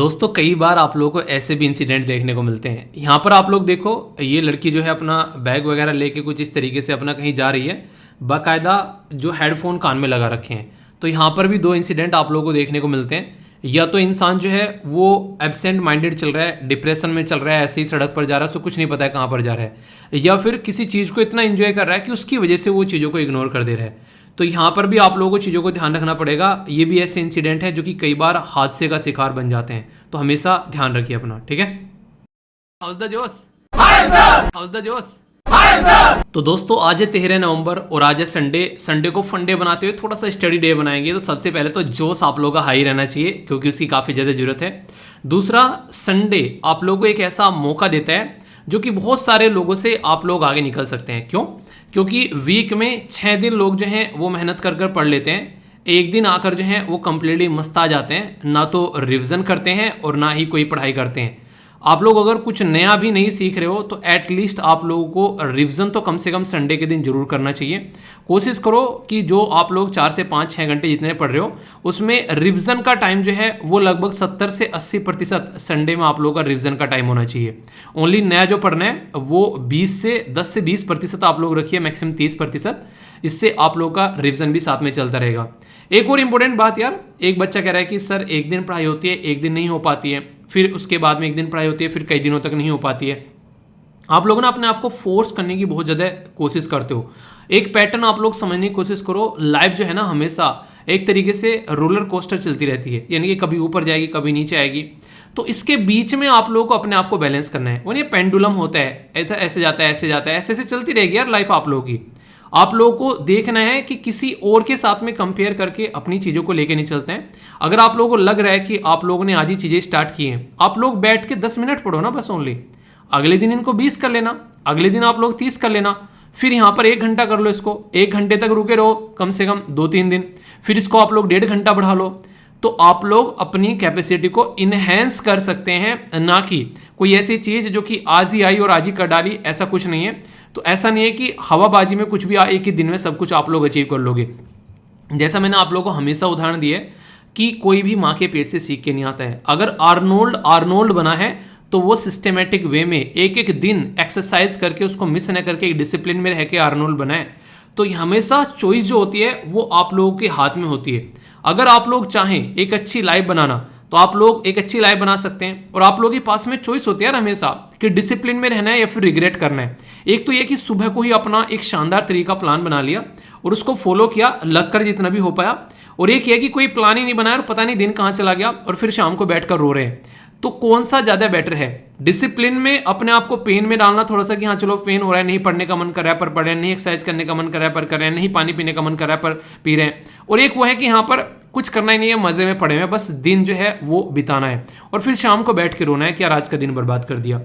दोस्तों कई बार आप लोगों को ऐसे भी इंसिडेंट देखने को मिलते हैं। यहाँ पर आप लोग देखो, ये लड़की जो है अपना बैग वगैरह लेके कुछ इस तरीके से अपना कहीं जा रही है, बाकायदा जो हेडफोन कान में लगा रखे हैं। तो यहाँ पर भी दो इंसिडेंट आप लोगों को देखने को मिलते हैं। या तो इंसान जो है वो एब्सेंट माइंडेड चल रहा है, डिप्रेशन में चल रहा है, ऐसे ही सड़क पर जा रहा है, उसको कुछ नहीं पता है कहाँ पर जा रहा है, या फिर किसी चीज़ को इतना एंजॉय कर रहा है कि उसकी वजह से वो चीज़ों को इग्नोर कर दे रहा है। तो यहाँ पर भी आप लोगों को चीज़ों को ध्यान रखना पड़ेगा। ये भी ऐसे इंसिडेंट है जो कि कई बार हादसे का शिकार बन जाते हैं, तो हमेशा ध्यान रखिए अपना, ठीक है। हाउस द जोश, हाउस द जोश। तो दोस्तों आज है 13 नवंबर और आज है संडे। संडे को फंडे बनाते हुए थोड़ा सा स्टडी डे बनाएंगे। तो सबसे पहले तो जोश आप लोगों का हाई रहना चाहिए क्योंकि उसकी काफ़ी ज़्यादा ज़रूरत है। दूसरा, संडे आप लोगों को एक ऐसा मौका देता है जो कि बहुत सारे लोगों से आप लोग आगे निकल सकते हैं। क्यों? क्योंकि वीक में 6 दिन लोग जो हैं वो मेहनत कर कर पढ़ लेते हैं, एक दिन आकर जो है वो कंप्लीटली मस्त आ जाते हैं, ना तो रिवीजन करते हैं और ना ही कोई पढ़ाई करते हैं। आप लोग अगर कुछ नया भी नहीं सीख रहे हो तो एटलीस्ट आप लोगों को रिवीजन तो कम से कम संडे के दिन जरूर करना चाहिए। कोशिश करो कि जो आप लोग 4 से 5-6 घंटे जितने पढ़ रहे हो उसमें रिवीजन का टाइम जो है वो लगभग 70 से 80% संडे में आप लोगों का रिवीजन का टाइम होना चाहिए। ओनली नया जो पढ़ना है वो 10 से 20% आप लोग रखिए, मैक्सिमम 30%। इससे आप लोगों का रिवीजन भी साथ में चलता रहेगा। एक और इम्पोर्टेंट बात यार, एक बच्चा कह रहा है कि सर एक दिन पढ़ाई होती है, एक दिन नहीं हो पाती है, फिर उसके बाद में एक दिन पढ़ाई होती है, फिर कई दिनों तक नहीं हो पाती है। आप लोग ना अपने आप को फोर्स करने की बहुत ज़्यादा कोशिश करते हो। एक पैटर्न आप लोग समझने की कोशिश करो। लाइफ जो है ना हमेशा एक तरीके से रोलर कोस्टर चलती रहती है, यानी कि कभी ऊपर जाएगी कभी नीचे आएगी। तो इसके बीच में आप लोगों को अपने आप को बैलेंस करना है। वो नहीं पेंडुलम होता है, ऐसे जाता है ऐसे जाता है, ऐसे ऐसे चलती रहेगी यार लाइफ आप लोगों की। आप लोगों को देखना है कि किसी और के साथ में कंपेयर करके अपनी चीज़ों को लेके नहीं चलते हैं। अगर आप लोगों को लग रहा है कि आप लोगों ने आज ही चीज़ें स्टार्ट की हैं, आप लोग बैठ के 10 मिनट पढ़ो ना बस ओनली। अगले दिन इनको 20 कर लेना, अगले दिन आप लोग 30 कर लेना, फिर यहाँ पर 1 घंटा कर लो इसको, 1 घंटे तक रुके रहो कम से कम 2-3 दिन, फिर इसको आप लोग 1.5 घंटा बढ़ा लो। तो आप लोग अपनी कैपेसिटी को इनहेंस कर सकते हैं, ना कि कोई ऐसी चीज़ जो कि आज ही आई और आज ही कर डाली, ऐसा कुछ नहीं है। तो ऐसा नहीं है कि हवाबाजी में कुछ भी एक ही दिन में सब कुछ आप लोग अचीव कर लोगे। जैसा मैंने आप लोगों को हमेशा उदाहरण दिया है कि कोई भी माँ के पेट से सीख के नहीं आता है। अगर आर्नोल्ड बना है तो वो सिस्टेमेटिक वे में एक एक दिन एक्सरसाइज करके उसको मिस न करके एक डिसिप्लिन में रह के आर्नोल्ड बना है। तो हमेशा चॉइस जो होती है वो आप लोगों के हाथ में होती है। अगर आप लोग चाहें एक अच्छी लाइफ बनाना तो आप लोग एक अच्छी लाइफ बना सकते हैं, और आप लोगों के पास में चॉइस होती है यार हमेशा कि डिसिप्लिन में रहना है या फिर रिग्रेट करना है। एक तो ये कि सुबह को ही अपना एक शानदार तरीका प्लान बना लिया और उसको फॉलो किया, लगकर जितना भी हो पाया, और एक ये कि कोई प्लान ही नहीं बनाया और पता नहीं दिन कहाँ चला गया और फिर शाम को बैठकर रो रहे हैं। तो कौन सा ज़्यादा बेटर है? डिसिप्लिन में अपने आप को पेन में डालना थोड़ा सा कि हाँ चलो पेन हो रहा है, नहीं पढ़ने का मन कर रहा है पर पढ़ रहे हैं, नहीं एक्सरसाइज करने का मन कर रहा है पर कर रहे हैं, नहीं पानी पीने का मन कर रहा है पर पी रहे हैं, और एक वो है कि यहाँ पर कुछ करना ही नहीं है, मजे में पड़े हुए हैं, बस दिन जो है वो बिताना है और फिर शाम को बैठ के रोना है कि यार आज का दिन बर्बाद कर दिया।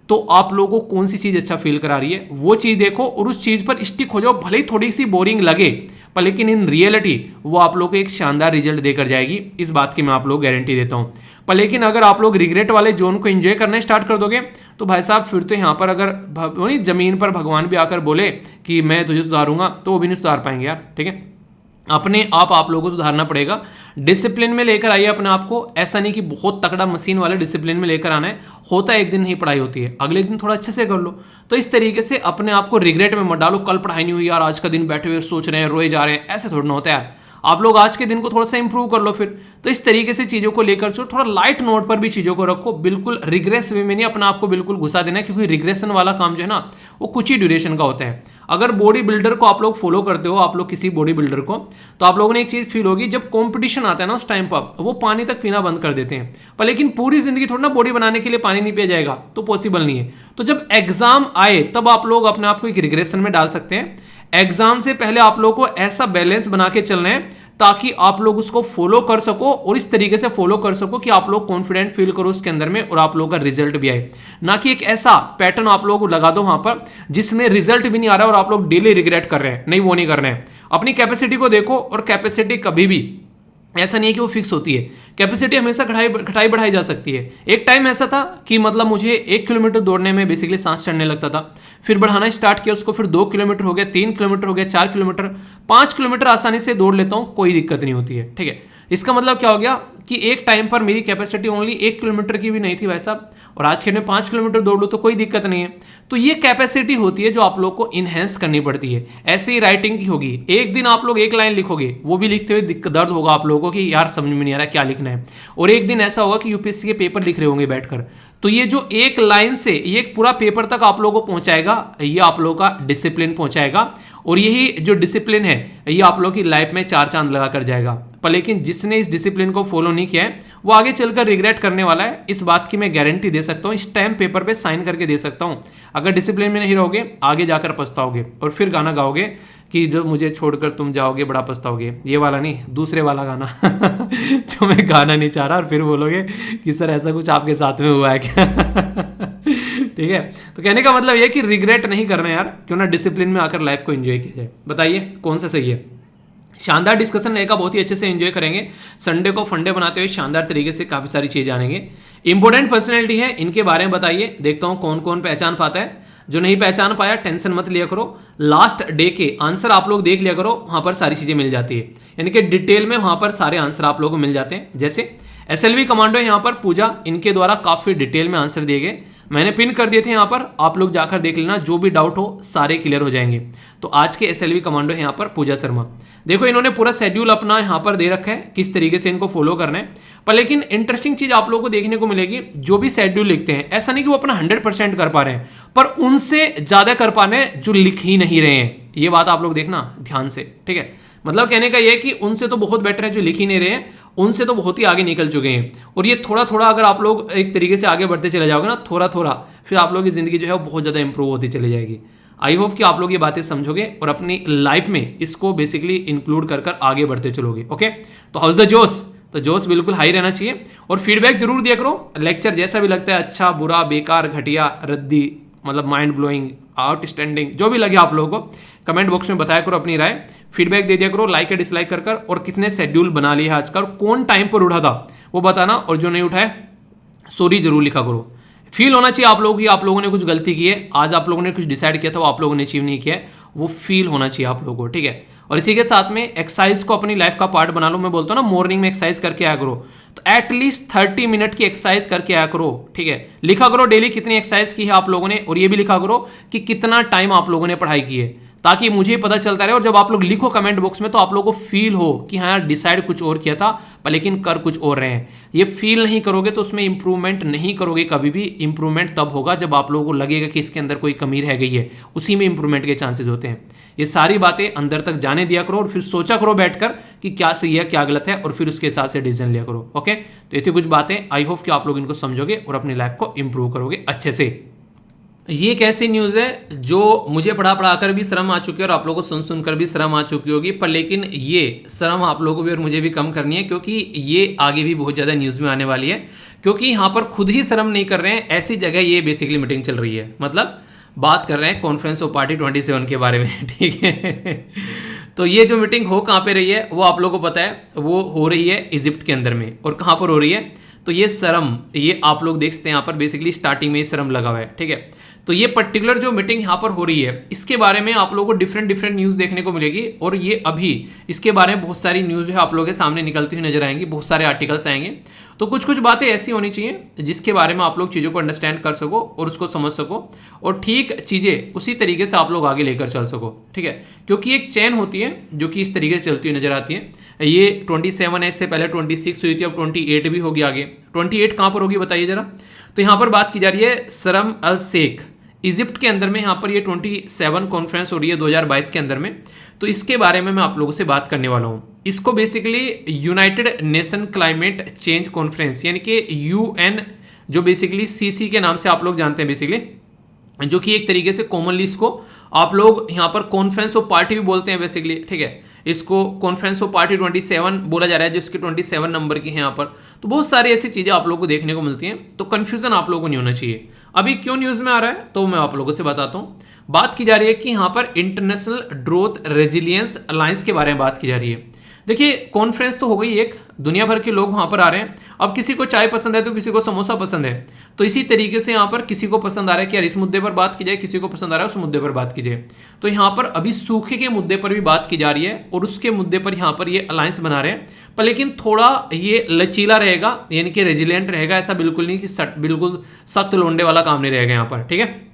तो आप लोगों को कौन सी चीज़ अच्छा फील करा रही है वो चीज़ देखो और उस चीज़ पर स्टिक हो जाओ, भले ही थोड़ी सी बोरिंग लगे पर लेकिन इन रियलिटी वो आप लोगों को एक शानदार रिजल्ट देकर जाएगी, इस बात की मैं आप लोग गारंटी देता हूँ। पर लेकिन अगर आप लोग रिग्रेट वाले जोन को एंजॉय करना स्टार्ट कर दोगे तो भाई साहब फिर तो यहाँ पर अगर जमीन पर भगवान भी आकर बोले कि मैं तुझे सुधारूंगा तो वो भी नहीं सुधार पाएंगे यार, ठीक है। अपने आप लोगों को सुधारना पड़ेगा, डिसिप्लिन में लेकर आइए अपने आप को। ऐसा नहीं कि बहुत तकड़ा मशीन वाले डिसिप्लिन में लेकर आना है, होता है एक दिन नहीं पढ़ाई होती है, अगले दिन थोड़ा अच्छे से कर लो। तो इस तरीके से अपने आप को रिग्रेट में मत डालो, कल पढ़ाई नहीं हुई यार, आज का दिन बैठे हुए सोच रहे हैं, रोए जा रहे हैं, ऐसे थोड़ा ना होता है यार। आप लोग आज के दिन को थोड़ा सा इंप्रूव कर लो फिर। तो इस तरीके से चीज़ों को लेकर चलो, थोड़ा लाइट नोट पर भी चीज़ों को रखो, बिल्कुल रिग्रेस वे में नहीं अपना आपको बिल्कुल घुसा देना है, क्योंकि रिग्रेशन वाला काम जो है ना वो कुछ ही ड्यूरेशन का होता है। अगर बॉडी बिल्डर को आप लोग फॉलो करते हो, आप लोग किसी बॉडी बिल्डर को, तो आप लोगों ने एक चीज़ फील होगी, जब कॉम्पिटिशन आता है ना उस टाइम पर वो पानी तक पीना बंद कर देते हैं। पर लेकिन पूरी जिंदगी थोड़ा ना बॉडी बनाने के लिए पानी नहीं पिया जाएगा, तो पॉसिबल नहीं है। तो जब एग्जाम आए तब आप लोग अपने आप को एक रिग्रेशन में डाल सकते हैं। एग्जाम से पहले आप लोग को ऐसा बैलेंस बना के चलना है ताकि आप लोग उसको फॉलो कर सको, और इस तरीके से फॉलो कर सको कि आप लोग कॉन्फिडेंट फील करो उसके अंदर में और आप लोगों का रिजल्ट भी आए। ना कि एक ऐसा पैटर्न आप लोगों को लगा दो वहां पर जिसमें रिजल्ट भी नहीं आ रहा और आप लोग डेली रिग्रेट कर रहे हैं। नहीं, वो नहीं करना है। अपनी कैपेसिटी को देखो, और कैपेसिटी कभी भी ऐसा नहीं है कि वो फिक्स होती है, कैपेसिटी हमेशा घटाई बढ़ाई जा सकती है। एक टाइम ऐसा था कि मतलब मुझे 1 किलोमीटर दौड़ने में बेसिकली सांस चढ़ने लगता था, फिर बढ़ाना स्टार्ट किया उसको, फिर 2 किलोमीटर हो गया, 3 किलोमीटर हो गया, 4 किलोमीटर, 5 किलोमीटर आसानी से दौड़ लेता हूँ, कोई दिक्कत नहीं होती है, ठीक है। इसका मतलब क्या हो गया कि एक टाइम पर मेरी कैपेसिटी ओनली 1 किलोमीटर की भी नहीं थी भाई साहब, और आज के दिन 5 किलोमीटर दौड़ लो तो कोई दिक्कत नहीं है। तो ये कैपेसिटी होती है जो आप लोग को इनहेंस करनी पड़ती है। ऐसे ही राइटिंग की होगी, एक दिन आप लोग एक लाइन लिखोगे, वो भी लिखते हुए दर्द होगा आप लोगों को कि यार समझ में नहीं आ रहा क्या लिखना है। और एक दिन ऐसा होगा कि यूपीएससी के पेपर लिख रहे होंगे बैठकर, तो ये जो एक लाइन से ये एक पूरा पेपर तक आप लोगों को पहुंचाएगा, ये आप लोगों का डिसिप्लिन पहुंचाएगा। और यही जो डिसिप्लिन है ये आप लोगों की लाइफ में 4 चांद लगा कर जाएगा। पर लेकिन जिसने इस डिसिप्लिन को फॉलो नहीं किया है वो आगे चलकर रिग्रेट करने वाला है, इस बात की मैं गारंटी दे सकता हूँ, स्टैम्प पेपर पे साइन करके दे सकता हूँ। अगर डिसिप्लिन में नहीं रहोगे आगे जाकर पछताओगे, और फिर गाना गाओगे कि जो मुझे छोड़कर तुम जाओगे बड़ा पछताओगे। ये वाला नहीं, दूसरे वाला गाना जो मैं गाना नहीं चाह रहा, और फिर बोलोगे कि सर ऐसा कुछ आपके साथ में हुआ है क्या। ठीक है, तो कहने का मतलब ये कि रिग्रेट नहीं करना यार, क्यों ना डिसिप्लिन में आकर लाइफ को एंजॉय किया जाए। बताइए कौन सा सही है। शानदार डिस्कशन रहेगा, बहुत ही अच्छे से एंजॉय करेंगे। संडे को फंडे बनाते हुए शानदार तरीके से काफी सारी चीज जानेंगे। इंपॉर्टेंट पर्सनैलिटी है, इनके बारे में बताइए, देखता हूं कौन कौन पहचान पाता है। जो नहीं पहचान पाया टेंशन मत लिया करो, लास्ट डे के आंसर आप लोग देख लिया करो, वहां पर सारी चीजें मिल जाती है, यानी कि डिटेल में वहां पर सारे आंसर आप लोगों को मिल जाते हैं। जैसे एसएलवी कमांडो यहाँ पर पूजा, इनके द्वारा काफी डिटेल में आंसर दिए गए, मैंने पिन कर दिए थे यहाँ पर, आप लोग जाकर देख लेना, जो भी डाउट हो सारे क्लियर हो जाएंगे। तो आज के एसएलवी कमांडो है यहाँ पर पूजा शर्मा। देखो इन्होंने पूरा शेड्यूल अपना यहाँ पर दे रखा है, किस तरीके से इनको फॉलो करना है। पर लेकिन इंटरेस्टिंग चीज आप लोगों को देखने को मिलेगी, जो भी शेड्यूल लिखते हैं ऐसा नहीं कि वो अपना 100% कर पा रहे हैं, पर उनसे ज्यादा कर पा रहे हैं जो लिख ही नहीं रहे हैं। ये बात आप लोग देखना ध्यान से, ठीक है। मतलब कहने का ये कि उनसे तो बहुत बेटर है जो लिख ही नहीं रहे हैं, उनसे तो बहुत ही आगे निकल चुके हैं। और ये थोड़ा थोड़ा अगर आप लोग एक तरीके से आगे बढ़ते चले जाओगे ना, थोड़ा थोड़ा, फिर आप लोगों की जिंदगी जो है वो बहुत ज्यादा इंप्रूव होती चली जाएगी। आई होप कि आप लोग ये बातें समझोगे और अपनी लाइफ में इसको बेसिकली इंक्लूड कर कर आगे बढ़ते चलोगे। ओके, तो हाउस द जोश, तो जोश बिल्कुल हाई रहना चाहिए, और फीडबैक जरूर दिया करो। लेक्चर जैसा भी लगता है, अच्छा बुरा बेकार घटिया रद्दी, मतलब माइंड ब्लोइंग आउटस्टैंडिंग, जो भी लगे आप लोगों को कमेंट बॉक्स में बताया करो अपनी राय, फीडबैक दे दिया करो, लाइक या डिसलाइक कर कर, और कितने शेड्यूल बना लिया आज का, और कौन टाइम पर उठा था वो बताना, और जो नहीं उठाए सॉरी जरूर लिखा करो। फील होना चाहिए आप लोगों की आप लोगों ने कुछ गलती की है, आज आप लोगों ने कुछ डिसाइड किया था वो आप लोगों ने अचीव नहीं किया है, वो फील होना चाहिए आप लोगों को, ठीक है। और इसी के साथ में एक्सरसाइज को अपनी लाइफ का पार्ट बना लो। मैं बोलता हूँ ना मॉर्निंग में एक्सरसाइज करके आया करो, तो एटलीस्ट 30 मिनट की एक्सरसाइज करके आया करो, ठीक है। लिखा करो डेली कितनी एक्सरसाइज की है आप लोगों ने, और ये भी लिखा करो कि कितना टाइम आप लोगों ने पढ़ाई की है, ताकि मुझे पता चलता रहे। और जब आप लोग लिखो कमेंट बॉक्स में तो आप लोगों को फील हो कि हाँ यार डिसाइड कुछ और किया था पर लेकिन कर कुछ और रहे हैं। ये फील नहीं करोगे तो उसमें इंप्रूवमेंट नहीं करोगे कभी भी। इंप्रूवमेंट तब होगा जब आप लोगों को लगेगा कि इसके अंदर कोई कमी रह गई है, उसी में इंप्रूवमेंट के चांसेस होते हैं। ये सारी बातें अंदर तक जाने दिया करो और फिर सोचा करो बैठकर कि क्या सही है क्या गलत है, और फिर उसके हिसाब से डिसीजन लिया करो। ओके, तो ये थी कुछ बातें, आई होप कि आप लोग इनको समझोगे और अपनी लाइफ को इंप्रूव करोगे अच्छे से। ये एक ऐसी न्यूज़ है जो मुझे पढ़ा कर भी शर्म आ चुकी है और आप लोगों को सुन सुनकर भी शर्म आ चुकी होगी, पर लेकिन ये शर्म आप लोगों को भी और मुझे भी कम करनी है, क्योंकि ये आगे भी बहुत ज़्यादा न्यूज़ में आने वाली है। क्योंकि यहाँ पर खुद ही शर्म नहीं कर रहे हैं, ऐसी जगह ये बेसिकली मीटिंग चल रही है। मतलब बात कर रहे हैं कॉन्फ्रेंस ऑफ पार्टी 27 के बारे में, ठीक है। तो ये जो मीटिंग हो कहाँ पे रही है वो आप लोगों को पता है, वो हो रही है इजिप्ट के अंदर में। और कहाँ पर हो रही है, तो ये शर्म, ये आप लोग देख सकते हैं यहाँ पर बेसिकली स्टार्टिंग में ही शर्म लगा हुआ है, ठीक है। तो ये पर्टिकुलर जो मीटिंग यहाँ पर हो रही है इसके बारे में आप लोगों को डिफरेंट न्यूज़ देखने को मिलेगी, और ये अभी इसके बारे में बहुत सारी न्यूज़ है आप लोगों के सामने निकलती हुई नजर आएंगी, बहुत सारे आर्टिकल्स आएंगे। तो कुछ बातें ऐसी होनी चाहिए जिसके बारे में आप लोग चीज़ों को अंडरस्टैंड कर सको और उसको समझ सको, और ठीक चीज़ें उसी तरीके से आप लोग आगे लेकर चल सको, ठीक है। क्योंकि एक चैन होती है जो कि इस तरीके से चलती हुई नजर आती है। ये 27 है, इससे पहले 26 हुई थी, अब 28 भी होगी आगे। 28 कहाँ पर होगी बताइए जरा। तो यहाँ पर बात की जा रही है शर्म अल शेख, इजिप्ट के अंदर में। यहाँ पर ये 27 कॉन्फ्रेंस हो रही है 2022 के अंदर में। तो इसके बारे में मैं आप लोगों से बात करने वाला हूँ। इसको basically United nation climate change conference, यानी कि यूएन, जो बेसिकली सीसी के नाम से आप लोग जानते हैं बेसिकली, जो कि एक तरीके से कॉमनली इसको आप लोग यहाँ पर कॉन्फ्रेंस ऑफ पार्टी भी बोलते हैं बेसिकली, ठीक है। इसको कॉन्फ्रेंस ऑफ पार्टी 27 बोला जा रहा है, जो इसके 27 नंबर की है यहाँ पर। तो बहुत सारी ऐसी चीज़ें आप लोगों को देखने को मिलती हैं, तो कन्फ्यूजन आप लोगों को नहीं होना चाहिए। अभी क्यों न्यूज़ में आ रहा है तो मैं आप लोगों से बताता हूँ। बात की जा रही है कि यहाँ पर इंटरनेशनल ड्रोथ रेजिलियंस अलायंस के बारे में बात की जा रही है। देखिए कॉन्फ्रेंस तो हो गई एक, दुनिया भर के लोग वहां पर आ रहे हैं। अब किसी को चाय पसंद है तो किसी को समोसा पसंद है, तो इसी तरीके से यहाँ पर किसी को पसंद आ रहा है कि यार इस मुद्दे पर बात की जाए, किसी को पसंद आ रहा है उस मुद्दे पर बात की जाए। तो यहाँ पर अभी सूखे के मुद्दे पर भी बात की जा रही है और उसके मुद्दे पर यहाँ पर ये अलायंस बना रहे हैं, पर लेकिन थोड़ा ये लचीला रहेगा, यानी कि रेजिलियंट रहेगा। ऐसा बिल्कुल नहीं कि बिल्कुल सख्त लोंडे वाला काम नहीं रहेगा यहाँ पर, ठीक है।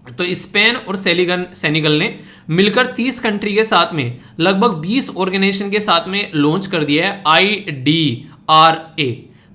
तो स्पेन और सेनेगल ने मिलकर 30 कंट्री के साथ में लगभग 20 ऑर्गेनाइजेशन के साथ में लॉन्च कर दिया है IDRA।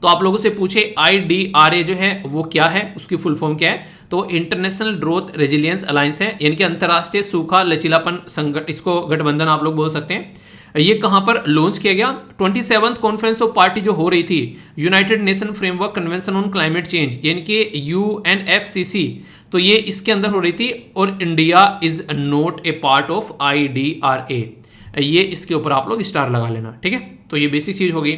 तो आप लोगों से पूछे IDRA जो है वो क्या है, उसकी फुल फॉर्म क्या है, तो इंटरनेशनल ड्रोथ रेजिलियंस अलायंस है, यानी कि अंतरराष्ट्रीय सूखा लचीलापन संगठन, इसको गठबंधन आप लोग बोल सकते हैं। ये कहां पर लॉन्च किया गया? 27th कॉन्फ्रेंस ऑफ पार्टी जो हो रही थी, United nation framework convention on climate change, यानी कि UNFCC, तो ये इसके अंदर हो रही थी और India is not a part of IDRA। ये इसके ऊपर आप लोग स्टार लगा लेना, ठीक है। तो ये बेसिक चीज होगी।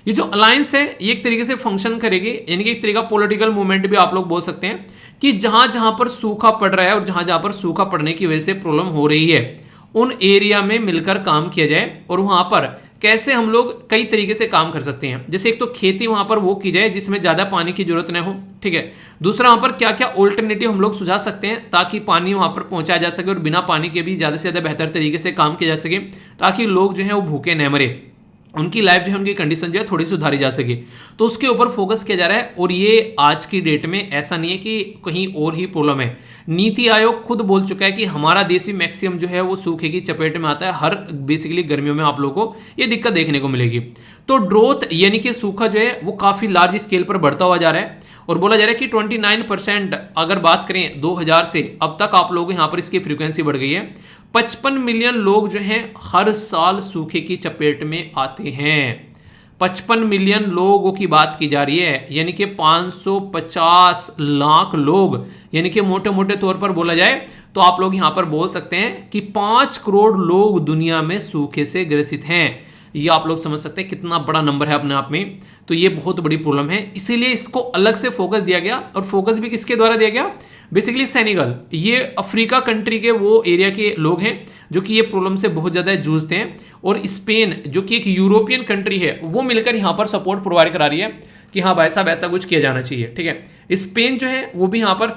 ये जो अलायंस है ये एक तरीके से फंक्शन करेगी, यानी कि एक तरीका पॉलिटिकल मूवमेंट भी आप लोग बोल सकते हैं, कि जहां जहां पर सूखा पड़ रहा है और जहां जहां पर सूखा पड़ने की वजह से प्रॉब्लम हो रही है, उन एरिया में मिलकर काम किया जाए और वहां पर कैसे हम लोग कई तरीके से काम कर सकते हैं। जैसे एक तो खेती वहां पर वो की जाए जिसमें ज्यादा पानी की जरूरत न हो, ठीक है। दूसरा वहां पर क्या क्या ऑल्टरनेटिव हम लोग सुझा सकते हैं ताकि पानी वहां पर पहुंचाया जा सके और बिना पानी के भी ज्यादा से ज्यादा बेहतर तरीके से काम किया जा सके, ताकि लोग जो है वो भूखे न मरे, उनकी लाइफ जो है उनकी कंडीशन जो है थोड़ी सुधारी जा सके। तो उसके ऊपर फोकस किया जा रहा है। और ये आज की डेट में ऐसा नहीं है कि कहीं और ही प्रॉब्लम है, नीति आयोग खुद बोल चुका है कि हमारा देश ही मैक्सिमम जो है वो सूखे की चपेट में आता है। हर बेसिकली गर्मियों में आप लोगों को ये दिक्कत देखने को मिलेगी। तो ड्रोथ यानी कि सूखा जो है वो काफी लार्ज स्केल पर बढ़ता हुआ जा रहा है और बोला जा रहा है कि 29% अगर बात करें 2000 से अब तक आप लोगों यहाँ पर इसकी फ्रीक्वेंसी बढ़ गई है। 55 मिलियन लोग जो हैं हर साल सूखे की चपेट में आते हैं। 55 मिलियन लोगों की बात की जा रही है, यानी कि 550 लाख लोग, यानी कि मोटे मोटे तौर पर बोला जाए तो आप लोग यहां पर बोल सकते हैं कि 5 करोड़ लोग दुनिया में सूखे से ग्रसित हैं। ये आप लोग समझ सकते हैं कितना बड़ा नंबर है अपने आप में। तो ये बहुत बड़ी प्रॉब्लम है, इसीलिए इसको अलग से फोकस दिया गया। और फोकस भी किसके द्वारा दिया गया? बेसिकली सेनेगल, ये अफ्रीका कंट्री के वो एरिया के लोग हैं जो कि ये प्रॉब्लम से बहुत ज्यादा जूझते हैं। और स्पेन जो कि एक यूरोपियन कंट्री है वो मिलकर यहाँ पर सपोर्ट प्रोवाइड करा रही है कि हाँ भाई साहब ऐसा कुछ किया जाना चाहिए, ठीक है। स्पेन जो है वो भी यहाँ पर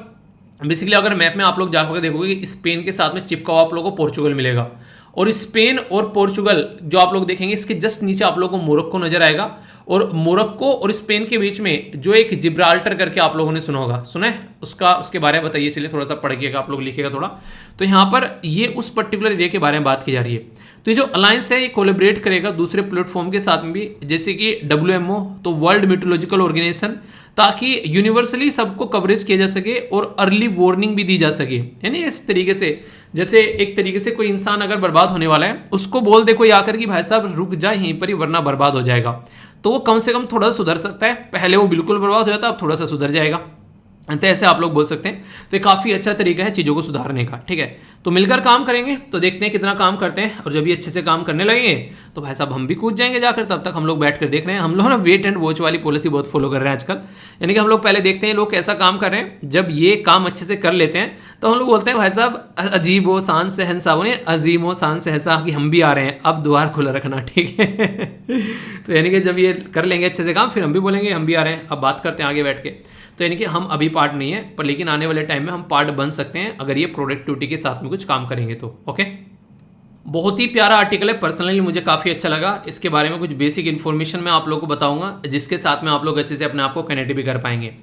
बेसिकली अगर मैप में आप लोग जाकर देखोगे कि स्पेन के साथ में चिपका हुआ आप लोगों को पोर्चुगल मिलेगा। और स्पेन और पोर्चुगल जो आप लोग देखेंगे इसके जस्ट नीचे आप लोगों को मोरक्को नजर आएगा। और मोरक्को और स्पेन के बीच में जो एक जिब्राल्टर करके आप लोगों ने सुना होगा, सुना है उसके बारे में बताइए, चलिए थोड़ा सा पढ़िएगा आप लोग, लिखिएगा थोड़ा। तो यहाँ पर ये उस पर्टिकुलर एरिया के बारे में बात की जा रही है। तो ये जो अलायंस है ये कोलेबरेट करेगा दूसरे प्लेटफॉर्म के साथ में भी, जैसे कि WMO, तो वर्ल्ड मीटरोलॉजिकल ऑर्गेनाइजेशन, ताकि यूनिवर्सली सबको कवरेज किया जा सके और अर्ली वार्निंग भी दी जा सके। यानी इस तरीके से जैसे एक तरीके से कोई इंसान अगर बर्बाद होने वाला है उसको बोल दे कोई आकर कि भाई साहब रुक जा यहीं पर ही वरना बर्बाद हो जाएगा, तो वो कम से कम थोड़ा सुधर सकता है। पहले वो बिल्कुल बर्बाद हो जाता, अब थोड़ा सा सुधर जाएगा। तो ऐसे आप लोग बोल सकते हैं। तो ये काफ़ी अच्छा तरीका है चीज़ों को सुधारने का, ठीक है। तो मिलकर काम करेंगे तो देखते हैं कितना काम करते हैं। और जब ये अच्छे से काम करने लगेंगे तो भाई साहब हम भी कूद जाएंगे जाकर। तब तक हम लोग बैठ कर देख रहे हैं। हम लोग ना वेट एंड वॉच वाली पॉलिसी बहुत फॉलो कर रहे हैं आजकल, यानी कि हम लोग पहले देखते हैं लोग कैसा काम कर रहे हैं, जब ये काम अच्छे से कर लेते हैं तो हम लोग बोलते हैं भाई साहब अजीब हो शान सहनसा होने, अजीम हो शान सहसा कि हम भी आ रहे हैं, अब द्वार खुला रखना, ठीक है। तो यानी कि जब ये कर लेंगे अच्छे से काम फिर हम भी बोलेंगे हम भी आ रहे हैं, अब बात करते हैं आगे बैठ के। तो यानी कि हम अभी पार्ट नहीं है पर लेकिन आने वाले टाइम में हम पार्ट बन सकते हैं अगर ये प्रोडक्टिविटी के साथ में कुछ काम करेंगे तो, ओके। बहुत ही प्यारा आर्टिकल है, पर्सनली मुझे काफ़ी अच्छा लगा। इसके बारे में कुछ बेसिक इन्फॉर्मेशन मैं आप लोगों को बताऊंगा जिसके साथ में आप लोग अच्छे से अपने आप को कनेक्ट भी कर पाएंगे।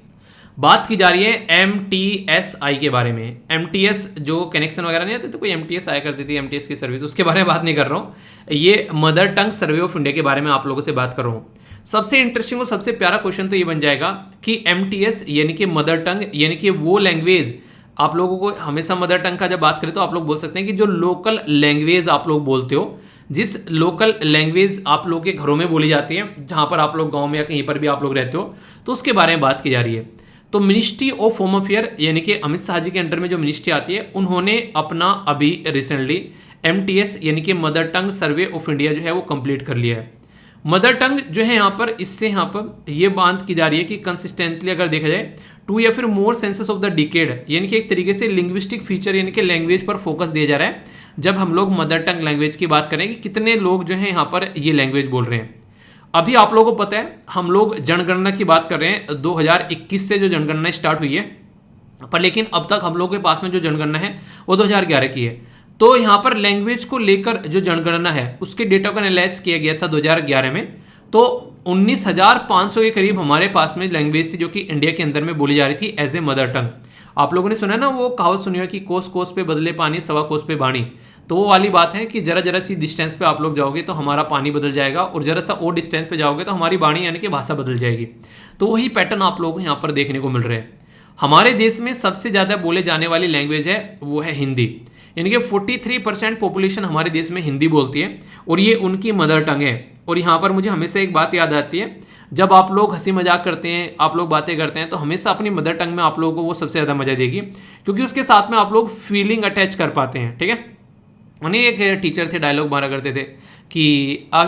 बात की जा रही है MTSI के बारे में। MTS जो कनेक्शन वगैरह नहीं आते तो कोई MTS आया करती थी, MTS की सर्विस, उसके बारे में बात नहीं कर रहा हूँ। ये mother tongue survey of India के बारे में आप लोगों से बात कर रहा हूँ। सबसे इंटरेस्टिंग और सबसे प्यारा क्वेश्चन तो ये बन जाएगा कि MTS यानी कि मदर टंग, यानी कि वो लैंग्वेज आप लोगों को हमेशा मदर टंग का जब बात करें तो आप लोग बोल सकते हैं कि जो लोकल लैंग्वेज आप लोग बोलते हो, जिस लोकल लैंग्वेज आप लोग के घरों में बोली जाती है, जहां पर आप लोग गांव में या कहीं पर भी आप लोग रहते हो, तो उसके बारे में बात की जा रही है। तो मिनिस्ट्री ऑफ होम अफेयर यानी कि अमित शाह जी के अंडर में जो मिनिस्ट्री आती है उन्होंने अपना अभी रिसेंटली MTS यानी कि mother tongue survey of India जो है वो कंप्लीट कर लिया है। मदर टंग जो है यहाँ पर इससे यहाँ पर ये बात की जा रही है कि कंसिस्टेंटली अगर देखा जाए 2 या फिर मोर सेंसेस ऑफ द डिकेड, यानी कि एक तरीके से लिंग्विस्टिक फीचर यानी कि लैंग्वेज पर फोकस दिया जा रहा है जब हम लोग मदर टंग लैंग्वेज की बात करें कि कितने लोग जो हैं यहाँ पर ये लैंग्वेज बोल रहे हैं। अभी आप लोगों को पता है हम लोग जनगणना की बात कर रहे हैं, 2021 से जो जनगणना स्टार्ट हुई है, पर लेकिन अब तक हम लोगों के पास में जो जनगणना है वो 2011 की है। तो यहाँ पर लैंग्वेज को लेकर जो जनगणना है उसके डेटा को एनालाइज किया गया था 2011 में। तो 19,500 के करीब हमारे पास में लैंग्वेज थी जो कि इंडिया के अंदर में बोली जा रही थी एज ए मदर टंग। आप लोगों ने सुना ना वो कहावत सुनी है कि कोस कोस पे बदले पानी, सवा कोस पे बाणी। तो वो वाली बात है कि जरा जरा सी डिस्टेंस पे आप लोग जाओगे तो हमारा पानी बदल जाएगा, और जरा सा और डिस्टेंस पे जाओगे तो हमारी बाणी यानी कि भाषा बदल जाएगी। तो वही पैटर्न आप लोगों को यहाँ पर देखने को मिल रहा है। हमारे देश में सबसे ज़्यादा बोले जाने वाली लैंग्वेज है वो है हिंदी, यानी कि 43% पॉपुलेशन हमारे देश में हिंदी बोलती है और ये उनकी मदर टंग है। और यहाँ पर मुझे हमेशा एक बात याद आती है, जब आप लोग हंसी मजाक करते हैं, आप लोग बातें करते हैं, तो हमेशा अपनी मदर टंग में आप लोगों को वो सबसे ज़्यादा मजा देगी, क्योंकि उसके साथ में आप लोग फीलिंग अटैच कर पाते हैं। ठीक है, उन्हें एक टीचर थे डायलॉग मारा करते थे कि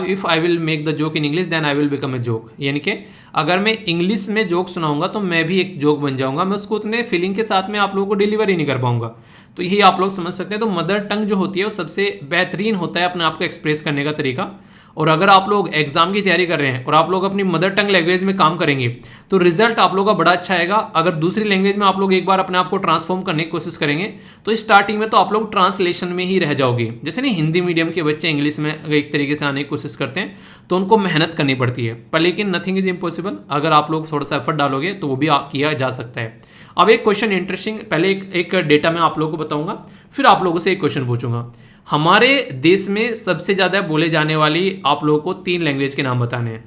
if I will make the joke in English then I will become a joke, यानी कि अगर मैं इंग्लिश में जोक सुनाऊंगा तो मैं भी एक जोक बन जाऊंगा, मैं उसको उतने फीलिंग के साथ में आप लोगों को डिलीवर ही नहीं कर पाऊंगा। तो यही आप लोग समझ सकते हैं। तो मदर टंग जो होती है वो सबसे बेहतरीन होता है अपने आप को एक्सप्रेस करने का तरीका। और अगर आप लोग एग्जाम की तैयारी कर रहे हैं और आप लोग अपनी मदर टंग लैंग्वेज में काम करेंगे तो रिजल्ट आप लोगों का बड़ा अच्छा आएगा। अगर दूसरी लैंग्वेज में आप लोग एक बार अपने आप को ट्रांसफॉर्म करने की कोशिश करेंगे तो स्टार्टिंग में तो आप लोग ट्रांसलेशन में ही रह जाओगे। जैसे नहीं हिंदी मीडियम के बच्चे इंग्लिश में एक तरीके से आने की कोशिश करते हैं तो उनको मेहनत करनी पड़ती है, पर लेकिन नथिंग इज इम्पॉसिबल। अगर आप लोग थोड़ा सा एफर्ट डालोगे तो वो भी किया जा सकता है। अब एक क्वेश्चन इंटरेस्टिंग, पहले एक डेटा मैं आप लोगों को बताऊंगा, फिर आप लोगों से एक क्वेश्चन पूछूंगा। हमारे देश में सबसे ज़्यादा बोले जाने वाली आप लोगों को 3 लैंग्वेज के नाम बताने हैं।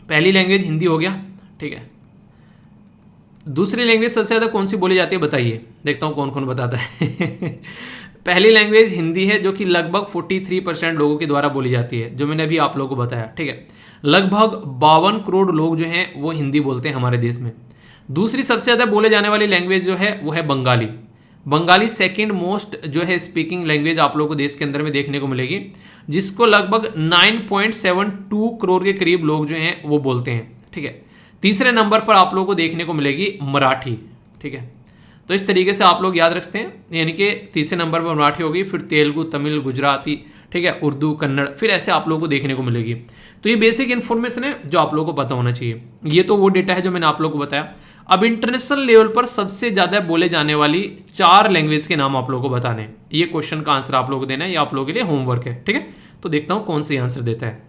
पहली लैंग्वेज हिंदी हो गया, ठीक है। दूसरी लैंग्वेज सबसे ज़्यादा कौन सी बोली जाती है बताइए, देखता हूँ कौन कौन बताता है। पहली लैंग्वेज हिंदी है जो कि लगभग 43% लोगों के द्वारा बोली जाती है, जो मैंने अभी आप लोगों को बताया, ठीक है। लगभग 52 करोड़ लोग जो हैं वो हिंदी बोलते हैं हमारे देश में। दूसरी सबसे ज़्यादा बोले जाने वाली लैंग्वेज जो है वो है बंगाली। बंगाली सेकंड मोस्ट जो है स्पीकिंग लैंग्वेज आप लोगों को देश के अंदर में देखने को मिलेगी, जिसको लगभग 9.72 करोड़ के करीब लोग जो हैं वो बोलते हैं, ठीक है। तीसरे नंबर पर आप लोगों को देखने को मिलेगी मराठी, ठीक है। तो इस तरीके से आप लोग याद रखते हैं, यानी कि तीसरे नंबर पर मराठी होगी, फिर तेलुगु, तमिल, गुजराती, ठीक है, उर्दू, कन्नड़, फिर ऐसे आप लोगों को देखने को मिलेगी। तो ये बेसिक इन्फॉर्मेशन है जो आप लोगों को पता होना चाहिए। ये तो वो डेटा है जो मैंने आप लोगों को बताया। अब इंटरनेशनल लेवल पर सबसे ज़्यादा बोले जाने वाली 4 लैंग्वेज के नाम आप लोगों को बताने हैं। ये क्वेश्चन का आंसर आप लोगों को देना है, ये आप लोगों के लिए होमवर्क है, ठीक है। तो देखता हूँ कौन सी आंसर देता है।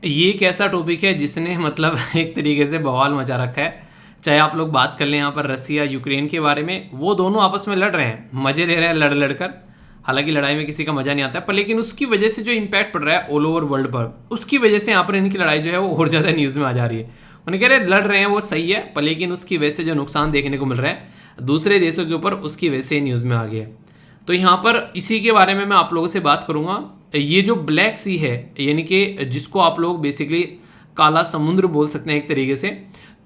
ये एक ऐसा टॉपिक है जिसने मतलब एक तरीके से बवाल मचा रखा है। चाहे आप लोग बात कर लें यहाँ पर रसिया यूक्रेन के बारे में, वो दोनों आपस में लड़ रहे हैं, मजे ले रहे हैं लड़ लड़कर। हालांकि लड़ाई में किसी का मजा नहीं आता है, पर लेकिन उसकी वजह से जो इम्पैक्ट पड़ रहा है ऑल ओवर वर्ल्ड पर, उसकी वजह से यहाँ पर इनकी लड़ाई जो है वो और ज़्यादा न्यूज़ में आ जा रही है। उन्हें कह रहे लड़ रहे हैं वो सही है, पर लेकिन उसकी वजह से जो नुकसान देखने को मिल रहा है दूसरे देशों के ऊपर, उसकी वजह से न्यूज़ में आ गया। तो यहाँ पर इसी के बारे में मैं आप लोगों से बात करूँगा। ये जो ब्लैक सी है, यानी कि जिसको आप लोग बेसिकली काला समुद्र बोल सकते हैं एक तरीके से,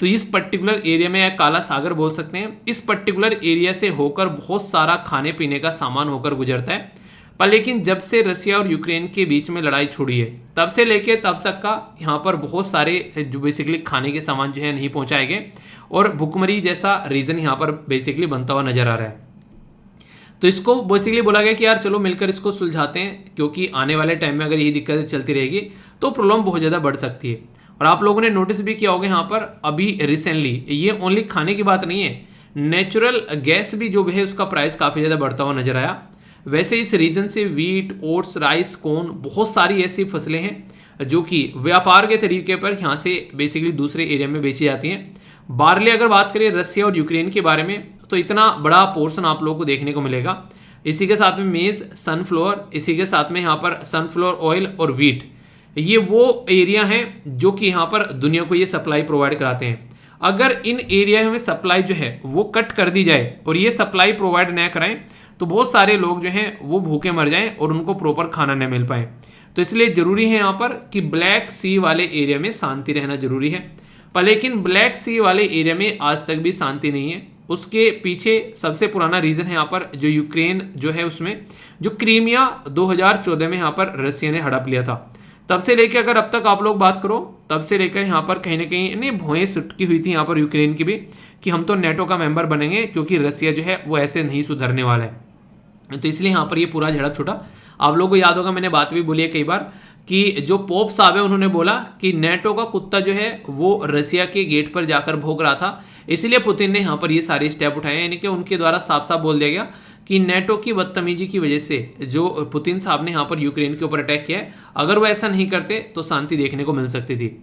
तो इस पर्टिकुलर एरिया में या काला सागर बोल सकते हैं, इस पर्टिकुलर एरिया से होकर बहुत सारा खाने पीने का सामान होकर गुजरता है। पर लेकिन जब से रसिया और यूक्रेन के बीच में लड़ाई छुड़ी है, तब से लेके तब तक का यहाँ पर बहुत सारे जो बेसिकली खाने के सामान जो है नहीं पहुँचाए गए, और भुखमरी जैसा रीज़न यहाँ पर बेसिकली बनता हुआ नजर आ रहा है। तो इसको बेसिकली बोला गया कि यार चलो मिलकर इसको सुलझाते हैं, क्योंकि आने वाले टाइम में अगर यही दिक्कतें चलती रहेगी तो प्रॉब्लम बहुत ज़्यादा बढ़ सकती है। और आप लोगों ने नोटिस भी किया होगा यहाँ पर अभी रिसेंटली, ये ओनली खाने की बात नहीं है, नेचुरल गैस भी जो है उसका प्राइस काफ़ी ज़्यादा बढ़ता हुआ नजर आया। वैसे इस रीजन से वीट, ओट्स, राइस, कॉर्न, बहुत सारी ऐसी फसलें हैं जो कि व्यापार के तरीके पर यहाँ से बेसिकली दूसरे एरिया में बेची जाती हैं। बार्ली अगर बात करें रसिया और यूक्रेन के बारे में, तो इतना बड़ा पोर्शन आप लोगों को देखने को मिलेगा। इसी के साथ में मेज, सनफ्लावर, इसी के साथ में यहाँ पर सनफ्लावर ऑयल और वीट, ये वो एरिया हैं जो कि यहाँ पर दुनिया को ये सप्लाई प्रोवाइड कराते हैं। अगर इन एरिया में सप्लाई जो है वो कट कर दी जाए और ये सप्लाई प्रोवाइड न कराएं तो बहुत सारे लोग जो हैं वो भूखे मर जाएं और उनको प्रॉपर खाना न मिल पाए। तो इसलिए ज़रूरी है यहाँ पर कि ब्लैक सी वाले एरिया में शांति रहना जरूरी है। पर लेकिन ब्लैक सी वाले एरिया में आज तक भी शांति नहीं है। उसके पीछे सबसे पुराना रीज़न है यहाँ पर जो यूक्रेन जो है उसमें जो क्रीमिया 2014 में यहाँ पर रसिया ने हड़प लिया था, तब से लेकर अगर अब तक आप लोग बात करो, तब से लेकर यहाँ पर कहीं ना कहीं नहीं भौएं सुटकी हुई थी यहाँ पर यूक्रेन की भी कि हम तो नेटो का मेंबर बनेंगे, क्योंकि रसिया जो है वो ऐसे नहीं सुधरने वाला है। तो इसलिए यहाँ पर ये पूरा झड़प छूटा। आप लोगों को याद होगा, मैंने बात भी बोली है कई बार कि जो पोप साहब है उन्होंने बोला कि नेटो का कुत्ता जो है वो रसिया के गेट पर जाकर भौंक रहा था, इसलिए पुतिन ने यहाँ पर ये सारे स्टेप उठाए। यानी कि उनके द्वारा साफ साफ बोल दिया गया कि नेटो की बदतमीजी की वजह से जो पुतिन साहब ने यहाँ पर यूक्रेन के ऊपर अटैक किया है, अगर वो ऐसा नहीं करते तो शांति देखने को मिल सकती थी।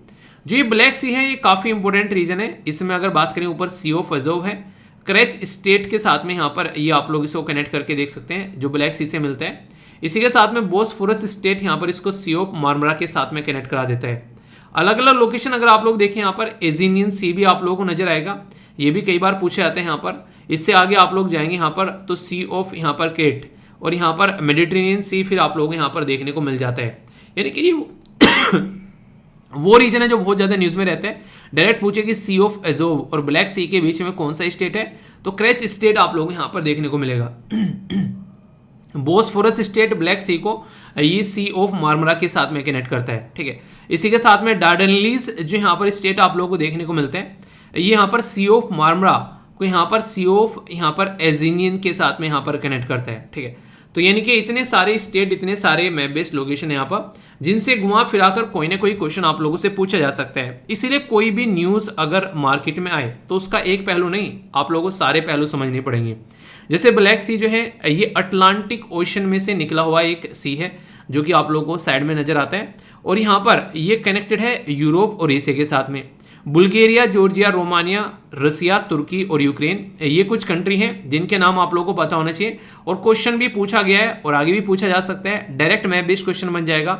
जो ये ब्लैक सी है, ये काफ़ी इंपॉर्टेंट रीजन है। इसमें अगर बात करें, ऊपर सी ऑफ अजोव है, क्रेच स्टेट के साथ में यहाँ पर ये आप लोग इसको कनेक्ट करके देख सकते हैं, जो ब्लैक सी से मिलता है। इसी के साथ में बोस्फोरस स्टेट यहाँ पर इसको सी ऑफ मार्मरा के साथ में कनेक्ट करा देता है। अलग अलग लोकेशन अगर आप लोग देखें, यहाँ पर एजिनियन सी भी आप लोगों को नजर आएगा, ये भी कई बार पूछे जाते हैं यहाँ पर। इससे आगे आप लोग जाएंगे यहाँ पर तो सी ऑफ यहाँ पर क्रेट और यहाँ पर मेडिटेरेनियन सी फिर आप लोगों को यहाँ पर देखने को मिल जाता है। यानी कि वो रीजन है जो बहुत ज्यादा न्यूज में रहता है। डायरेक्ट पूछे कि सी ऑफ एजोव और ब्लैक सी के बीच में कौन सा स्टेट है, तो क्रेच स्टेट आप लोगों को यहाँ पर देखने को मिलेगा। बोस्फोरस स्टेट ब्लैक सी को ये सी ऑफ मार्मरा के साथ में कनेक्ट करता है, ठीक है। इसी के साथ में डार्डेनलीज जो यहाँ पर स्टेट आप लोगों को देखने को मिलते हैं, ये यहाँ पर सी ऑफ मार्मरा को यहाँ पर सी ऑफ यहाँ पर एजिनियन के साथ में यहाँ पर कनेक्ट करता है, ठीक है। तो यानी कि इतने सारे स्टेट, इतने सारे मैप बेस्ड लोकेशन यहाँ पर, जिनसे घुमा फिराकर कोई ना कोई क्वेश्चन आप लोगों से पूछा जा सकता है। इसीलिए कोई भी न्यूज अगर मार्केट में आए तो उसका एक पहलू नहीं, आप लोगों को सारे पहलू समझने पड़ेंगे। जैसे ब्लैक सी जो है ये अटलांटिक ओशन में से निकला हुआ एक सी है, जो कि आप लोगों को साइड में नजर आता है, और यहाँ पर ये कनेक्टेड है यूरोप और एशिया के साथ में। बुल्गारिया, जॉर्जिया, रोमानिया, रसिया, तुर्की और यूक्रेन, ये कुछ कंट्री हैं जिनके नाम आप लोगों को पता होना चाहिए। और क्वेश्चन भी पूछा गया है और आगे भी पूछा जा सकता है, डायरेक्ट मैप बेस्ड क्वेश्चन बन जाएगा।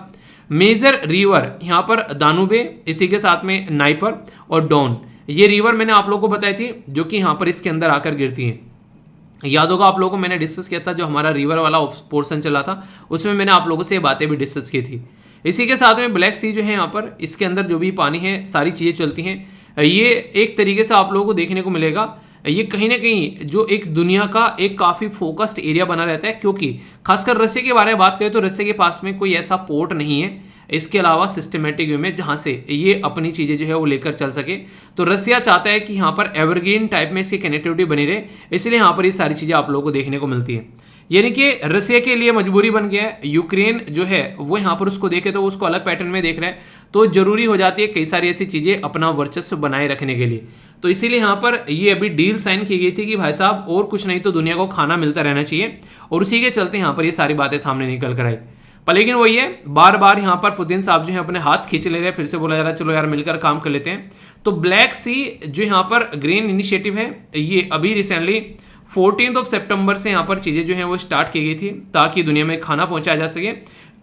मेजर रिवर यहाँ पर दानुबे, इसी के साथ में नाइपर और डॉन, ये रिवर मैंने आप लोगों को बताई थी जो कि यहाँ पर इसके अंदर आकर गिरती हैं। याद होगा आप लोगों को, मैंने डिस्कस किया था जो हमारा रिवर वाला पोर्शन चला था, उसमें मैंने आप लोगों से ये बातें भी डिस्कस की थी। इसी के साथ में ब्लैक सी जो है यहाँ पर, इसके अंदर जो भी पानी है, सारी चीज़ें चलती हैं। ये एक तरीके से आप लोगों को देखने को मिलेगा, ये कहीं ना कहीं जो एक दुनिया का एक काफ़ी फोकस्ड एरिया बना रहता है, क्योंकि खासकर रसिया के बारे में बात करें तो रसिया के पास में कोई ऐसा पोर्ट नहीं है इसके अलावा सिस्टमेटिक वे में जहाँ से ये अपनी चीज़ें जो है वो लेकर चल सके। तो रसिया चाहता है कि यहाँ पर एवरग्रीन टाइप में इसकी कनेक्टिविटी बनी रहे, इसलिए यहाँ पर ये सारी चीज़ें आप लोगों को देखने को मिलती है। यानी कि रसिया के लिए मजबूरी बन गया है, यूक्रेन जो है वो यहाँ पर उसको देखे तो उसको अलग पैटर्न में देख रहा है, तो जरूरी हो जाती है कई सारी ऐसी चीज़ें अपना वर्चस्व बनाए रखने के लिए। तो इसीलिए यहाँ पर ये अभी डील साइन की गई थी कि भाई साहब और कुछ नहीं तो दुनिया को खाना मिलता रहना चाहिए, और उसी के चलते यहाँ पर ये सारी बातें सामने निकल कर आई। पर लेकिन वही है, बार बार यहाँ पर पुतिन साहब जो है अपने हाथ खींच ले रहे हैं, फिर से बोला जा रहा है चलो यार मिलकर काम कर लेते हैं। तो ब्लैक सी जो यहाँ पर ग्रीन इनिशिएटिव है, ये अभी रिसेंटली 14 सितंबर से यहाँ पर चीज़ें जो हैं वो स्टार्ट की गई थी ताकि दुनिया में खाना पहुंचाया जा सके।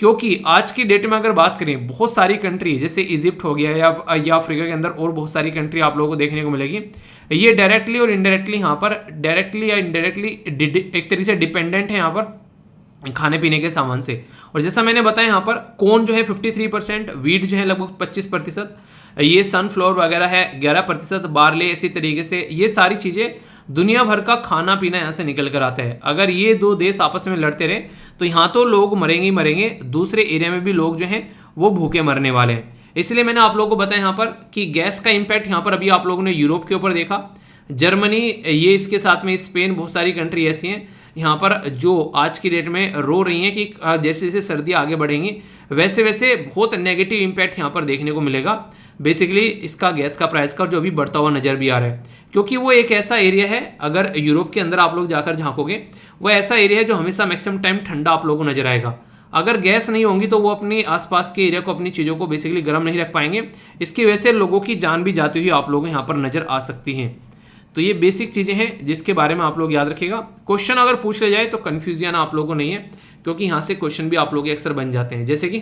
क्योंकि आज की डेट में अगर बात करें, बहुत सारी कंट्री जैसे इजिप्ट हो गया या अफ्रीका के अंदर और बहुत सारी कंट्री आप लोगों को देखने को मिलेगी, ये डायरेक्टली और इनडायरेक्टली यहाँ पर डायरेक्टली या इनडायरेक्टली एक तरीके से डिपेंडेंट है यहाँ पर खाने पीने के सामान से। और जैसा मैंने बताया यहाँ पर कॉर्न जो है 53%, वीट जो है लगभग 25%, ये सनफ्लावर वगैरह है 11%, बार्ले, इसी तरीके से ये सारी चीज़ें दुनिया भर का खाना पीना यहाँ से निकल कर आता है। अगर ये दो देश आपस में लड़ते रहे तो यहाँ तो लोग मरेंगे ही मरेंगे, दूसरे एरिया में भी लोग जो हैं वो भूखे मरने वाले हैं। इसलिए मैंने आप लोगों को बताया यहाँ पर कि गैस का इम्पैक्ट यहाँ पर अभी आप लोगों ने यूरोप के ऊपर देखा, जर्मनी, ये इसके साथ में स्पेन, बहुत सारी कंट्री ऐसी हैं यहाँ पर जो आज की डेट में रो रही हैं कि जैसे जैसे सर्दियाँ आगे बढ़ेंगी वैसे वैसे बहुत नेगेटिव इम्पैक्ट यहाँ पर देखने को मिलेगा। बेसिकली इसका गैस का प्राइस का जो अभी बढ़ता हुआ नजर भी आ रहा है, क्योंकि वो एक ऐसा एरिया है, अगर यूरोप के अंदर आप लोग जाकर झांकोगे वो ऐसा एरिया है जो हमेशा मैक्सिमम टाइम ठंडा आप लोगों को नजर आएगा। अगर गैस नहीं होंगी तो वो अपने आसपास के एरिया को, अपनी चीज़ों को बेसिकली गर्म नहीं रख पाएंगे, इसकी वजह से लोगों की जान भी जाती हुई आप लोग यहाँ पर नजर आ सकती हैं। तो ये बेसिक चीज़ें हैं जिसके बारे में आप लोग याद रखिएगा। क्वेश्चन अगर पूछ ले जाए तो कन्फ्यूजन आप लोगों को नहीं है, क्योंकि यहाँ से क्वेश्चन भी आप लोग अक्सर बन जाते हैं। जैसे कि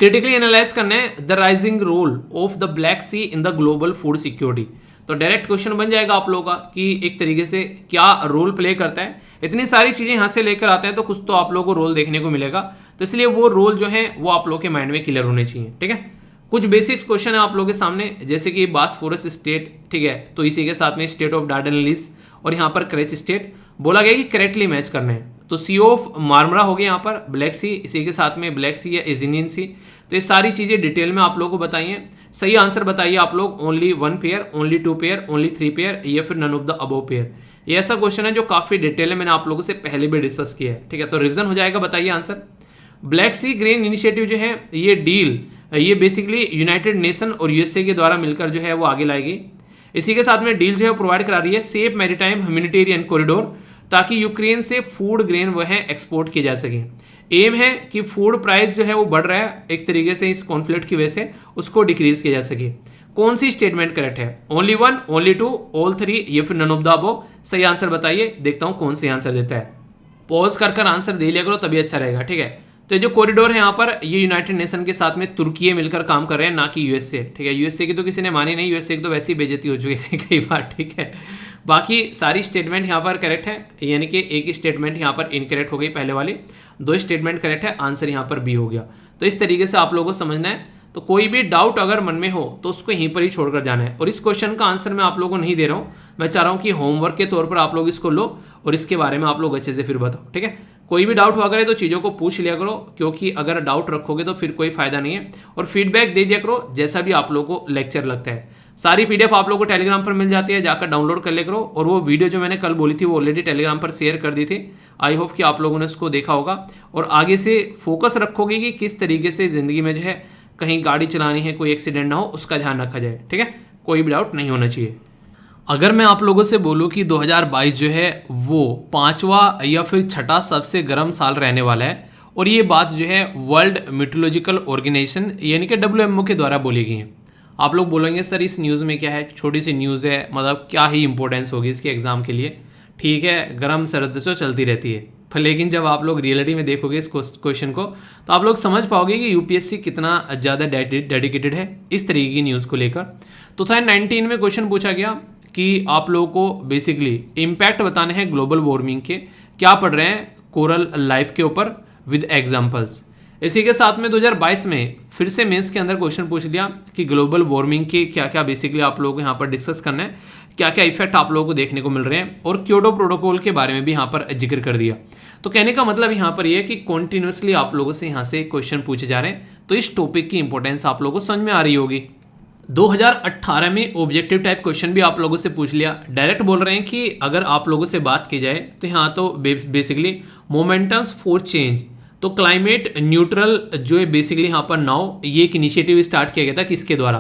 क्रिटिकली एनालाइज करना है the rising role of the Black Sea in the global food security, तो डायरेक्ट क्वेश्चन बन जाएगा आप लोगों का कि एक तरीके से क्या रोल प्ले करता है। इतनी सारी चीज़ें यहाँ से लेकर आते हैं तो कुछ तो आप लोगों को रोल देखने को मिलेगा, तो इसलिए वो रोल जो है वो आप लोग के माइंड में क्लियर होने चाहिए। ठीक है, कुछ बेसिक्स क्वेश्चन है आप लोगों के सामने, जैसे कि बास्फोरस स्टेट, ठीक है, तो इसी के साथ में स्टेट ऑफ डार्डेनलीज और यहाँ पर क्रेच स्टेट बोला गया कि करेक्टली मैच करना है। तो सी ऑफ मार्मरा हो गया यहाँ पर ब्लैक सी, इसी के साथ में ब्लैक सी या एजिनियन सी। तो ये सारी चीज़ें डिटेल में आप लोगों को बताइए। सही आंसर बताइए आप लोग, only 1 pair, only 2 pair, only 3 pair या फिर none of the above pair. ये ऐसा क्वेश्चन है जो काफी डिटेल में मैंने आप लोगों से पहले भी डिस्कस किया है, ठीक है। तो रिवीजन हो जाएगा, बताइए आंसर। ब्लैक सी ग्रेन इनिशिएटिव जो है ये डील ये बेसिकली यूनाइटेड नेशन और यूएसए के द्वारा मिलकर जो है वो आगे लाएगी। इसी के साथ में डील जो है प्रोवाइड करा रही है सेफ मैरीटाइम ह्यूमैनिटेरियन कॉरिडोर, ताकि यूक्रेन से फूड ग्रेन वह है एक्सपोर्ट किए जा सके। एम है कि फूड प्राइस जो है वो बढ़ रहा है एक तरीके से इस कॉन्फ्लिक्ट की वजह से, उसको डिक्रीज किया जा सके। कौन सी स्टेटमेंट करेक्ट है? Only one, only two, all three, या फिर नन ऑफ द अबव? सही आंसर बताइए, देखता हूं कौन सी आंसर देता है। पॉज कर आंसर दे लिया करो, तभी अच्छा रहेगा, ठीक है। तो जो कॉरिडोर है यहाँ पर ये यूनाइटेड नेशन के साथ में तुर्की मिलकर काम कर रहे हैं, ना कि यूएसए, ठीक है। यूएसए की तो किसी ने मानी नहीं, यूएसए की तो वैसी बेइज्जती हो चुकी है कई बार, ठीक है। बाकी सारी स्टेटमेंट यहाँ पर करेक्ट है, यानी कि एक स्टेटमेंट यहाँ पर इनकरेक्ट हो गई पहले वाली, 2 स्टेटमेंट करेक्ट है, आंसर यहाँ पर बी हो गया। तो इस तरीके से आप लोगों को समझना है। तो कोई भी डाउट अगर मन में हो तो उसको यहीं पर ही छोड़कर जाना है। और इस क्वेश्चन का आंसर मैं आप लोगों को नहीं दे रहा हूँ, मैं चाह रहा हूँ कि होमवर्क के तौर पर आप लोग इसको लो और इसके बारे में आप लोग अच्छे से फिर बताओ, ठीक है। कोई भी डाउट हुआ करे तो चीज़ों को पूछ लिया करो, क्योंकि अगर डाउट रखोगे तो फिर कोई फायदा नहीं है। और फीडबैक दे दिया करो जैसा भी आप लोगों को लेक्चर लगता है। सारी पीडीएफ आप लोगों को टेलीग्राम पर मिल जाती है, जाकर डाउनलोड कर ले करो। और वो वीडियो जो मैंने कल बोली थी वो ऑलरेडी टेलीग्राम पर शेयर कर दी थी। आई होप कि आप लोगों ने उसको देखा होगा और आगे से फोकस रखोगे कि किस तरीके से ज़िंदगी में जो है कहीं गाड़ी चलानी है, कोई एक्सीडेंट ना हो, उसका ध्यान रखा जाए, ठीक है। कोई भी डाउट नहीं होना चाहिए। अगर मैं आप लोगों से बोलूं कि 2022 जो है वो 5वां या फिर 6ठा सबसे गर्म साल रहने वाला है, और ये बात जो है वर्ल्ड मीटरोलॉजिकल ऑर्गेनाइजेशन यानी कि WMO के द्वारा बोली गई है। आप लोग बोलेंगे सर इस न्यूज़ में क्या है, छोटी सी न्यूज़ है, मतलब क्या ही इंपॉर्टेंस होगी इसके एग्जाम के लिए। ठीक है, गर्म सर्द तो चलती रहती है, पर लेकिन जब आप लोग रियलिटी में देखोगे इस क्वेश्चन को तो आप लोग समझ पाओगे कि यूपीएससी कितना ज़्यादा डेडिकेटेड है इस तरीके की न्यूज़ को लेकर। 2019 में क्वेश्चन पूछा गया कि आप लोगों को बेसिकली इम्पैक्ट बताने हैं ग्लोबल वार्मिंग के, क्या पढ़ रहे हैं कोरल लाइफ के ऊपर विद एग्जाम्पल्स। इसी के साथ में 2022 में फिर से मेंस के अंदर क्वेश्चन पूछ लिया कि ग्लोबल वार्मिंग के क्या क्या बेसिकली आप लोगों को यहाँ पर डिस्कस करना है, क्या क्या इफेक्ट आप लोगों को देखने को मिल रहे हैं, और क्योटो प्रोटोकॉल के बारे में भी यहाँ पर जिक्र कर दिया। तो कहने का मतलब यहाँ पर यह है कि कॉन्टिन्यूसली आप लोगों से यहाँ से क्वेश्चन पूछे जा रहे हैं, तो इस टॉपिक की इंपॉर्टेंस आप लोगों को समझ में आ रही होगी। 2018 में ऑब्जेक्टिव टाइप क्वेश्चन भी आप लोगों से पूछ लिया। डायरेक्ट बोल रहे हैं कि अगर आप लोगों से बात की जाए तो यहाँ तो बेसिकली मोमेंटम्स फॉर चेंज, तो क्लाइमेट न्यूट्रल जो है बेसिकली यहाँ पर नाउ ये एक इनिशिएटिव स्टार्ट किया गया था, किसके द्वारा?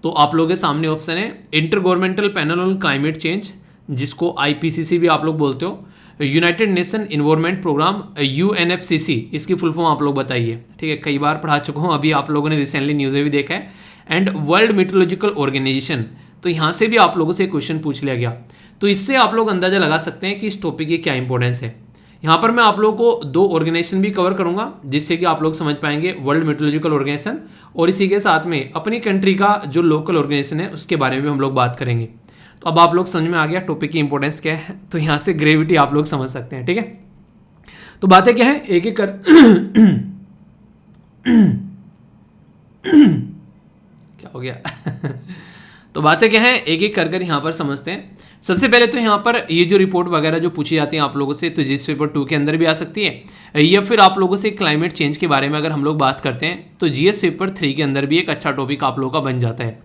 तो आप लोगों के सामने ऑप्शन है inter governmental panel on climate change, जिसको IPCC भी आप लोग बोलते हो, United Nation environment programme UNFCCC, इसकी फुल फॉर्म आप लोग बताइए। ठीक है, कई बार पढ़ा चुका हूँ, अभी आप लोगों ने रिसेंटली न्यूज़ में भी देखा है, एंड वर्ल्ड मीटरोलॉजिकल ऑर्गेनाइजेशन। तो यहाँ से भी आप लोगों से क्वेश्चन पूछ लिया गया, तो इससे आप लोग अंदाजा लगा सकते हैं कि इस टॉपिक की क्या इंपॉर्टेंस है। यहाँ पर मैं आप लोगों को 2 ऑर्गेनाइजेशन भी कवर करूंगा, जिससे कि आप लोग समझ पाएंगे वर्ल्ड मीटरोलॉजिकल ऑर्गेनाइजेशन, और इसी के साथ में अपनी कंट्री का जो लोकल ऑर्गेनाइजेशन है उसके बारे में भी हम लोग बात करेंगे। तो अब आप लोग समझ में आ गया टॉपिक की इंपॉर्टेंस क्या है, तो यहाँ से ग्रेविटी आप लोग समझ सकते हैं। ठीक है, तो बातें क्या है, एक एक कर क्या हो गया तो बातें क्या है, एक एक कर यहाँ पर समझते हैं। सबसे पहले तो यहाँ पर ये जो रिपोर्ट वगैरह जो पूछी जाती है आप लोगों से, तो जीएस पेपर 2 के अंदर भी आ सकती है, या फिर आप लोगों से क्लाइमेट चेंज के बारे में अगर हम लोग बात करते हैं तो जीएस पेपर 3 के अंदर भी एक अच्छा टॉपिक आप लोगों का बन जाता है।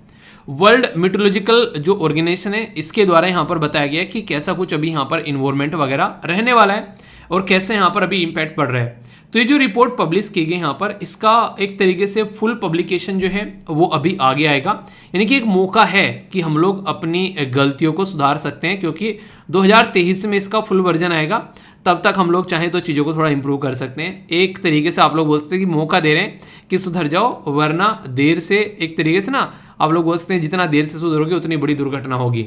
वर्ल्ड मीटरोलॉजिकल जो ऑर्गेनाइजेशन है इसके द्वारा यहाँ पर बताया गया है कि कैसा कुछ अभी यहाँ पर इन्वायरमेंट वगैरह रहने वाला है और कैसे यहाँ पर अभी इम्पैक्ट पड़ रहा है। तो ये जो रिपोर्ट पब्लिश की गई यहाँ पर, इसका एक तरीके से फुल पब्लिकेशन जो है वो अभी आगे आएगा, यानी कि एक मौका है कि हम लोग अपनी गलतियों को सुधार सकते हैं, क्योंकि 2023 में इसका फुल वर्जन आएगा, तब तक हम लोग चाहें तो चीज़ों को थोड़ा इंप्रूव कर सकते हैं। एक तरीके से आप लोग बोल सकते हैं कि मौका दे रहे हैं कि सुधर जाओ, वरना देर से एक तरीके से ना आप लोग बोल सकते हैं जितना देर से सुधरोगे उतनी बड़ी दुर्घटना होगी।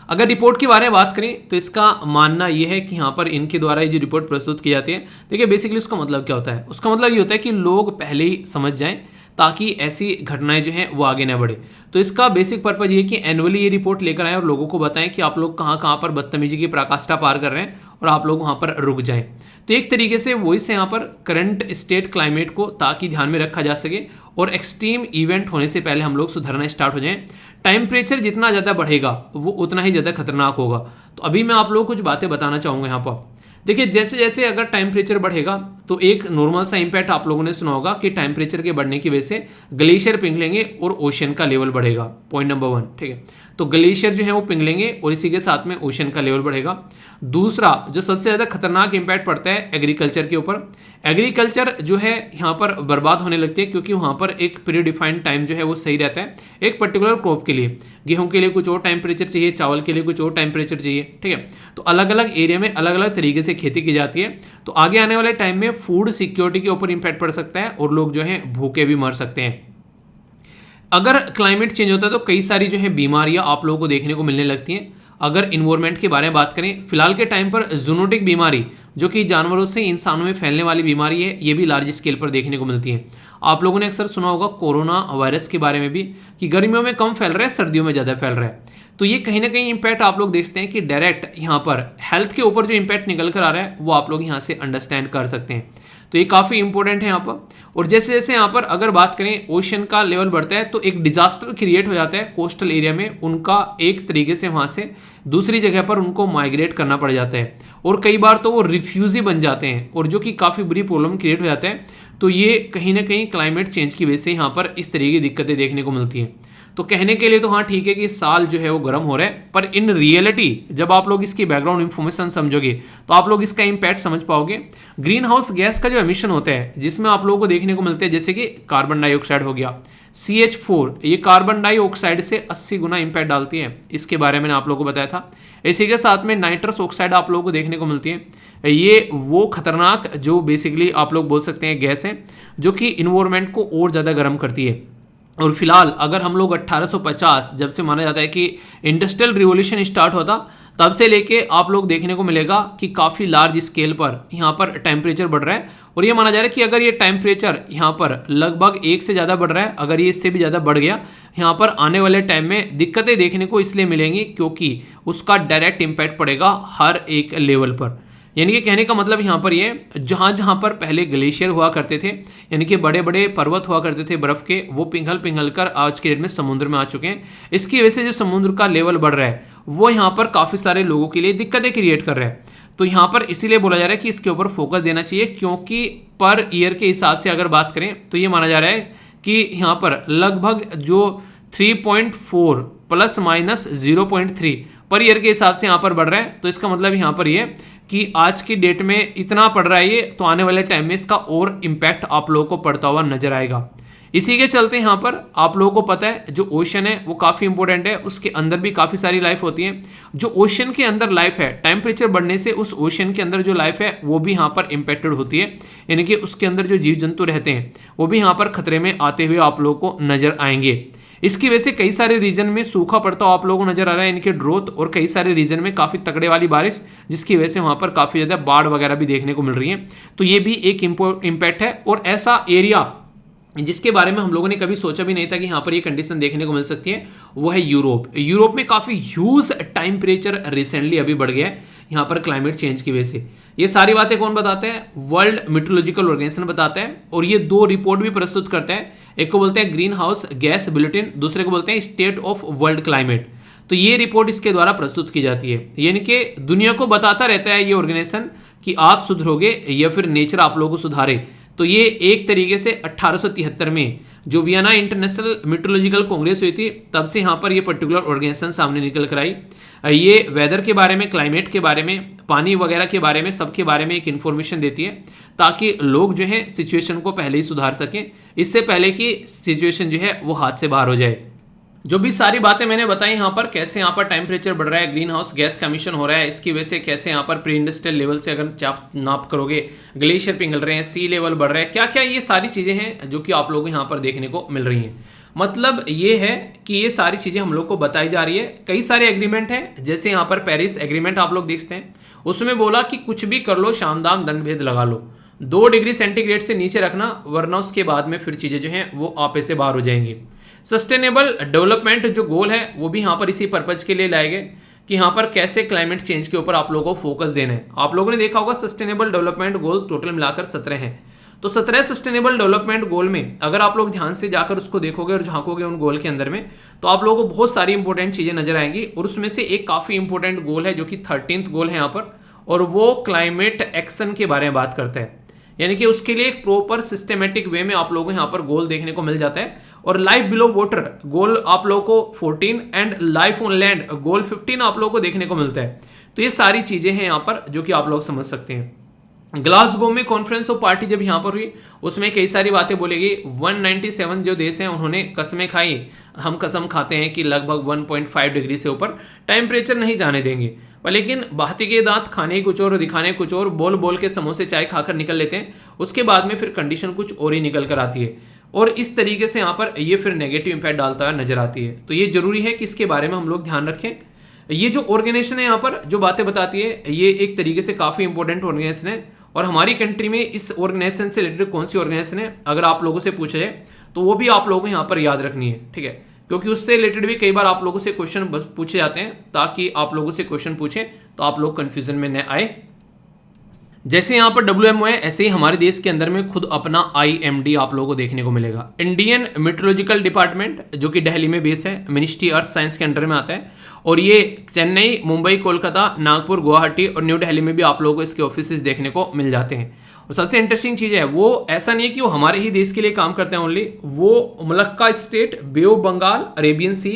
अगर रिपोर्ट के बारे में बात करें तो इसका मानना यह है कि यहाँ पर इनके द्वारा ये जो रिपोर्ट प्रस्तुत की जाती है, देखिए बेसिकली उसका मतलब क्या होता है, उसका मतलब ये होता है कि लोग पहले ही समझ जाएं ताकि ऐसी घटनाएं जो हैं वो आगे ना बढ़े। तो इसका बेसिक पर्पज ये कि एनुअली ये रिपोर्ट लेकर आएं और लोगों को बताएं कि आप लोग कहाँ कहाँ पर बदतमीजी की पराकाष्ठा पार कर रहे हैं और आप लोग वहाँ पर रुक जाएं। तो एक तरीके से वही से यहाँ पर करंट स्टेट क्लाइमेट को ताकि ध्यान में रखा जा सके और एक्सट्रीम इवेंट होने से पहले हम लोग सुधरना स्टार्ट हो जाएं। टेम्परेचर जितना ज़्यादा बढ़ेगा वो उतना ही ज़्यादा खतरनाक होगा। तो अभी मैं आप लोगों को कुछ बातें बताना चाहूँगा यहाँ पर। देखिए जैसे जैसे अगर टेम्परेचर बढ़ेगा तो एक नॉर्मल सा इंपैक्ट आप लोगों ने सुना होगा कि टेम्परेचर के बढ़ने की वजह से ग्लेशियर पिघलेंगे और ओशन का लेवल बढ़ेगा, पॉइंट नंबर 1। ठीक है, तो ग्लेशियर जो है वो पिघलेंगे और इसी के साथ में ओशन का लेवल बढ़ेगा। दूसरा जो सबसे ज़्यादा खतरनाक इंपैक्ट पड़ता है एग्रीकल्चर के ऊपर। एग्रीकल्चर जो है यहाँ पर बर्बाद होने लगती है, क्योंकि वहाँ पर एक प्री डिफाइंड टाइम जो है वो सही रहता है एक पर्टिकुलर क्रॉप के लिए। गेहूं के लिए कुछ और टेम्परेचर चाहिए, चावल के लिए कुछ और टेम्परेचर चाहिए, ठीक है। तो अलग अलग एरिया में अलग अलग तरीके से खेती की जाती है। तो आगे आने वाले टाइम में फूड सिक्योरिटी के ऊपर इंपैक्ट पड़ सकता है और लोग जो है भूखे भी मर सकते हैं। अगर क्लाइमेट चेंज होता है तो कई सारी जो है बीमारियां आप लोगों को देखने को मिलने लगती हैं। अगर इन्वायरमेंट के बारे में बात करें, फिलहाल के टाइम पर जूनोटिक बीमारी जो कि जानवरों से इंसानों में फैलने वाली बीमारी है, ये भी लार्ज स्केल पर देखने को मिलती है। आप लोगों ने अक्सर सुना होगा कोरोना वायरस के बारे में भी कि गर्मियों में कम फैल रहा है, सर्दियों में ज़्यादा फैल रहा है। तो ये कहीं ना कहीं इंपैक्ट आप लोग देखते हैं कि डायरेक्ट यहाँ पर हेल्थ के ऊपर जो इंपैक्ट निकल कर आ रहा है वो आप लोग यहाँ से अंडरस्टैंड कर सकते हैं। तो ये काफ़ी इंपॉर्टेंट है यहाँ पर। और जैसे जैसे यहाँ पर अगर बात करें ओशन का लेवल बढ़ता है तो एक डिजास्टर क्रिएट हो जाता है कोस्टल एरिया में, उनका एक तरीके से वहाँ से दूसरी जगह पर उनको माइग्रेट करना पड़ जाता है और कई बार तो वो रिफ्यूजी बन जाते हैं और जो कि काफ़ी बुरी प्रॉब्लम क्रिएट हो जाता है। तो ये कहीं ना कहीं क्लाइमेट चेंज की वजह से यहाँ पर इस तरीके की दिक्कतें देखने को मिलती हैं। तो कहने के लिए तो हाँ ठीक है कि साल जो है वो गर्म हो रहा है, पर इन रियलिटी जब आप लोग इसकी बैकग्राउंड इंफॉर्मेशन समझोगे तो आप लोग इसका इंपैक्ट समझ पाओगे। ग्रीन हाउस गैस का जो एमिशन होता है जिसमें आप लोगों को देखने को मिलते हैं जैसे कि कार्बन डाइऑक्साइड हो गया, CH4, ये कार्बन डाइऑक्साइड से 80 गुना इंपैक्ट डालती है, इसके बारे में मैंने आप लोगों को बताया था। इसी के साथ में नाइट्रस ऑक्साइड आप लोगों को देखने को मिलती है। ये वो खतरनाक जो बेसिकली आप लोग बोल सकते हैं गैस है जो कि इन्वायरमेंट को और ज़्यादा गर्म करती है। और फिलहाल अगर हम लोग 1850 जब से माना जाता है कि इंडस्ट्रियल रिवॉल्यूशन स्टार्ट होता, तब से लेके आप लोग देखने को मिलेगा कि काफ़ी लार्ज स्केल पर यहाँ पर टेम्परेचर बढ़ रहा है। और ये माना जा रहा है कि अगर ये टेम्परेचर यहाँ पर लगभग 1 से ज़्यादा बढ़ रहा है, अगर ये इससे भी ज़्यादा बढ़ गया, यहाँ पर आने वाले टाइम में दिक्कतें देखने को इसलिए मिलेंगी क्योंकि उसका डायरेक्ट इम्पैक्ट पड़ेगा हर एक लेवल पर। यानी कि कहने का मतलब यहाँ पर ये जहाँ जहाँ पर पहले ग्लेशियर हुआ करते थे, यानी कि बड़े बड़े पर्वत हुआ करते थे बर्फ के, वो पिघल कर आज के डेट में समुद्र में आ चुके हैं। इसकी वजह से जो समुद्र का लेवल बढ़ रहा है वो यहाँ पर काफ़ी सारे लोगों के लिए दिक्कतें क्रिएट कर रहा है। तो यहाँ पर इसीलिए बोला जा रहा है कि इसके ऊपर फोकस देना चाहिए, क्योंकि पर ईयर के हिसाब से अगर बात करें तो ये माना जा रहा है कि यहाँ पर लगभग जो 3.4 प्लस माइनस 0.3 पर ईयर के हिसाब से यहाँ पर बढ़ रहा है। तो इसका मतलब यहाँ पर ये कि आज की डेट में इतना पड़ रहा है ये, तो आने वाले टाइम में इसका और इम्पैक्ट आप लोगों को पड़ता हुआ नजर आएगा। इसी के चलते यहाँ पर आप लोगों को पता है जो ओशन है वो काफ़ी इंपॉर्टेंट है, उसके अंदर भी काफ़ी सारी लाइफ होती है। जो ओशन के अंदर लाइफ है, टेम्परेचर बढ़ने से उस ओशन के अंदर जो लाइफ है वो भी यहाँ पर इम्पैक्टेड होती है, यानी कि उसके अंदर जो जीव जंतु रहते हैं वो भी यहाँ पर खतरे में आते हुए आप लोगों को नजर आएंगे। इसकी वजह से कई सारे रीजन में सूखा पड़ता हुआ आप लोगों को नजर आ रहा है, इनके ड्रोथ, और कई सारे रीजन में काफ़ी तगड़े वाली बारिश, जिसकी वजह से वहाँ पर काफ़ी ज़्यादा बाढ़ वगैरह भी देखने को मिल रही है। तो ये भी एक इम्पैक्ट है। और ऐसा एरिया जिसके बारे में हम लोगों ने कभी सोचा भी नहीं था कि यहाँ पर ये कंडीशन देखने को मिल सकती है, वो है यूरोप। यूरोप में काफ़ी ह्यूज टेम्परेचर रिसेंटली अभी बढ़ गया है यहाँ पर क्लाइमेट चेंज की वजह से। ये सारी बातें कौन बताते हैं? वर्ल्ड मीटरोलॉजिकल ऑर्गेनाइजेशन बताता है, और ये 2 रिपोर्ट भी प्रस्तुत करता है। एक को बोलते हैं ग्रीन हाउस गैस बुलेटिन, दूसरे को बोलते हैं स्टेट ऑफ वर्ल्ड क्लाइमेट। तो ये रिपोर्ट इसके द्वारा प्रस्तुत की जाती है, यानी कि दुनिया को बताता रहता है ये ऑर्गेनाइजेशन कि आप सुधरोगे या फिर नेचर आप लोगों को सुधारे। तो ये एक तरीके से 1873 में जो वियना इंटरनेशनल मीटरोलॉजिकल कांग्रेस हुई थी, तब से यहाँ पर ये पर्टिकुलर ऑर्गेनाइजेशन सामने निकल कर आई। ये वेदर के बारे में, क्लाइमेट के बारे में, पानी वगैरह के बारे में, सबके बारे में एक इन्फॉर्मेशन देती है, ताकि लोग जो है सिचुएशन को पहले ही सुधार सकें, इससे पहले कि सिचुएशन जो है वो हाथ से बाहर हो जाए। जो भी सारी बातें मैंने बताई यहाँ पर, कैसे यहाँ पर टेम्परेचर बढ़ रहा है, ग्रीन हाउस गैस का एमिशन हो रहा है, इसकी वजह से कैसे यहाँ पर प्री इंडस्ट्रियल लेवल से अगर आप नाप करोगे ग्लेशियर पिघल रहे हैं, सी लेवल बढ़ रहा है, क्या क्या ये सारी चीज़ें हैं जो कि आप लोगों को यहाँ पर देखने को मिल रही हैं। मतलब ये है कि ये सारी चीज़ें हम लोग को बताई जा रही है। कई सारे एग्रीमेंट हैं, जैसे यहाँ पर पेरिस एग्रीमेंट आप लोग देखते हैं, उसमें बोला कि कुछ भी कर लो, शाम दाम दंड भेद लगा लो, 2 डिग्री सेंटीग्रेड से नीचे रखना, वरना उसके बाद में फिर चीज़ें जो हैं वो आपे से बाहर हो जाएंगी। सस्टेनेबल डेवलपमेंट जो गोल है वो भी यहाँ पर इसी पर्पज के लिए लाए गए कि यहाँ पर कैसे क्लाइमेट चेंज के ऊपर आप लोगों को फोकस देना है। आप लोगों ने देखा होगा सस्टेनेबल डेवलपमेंट गोल टोटल मिलाकर 17 हैं। तो 17 सस्टेनेबल डेवलपमेंट गोल में अगर आप लोग ध्यान से जाकर उसको देखोगे और झांकोगे उन गोल के अंदर में, तो आप लोगों को बहुत सारी इंपॉर्टेंट चीज़ें नजर आएंगी। और उसमें से एक काफ़ी इंपॉर्टेंट गोल है जो कि 13th गोल है यहाँ पर, और वो क्लाइमेट एक्शन के बारे में बात करता है। यानी कि उसके लिए एक प्रॉपर सिस्टमेटिक वे में आप लोगों को यहाँ पर गोल देखने को मिल जाता है, और लाइफ बिलो वाटर गोल आप लोगों को 14 एंड लाइफ ऑन लैंड गोल 15 आप लोगों को देखने को मिलता है। तो ये सारी चीजें हैं यहाँ पर जो कि आप लोग समझ सकते हैं। ग्लासगो में कॉन्फ्रेंस ऑफ पार्टी जब यहाँ पर हुई उसमें कई सारी बातें बोली गई। 197 जो देश हैं उन्होंने कसमें खाई, हम कसम खाते हैं कि लगभग 1.5 डिग्री से ऊपर टेम्परेचर नहीं जाने देंगे। पर लेकिन बाती के दांत खाने कुछ और दिखाने कुछ और, बोल बोल के समोसे चाय खाकर निकल लेते हैं, उसके बाद में फिर कंडीशन कुछ और ही निकल कर आती है और इस तरीके से यहाँ पर ये फिर नेगेटिव इंपैक्ट डालता हुआ नजर आती है। तो ये जरूरी है कि इसके बारे में हम लोग ध्यान रखें। ये जो ऑर्गेनाइजेशन है यहाँ पर जो बातें बताती है ये एक तरीके से काफ़ी इंपॉर्टेंट ऑर्गेनाइजेशन है और हमारी कंट्री में इस ऑर्गेनाइजेशन से रिलेटेड कौन सी ऑर्गेनाइजेशन है अगर आप लोगों से पूछा जाए तो वो भी आप लोगों को यहाँ पर याद रखनी है, ठीक है, क्योंकि उससे रिलेटेड भी कई बार आप लोगों से क्वेश्चन पूछे जाते हैं ताकि आप लोगों से क्वेश्चन पूछें तो आप लोग कंफ्यूजन में न आए। जैसे यहाँ पर WMO है ऐसे ही हमारे देश के अंदर में खुद अपना IMD आप लोगों को देखने को मिलेगा, इंडियन मेट्रोलॉजिकल डिपार्टमेंट, जो कि दिल्ली में बेस है, मिनिस्ट्री अर्थ साइंस के अंडर में आता है और ये चेन्नई, मुंबई, कोलकाता, नागपुर, गुवाहाटी और न्यू दिल्ली में भी आप लोगों को इसके ऑफिस देखने को मिल जाते हैं। और सबसे इंटरेस्टिंग चीज़ है वो ऐसा नहीं है कि वो हमारे ही देश के लिए काम करते हैं ओनली, वो Malacca Strait, Bay of Bengal, Arabian Sea,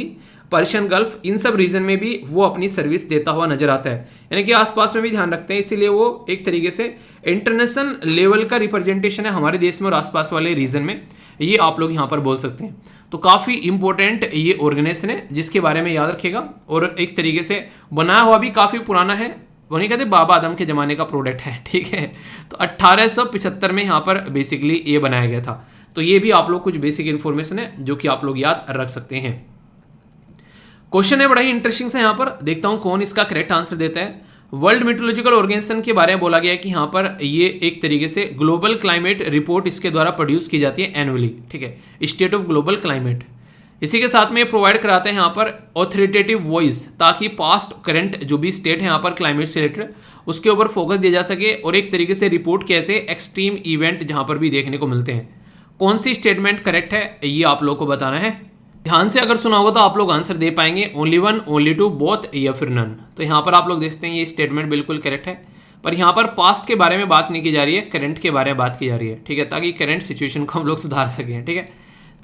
Persian Gulf, इन सब रीजन में भी वो अपनी सर्विस देता हुआ नजर आता है, यानी कि आसपास में भी ध्यान रखते हैं। इसीलिए वो एक तरीके से इंटरनेशनल लेवल का रिप्रेजेंटेशन है हमारे देश में और आसपास वाले रीजन में, ये आप लोग यहाँ पर बोल सकते हैं। तो काफ़ी इंपॉर्टेंट ये ऑर्गेनाइजेशन है जिसके बारे में याद रखिएगा और एक तरीके से बनाया हुआ भी काफ़ी पुराना है, वो नहीं कहते बाबा आदम के ज़माने का प्रोडक्ट है, ठीक है। तो 1875 में यहाँ पर बेसिकली ये बनाया गया था। तो ये भी आप लोग कुछ बेसिक इन्फॉर्मेशन है जो कि आप लोग याद रख सकते हैं। क्वेश्चन है बड़ा ही इंटरेस्टिंग से, यहाँ पर देखता हूं कौन इसका करेक्ट आंसर देता है। वर्ल्ड मेट्रोलॉजिकल ऑर्गेनाइजेशन के बारे में बोला गया है कि यहाँ पर ये एक तरीके से ग्लोबल क्लाइमेट रिपोर्ट इसके द्वारा प्रोड्यूस की जाती है एनुअली, ठीक है, स्टेट ऑफ ग्लोबल क्लाइमेट। इसी के साथ में प्रोवाइड कराते हैं यहाँ पर ऑथोरिटेटिव वॉइस, ताकि पास्ट करंट जो भी स्टेट है यहाँ पर क्लाइमेट से रिलेटेड उसके ऊपर फोकस दिया जा सके और एक तरीके से रिपोर्ट कैसे एक्सट्रीम इवेंट जहाँ पर भी देखने को मिलते हैं। कौन सी स्टेटमेंट करेक्ट है ये आप लोग को बताना है। ध्यान से अगर सुना होगा तो आप लोग आंसर दे पाएंगे, only one, only two, both या फिर नन। तो यहाँ पर आप लोग देखते हैं ये स्टेटमेंट बिल्कुल करेक्ट है, पर यहाँ पर पास्ट के बारे में बात नहीं की जा रही है, करंट के बारे में बात की जा रही है, ठीक है, ताकि करंट सिचुएशन को हम लोग सुधार सकें, ठीक है।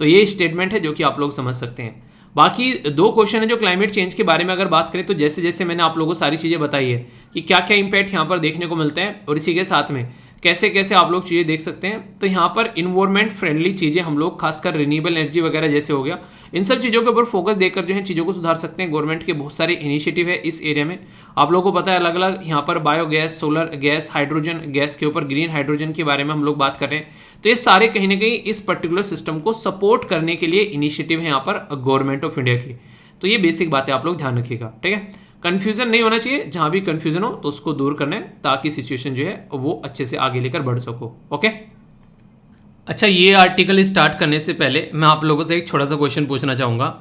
तो ये स्टेटमेंट है जो कि आप लोग समझ सकते हैं। बाकी दो क्वेश्चन है जो क्लाइमेट चेंज के बारे में अगर बात करें तो जैसे जैसे मैंने आप लोगों को सारी चीज़ें बताई है कि क्या क्या इंपैक्ट यहाँ पर देखने को मिलते हैं और इसी के साथ में कैसे कैसे आप लोग चीज़ें देख सकते हैं। तो यहाँ पर इन्वायरमेंट फ्रेंडली चीज़ें हम लोग खासकर रिन्यूएबल एनर्जी वगैरह जैसे हो गया, इन सब चीज़ों के ऊपर फोकस देकर जो है चीज़ों को सुधार सकते हैं। गवर्नमेंट के बहुत सारे इनिशिएटिव है इस एरिया में, आप लोगों को पता है अलग अलग यहाँ पर biogas, solar gas, hydrogen gas के ऊपर, ग्रीन हाइड्रोजन के बारे में हम लोग बात कर रहे हैं। तो ये सारे कहीं ना कहीं इस पर्टिकुलर सिस्टम को सपोर्ट करने के लिए इनिशिएटिव है यहाँ पर गवर्नमेंट ऑफ इंडिया की। तो ये बेसिक बातें आप लोग ध्यान रखिएगा, ठीक है। कंफ्यूजन नहीं होना चाहिए, जहां भी कंफ्यूजन हो तो उसको दूर करना है ताकि सिचुएशन जो है वो अच्छे से आगे लेकर बढ़ सको, ओके। अच्छा, ये आर्टिकल स्टार्ट करने से पहले मैं आप लोगों से एक छोटा सा क्वेश्चन पूछना चाहूँगा।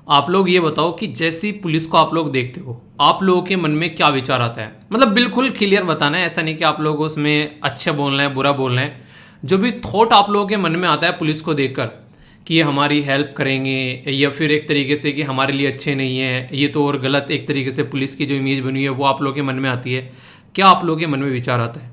आप लोग ये बताओ कि जैसी पुलिस को आप लोग देखते हो आप लोगों के मन में क्या विचार आता है, मतलब बिल्कुल क्लियर बताना है, ऐसा नहीं कि आप लोग उसमें अच्छा बोलना है बुरा बोलना है। जो भी थॉट आप लोगों के मन में आता है पुलिस को देखकर कि ये हमारी हेल्प करेंगे या फिर एक तरीके से कि हमारे लिए अच्छे नहीं है, ये तो और गलत एक तरीके से पुलिस की जो इमेज बनी है वो आप लोगों के मन में आती है, क्या आप लोगों के मन में विचार आता है?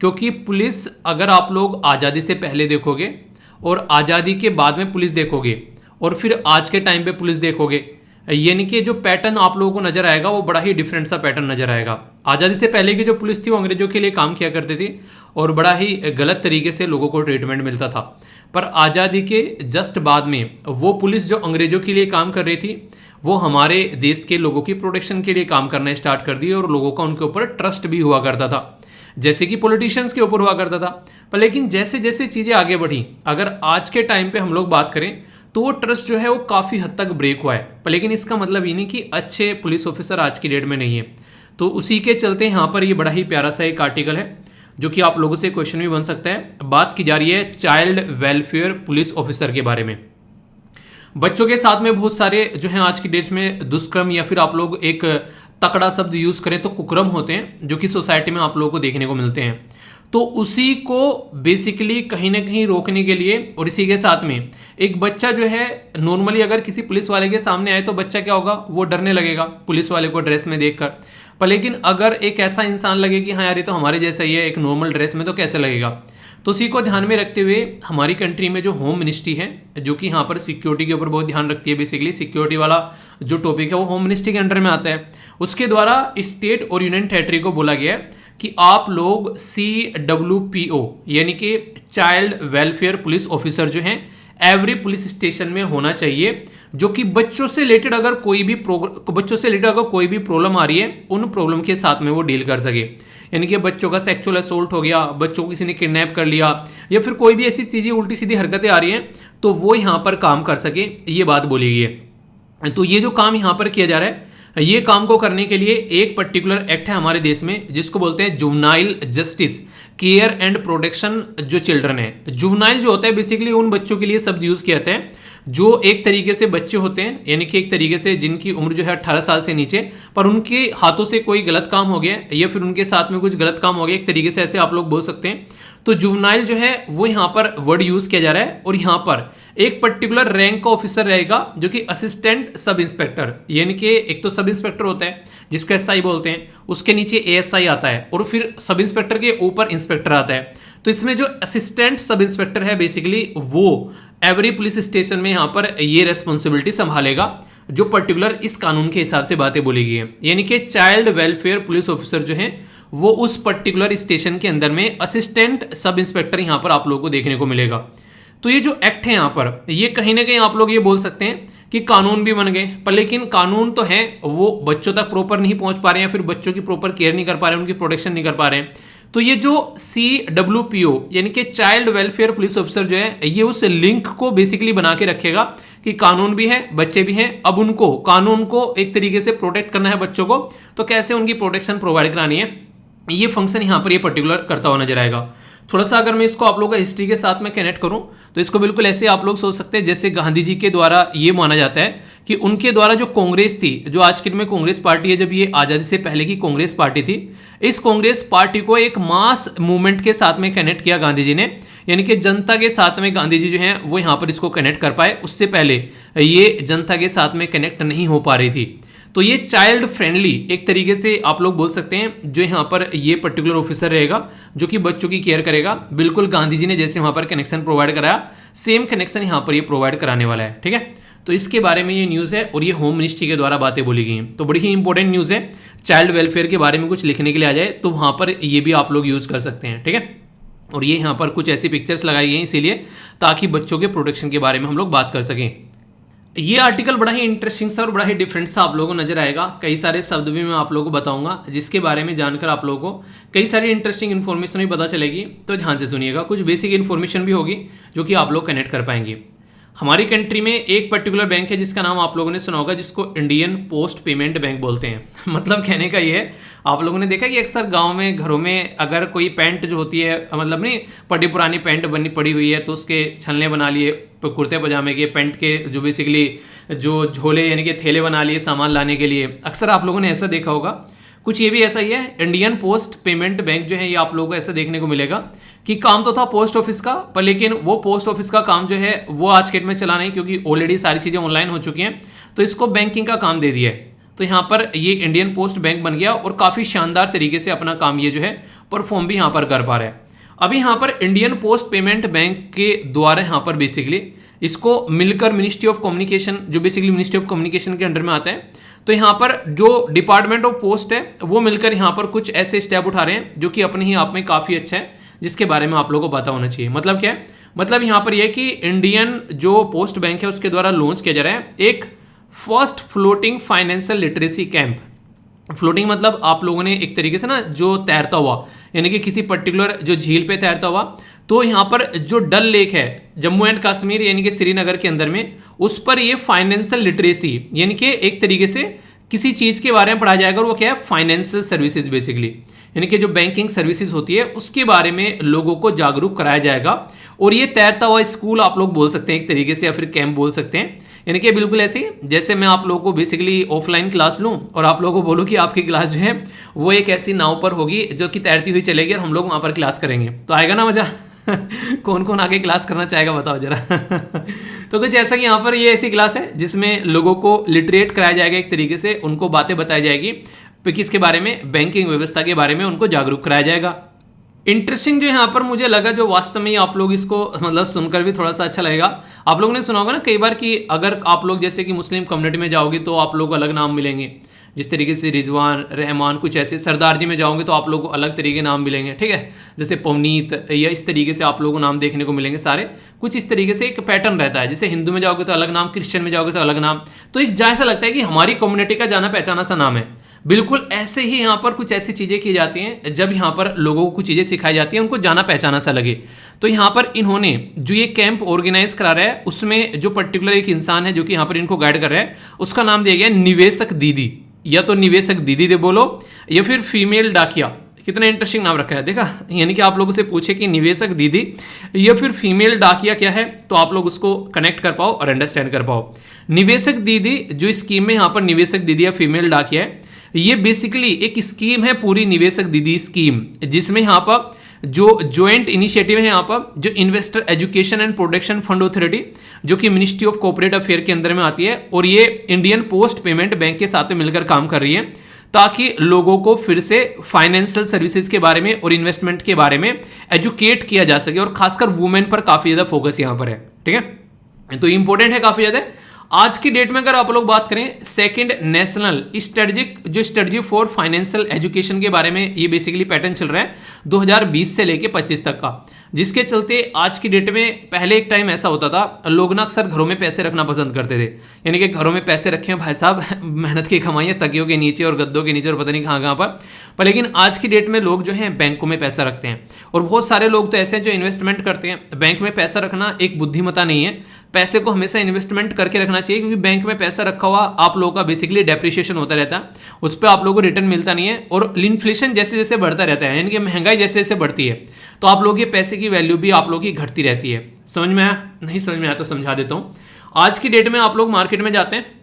क्योंकि पुलिस अगर आप लोग आज़ादी से पहले देखोगे और आज़ादी के बाद में पुलिस देखोगे और फिर आज के टाइम पे पुलिस देखोगे, यानी कि जो पैटर्न आप लोगों को नजर आएगा वो बड़ा ही डिफरेंट सा पैटर्न नजर आएगा। आज़ादी से पहले की जो पुलिस थी वो अंग्रेजों के लिए काम किया करती थी और बड़ा ही गलत तरीके से लोगों को ट्रीटमेंट मिलता था। पर आज़ादी के जस्ट बाद में वो पुलिस जो अंग्रेजों के लिए काम कर रही थी वो हमारे देश के लोगों की प्रोटेक्शन के लिए काम करना स्टार्ट कर दी और लोगों का उनके ऊपर ट्रस्ट भी हुआ करता था, जैसे कि पॉलिटिशियंस के ऊपर हुआ करता था। पर लेकिन जैसे जैसे चीज़ें आगे बढ़ी, अगर आज के टाइम पे हम लोग बात करें तो वो ट्रस्ट जो है वो काफ़ी हद तक ब्रेक हुआ है। पर लेकिन इसका मतलब ये नहीं कि अच्छे पुलिस ऑफिसर आज की डेट में नहीं है। तो उसी के चलते यहाँ पर ये बड़ा ही प्यारा सा एक आर्टिकल है जो कि आप लोगों से क्वेश्चन भी बन सकता है। बात की जा रही है चाइल्ड वेलफेयर पुलिस ऑफिसर के बारे में। बच्चों के साथ में बहुत सारे जो हैं आज की डेट में दुष्कर्म या फिर आप लोग एक तकड़ा शब्द यूज करें तो कुकर्म होते हैं जो कि सोसाइटी में आप लोगों को देखने को मिलते हैं। तो उसी को बेसिकली कहीं ना कहीं रोकने के लिए और इसी के साथ में एक बच्चा जो है नॉर्मली अगर किसी पुलिस वाले के सामने आए तो बच्चा क्या होगा, वो डरने लगेगा पुलिस वाले को ड्रेस में देखकर। पर लेकिन अगर एक ऐसा इंसान लगे कि हाँ यार ये तो हमारे जैसा ही है एक नॉर्मल ड्रेस में, तो कैसे लगेगा। तो उसी को ध्यान में रखते हुए हमारी कंट्री में जो होम मिनिस्ट्री है, जो कि यहाँ पर सिक्योरिटी के ऊपर बहुत ध्यान रखती है, बेसिकली सिक्योरिटी वाला जो टॉपिक है वो होम मिनिस्ट्री के अंडर में आता है, उसके द्वारा स्टेट और यूनियन टेरिटरी को बोला गया है कि आप लोग CWPO यानी कि चाइल्ड वेलफेयर पुलिस ऑफिसर जो हैं एवरी पुलिस स्टेशन में होना चाहिए, जो कि बच्चों से रिलेटेड अगर कोई भी प्रॉब्लम आ रही है उन प्रॉब्लम के साथ में वो डील कर सके। यानी कि बच्चों का सेक्सुअल असोल्ट हो गया, बच्चों को किसी ने किडनैप कर लिया, या फिर कोई भी ऐसी चीजें उल्टी सीधी हरकतें आ रही हैं तो वो यहाँ पर काम कर सके, ये बात बोली गई है। तो ये जो काम यहाँ पर किया जा रहा है, ये काम को करने के लिए एक पर्टिकुलर एक्ट है हमारे देश में जिसको बोलते हैं juvenile justice care and protection जो चिल्ड्रन है। जुवेनाइल जो होता है बेसिकली उन बच्चों के लिए शब्द यूज किया जाता है जो एक तरीके से बच्चे होते हैं, यानी कि एक तरीके से जिनकी उम्र जो है 18 साल से नीचे, पर उनके हाथों से कोई गलत काम हो गया या फिर उनके साथ में कुछ गलत काम हो गया, एक तरीके से ऐसे आप लोग बोल सकते हैं। तो जुवेनाइल जो है वो यहाँ पर वर्ड यूज किया जा रहा है, और यहाँ पर एक पर्टिकुलर रैंक का ऑफिसर रहेगा जो कि असिस्टेंट सब इंस्पेक्टर, यानी कि एक तो सब इंस्पेक्टर होता है जिसको SI बोलते हैं, उसके नीचे ASI आता है, और फिर सब इंस्पेक्टर के ऊपर इंस्पेक्टर आता है। तो इसमें जो असिस्टेंट सब इंस्पेक्टर है बेसिकली वो एवरी पुलिस स्टेशन में यहाँ पर ये रेस्पॉन्सिबिलिटी संभालेगा जो पर्टिकुलर इस कानून के हिसाब से बातें बोली गई है। यानी कि चाइल्ड वेलफेयर पुलिस ऑफिसर जो है वो उस पर्टिकुलर स्टेशन के अंदर में असिस्टेंट सब इंस्पेक्टर यहाँ पर आप लोगों को देखने को मिलेगा। तो ये जो एक्ट है यहाँ पर, ये कहीं ना कहीं आप लोग ये बोल सकते हैं कि कानून भी बन गए, पर लेकिन कानून तो है वो बच्चों तक प्रॉपर नहीं पहुंच पा रहे हैं, या फिर बच्चों की प्रॉपर केयर नहीं कर पा रहे हैं, उनकी प्रोटेक्शन नहीं कर पा रहे हैं। तो ये जो CWPO यानी कि चाइल्ड वेलफेयर पुलिस ऑफिसर जो है, ये उस लिंक को बेसिकली बना के रखेगा कि कानून भी है, बच्चे भी हैं, अब उनको कानून को एक तरीके से प्रोटेक्ट करना है बच्चों को, तो कैसे उनकी प्रोटेक्शन प्रोवाइड करानी है, ये फंक्शन यहाँ पर ये पर्टिकुलर करता हुआ नजर आएगा। थोड़ा सा अगर मैं इसको आप लोगों का हिस्ट्री के साथ में कनेक्ट करूं तो इसको बिल्कुल ऐसे आप लोग सोच सकते हैं जैसे गांधी जी के द्वारा ये माना जाता है कि उनके द्वारा जो कांग्रेस थी, जो आज के दिन में कांग्रेस पार्टी है, जब ये आज़ादी से पहले की कांग्रेस पार्टी थी, इस कांग्रेस पार्टी को एक मास मूवमेंट के साथ में कनेक्ट किया गांधी जी ने, यानी कि जनता के साथ में गांधी जी जो है वो यहाँ पर इसको कनेक्ट कर पाए। उससे पहले ये जनता के साथ में कनेक्ट नहीं हो पा रही थी। तो ये चाइल्ड फ्रेंडली एक तरीके से आप लोग बोल सकते हैं जो यहाँ पर ये पर्टिकुलर ऑफिसर रहेगा जो कि बच्चों की केयर करेगा। बिल्कुल गांधी जी ने जैसे वहां पर कनेक्शन प्रोवाइड कराया, सेम कनेक्शन यहाँ पर ये प्रोवाइड कराने वाला है। ठीक है, तो इसके बारे में ये न्यूज़ है और ये होम मिनिस्ट्री के द्वारा बातें बोली गई हैं। तो बड़ी ही इंपॉर्टेंट न्यूज़ है। चाइल्ड वेलफेयर के बारे में कुछ लिखने के लिए आ जाए तो वहाँ पर ये भी आप लोग यूज़ कर सकते हैं। ठीक है, और ये यहाँ पर कुछ ऐसी पिक्चर्स लगाई गई हैं इसीलिए ताकि बच्चों के प्रोटेक्शन के बारे में हम लोग बात कर सकें। ये आर्टिकल बड़ा ही इंटरेस्टिंग सा और बड़ा ही डिफरेंट सा आप लोगों को नजर आएगा। कई सारे शब्द भी मैं आप लोगों को बताऊंगा जिसके बारे में जानकर आप लोगों को कई सारी इंटरेस्टिंग इन्फॉर्मेशन भी पता चलेगी। तो ध्यान से सुनिएगा, कुछ बेसिक इन्फॉर्मेशन भी होगी जो कि आप लोग कनेक्ट कर पाएंगे। हमारी कंट्री में एक पर्टिकुलर बैंक है जिसका नाम आप लोगों ने सुना होगा, जिसको इंडियन पोस्ट पेमेंट बैंक बोलते हैं। मतलब कहने का ये है, आप लोगों ने देखा कि अक्सर गांव में घरों में अगर कोई पैंट जो होती है, मतलब नहीं पड़ी पुरानी पैंट बनी पड़ी हुई है तो उसके छलने बना लिए, कुर्ते पजामे के पैंट के जो बेसिकली जो झोले यानी कि थैले बना लिए सामान लाने के लिए, अक्सर आप लोगों ने ऐसा देखा होगा। कुछ ये भी ऐसा ही है। इंडियन पोस्ट पेमेंट बैंक जो है ये आप लोगों को ऐसा देखने को मिलेगा कि काम तो था पोस्ट ऑफिस का, पर लेकिन वो पोस्ट ऑफिस का काम जो है वो आज के डेट में चला नहीं, क्योंकि ऑलरेडी सारी चीज़ें ऑनलाइन हो चुकी हैं, तो इसको बैंकिंग का काम दे दिया है। तो यहाँ पर ये इंडियन पोस्ट बैंक बन गया और काफ़ी शानदार तरीके से अपना काम ये जो है परफॉर्म भी यहाँ पर कर पा रहा है। अभी यहाँ पर इंडियन पोस्ट पेमेंट बैंक के द्वारा यहाँ पर बेसिकली इसको मिलकर मिनिस्ट्री ऑफ कम्युनिकेशन, जो बेसिकली मिनिस्ट्री ऑफ कम्युनिकेशन के अंडर में आता है, तो यहाँ पर जो डिपार्टमेंट ऑफ पोस्ट है वो मिलकर यहाँ पर कुछ ऐसे स्टेप उठा रहे हैं जो कि अपने ही आप में काफ़ी अच्छा है, जिसके बारे में आप लोगों को पता होना चाहिए। मतलब क्या है, मतलब यहाँ पर यह कि इंडियन जो पोस्ट बैंक है उसके द्वारा लॉन्च किया जा रहा है एक first floating financial literacy camp. Floating मतलब आप लोगों ने एक तरीके से ना जो तैरता हुआ, यानी कि किसी पर्टिकुलर जो झील पे तैरता हुआ, तो यहाँ पर जो डल लेक है जम्मू एंड कश्मीर यानी कि श्रीनगर के अंदर में, उस पर ये फाइनेंशियल लिटरेसी यानी कि एक तरीके से किसी चीज़ के बारे में पढ़ाया जाएगा, और वो क्या है, फाइनेंशियल सर्विसेज बेसिकली, यानी कि जो बैंकिंग सर्विसेज होती है उसके बारे में लोगों को जागरूक कराया जाएगा। और ये तैरता हुआ स्कूल आप लोग बोल सकते हैं एक तरीके से, या फिर कैंप बोल सकते हैं, यानी कि बिल्कुल ऐसे जैसे मैं आप लोगों को बेसिकली ऑफलाइन क्लास लूँ और आप लोगों को बोलूँ कि आपकी क्लास जो है वो एक ऐसी नाव पर होगी जो कि तैरती हुई चलेगी और हम लोग वहाँ पर क्लास करेंगे, तो आएगा ना मजा। कौन कौन आगे क्लास करना चाहेगा बताओ जरा। तो कुछ ऐसा कि यहाँ पर ये ऐसी क्लास है जिसमें लोगों को लिटरेट कराया जाएगा, एक तरीके से उनको बातें बताई जाएगी, किसके बारे में, बैंकिंग व्यवस्था के बारे में उनको जागरूक कराया जाएगा। इंटरेस्टिंग जो यहाँ पर मुझे लगा, जो वास्तव में आप लोग इसको मतलब सुनकर भी थोड़ा सा अच्छा लगेगा। आप लोगों ने सुना होगा ना कई बार कि अगर आप लोग जैसे कि मुस्लिम कम्युनिटी में जाओगे तो आप लोग को अलग नाम मिलेंगे, जिस तरीके से रिजवान, रहमान, कुछ ऐसे। सरदार जी में जाओगे तो आप लोग को अलग तरीके नाम मिलेंगे, ठीक है, जैसे पवनीत, या इस तरीके से आप लोगों को नाम देखने को मिलेंगे सारे। कुछ इस तरीके से एक पैटर्न रहता है। जैसे हिंदू में जाओगे तो अलग नाम, क्रिश्चियन में जाओगे तो अलग नाम। तो एक जैसा लगता है कि हमारी कम्युनिटी का जाना पहचाना सा नाम है। बिल्कुल ऐसे ही यहाँ पर कुछ ऐसी चीज़ें की जाती हैं, जब यहाँ पर लोगों को कुछ चीज़ें सिखाई जाती हैं, उनको जाना पहचाना सा लगे। तो यहाँ पर इन्होंने जो ये कैंप ऑर्गेनाइज करा रहा है, उसमें जो पर्टिकुलर एक इंसान है जो कि यहाँ पर इनको गाइड कर रहा है, उसका नाम दिया गया निवेशक दीदी। या तो निवेशक दीदी दे बोलो, या फिर फीमेल डाकिया। कितना इंटरेस्टिंग नाम रखा है, देखा। यानी कि आप लोगों से पूछे कि निवेशक दीदी या फिर फीमेल डाकिया क्या है, तो आप लोग उसको कनेक्ट कर पाओ और अंडरस्टैंड कर पाओ। निवेशक दीदी जो स्कीम में यहाँ पर निवेशक दीदी या फीमेल डाकिया है, ये बेसिकली एक स्कीम है, पूरी निवेशक दीदी स्कीम, जिसमें यहाँ पर जो ज्वाइंट इनिशिएटिव है, यहाँ पर जो investor education and protection fund authority, जो कि मिनिस्ट्री ऑफ कॉर्पोरेट अफेयर के अंदर में आती है, और ये इंडियन पोस्ट पेमेंट बैंक के साथ में मिलकर काम कर रही है, ताकि लोगों को फिर से फाइनेंशियल सर्विसेज के बारे में और इन्वेस्टमेंट के बारे में एजुकेट किया जा सके। और खासकर वुमेन पर काफी ज्यादा फोकस यहाँ पर है, ठीक है। तो इंपॉर्टेंट है काफी ज्यादा। आज की डेट में अगर आप लोग बात करें, second national strategy for financial education के बारे में ये बेसिकली पैटर्न चल रहा है 2020 से लेके 25 तक का, जिसके चलते आज की डेट में, पहले एक टाइम ऐसा होता था, लोग ना अक्सर घरों में पैसे रखना पसंद करते थे। यानी कि घरों में पैसे रखे हैं भाई साहब, मेहनत की कमाई है, तकियों के नीचे और गद्दों के नीचे और पता नहीं कहाँ कहाँ पर लेकिन आज की डेट में लोग जो हैं बैंकों में पैसा रखते हैं। और बहुत सारे लोग तो ऐसे हैं जो इन्वेस्टमेंट करते हैं। बैंक में पैसा रखना एक बुद्धिमत्ता नहीं है, पैसे को हमेशा इन्वेस्टमेंट करके रखना चाहिए, क्योंकि बैंक में पैसा रखा हुआ आप लोगों का बेसिकली डेप्रिसिएशन होता रहता है, उस पर आप लोगों को रिटर्न मिलता नहीं है। और इन्फ्लेशन जैसे जैसे बढ़ता रहता है, यानी कि महंगाई जैसे जैसे बढ़ती है, तो आप लोग ये पैसे की वैल्यू भी आप लोगों की घटती रहती है। समझ में आया? नहीं समझ में आया तो समझा देता हूँ। आज की डेट में आप लोग मार्केट में जाते हैं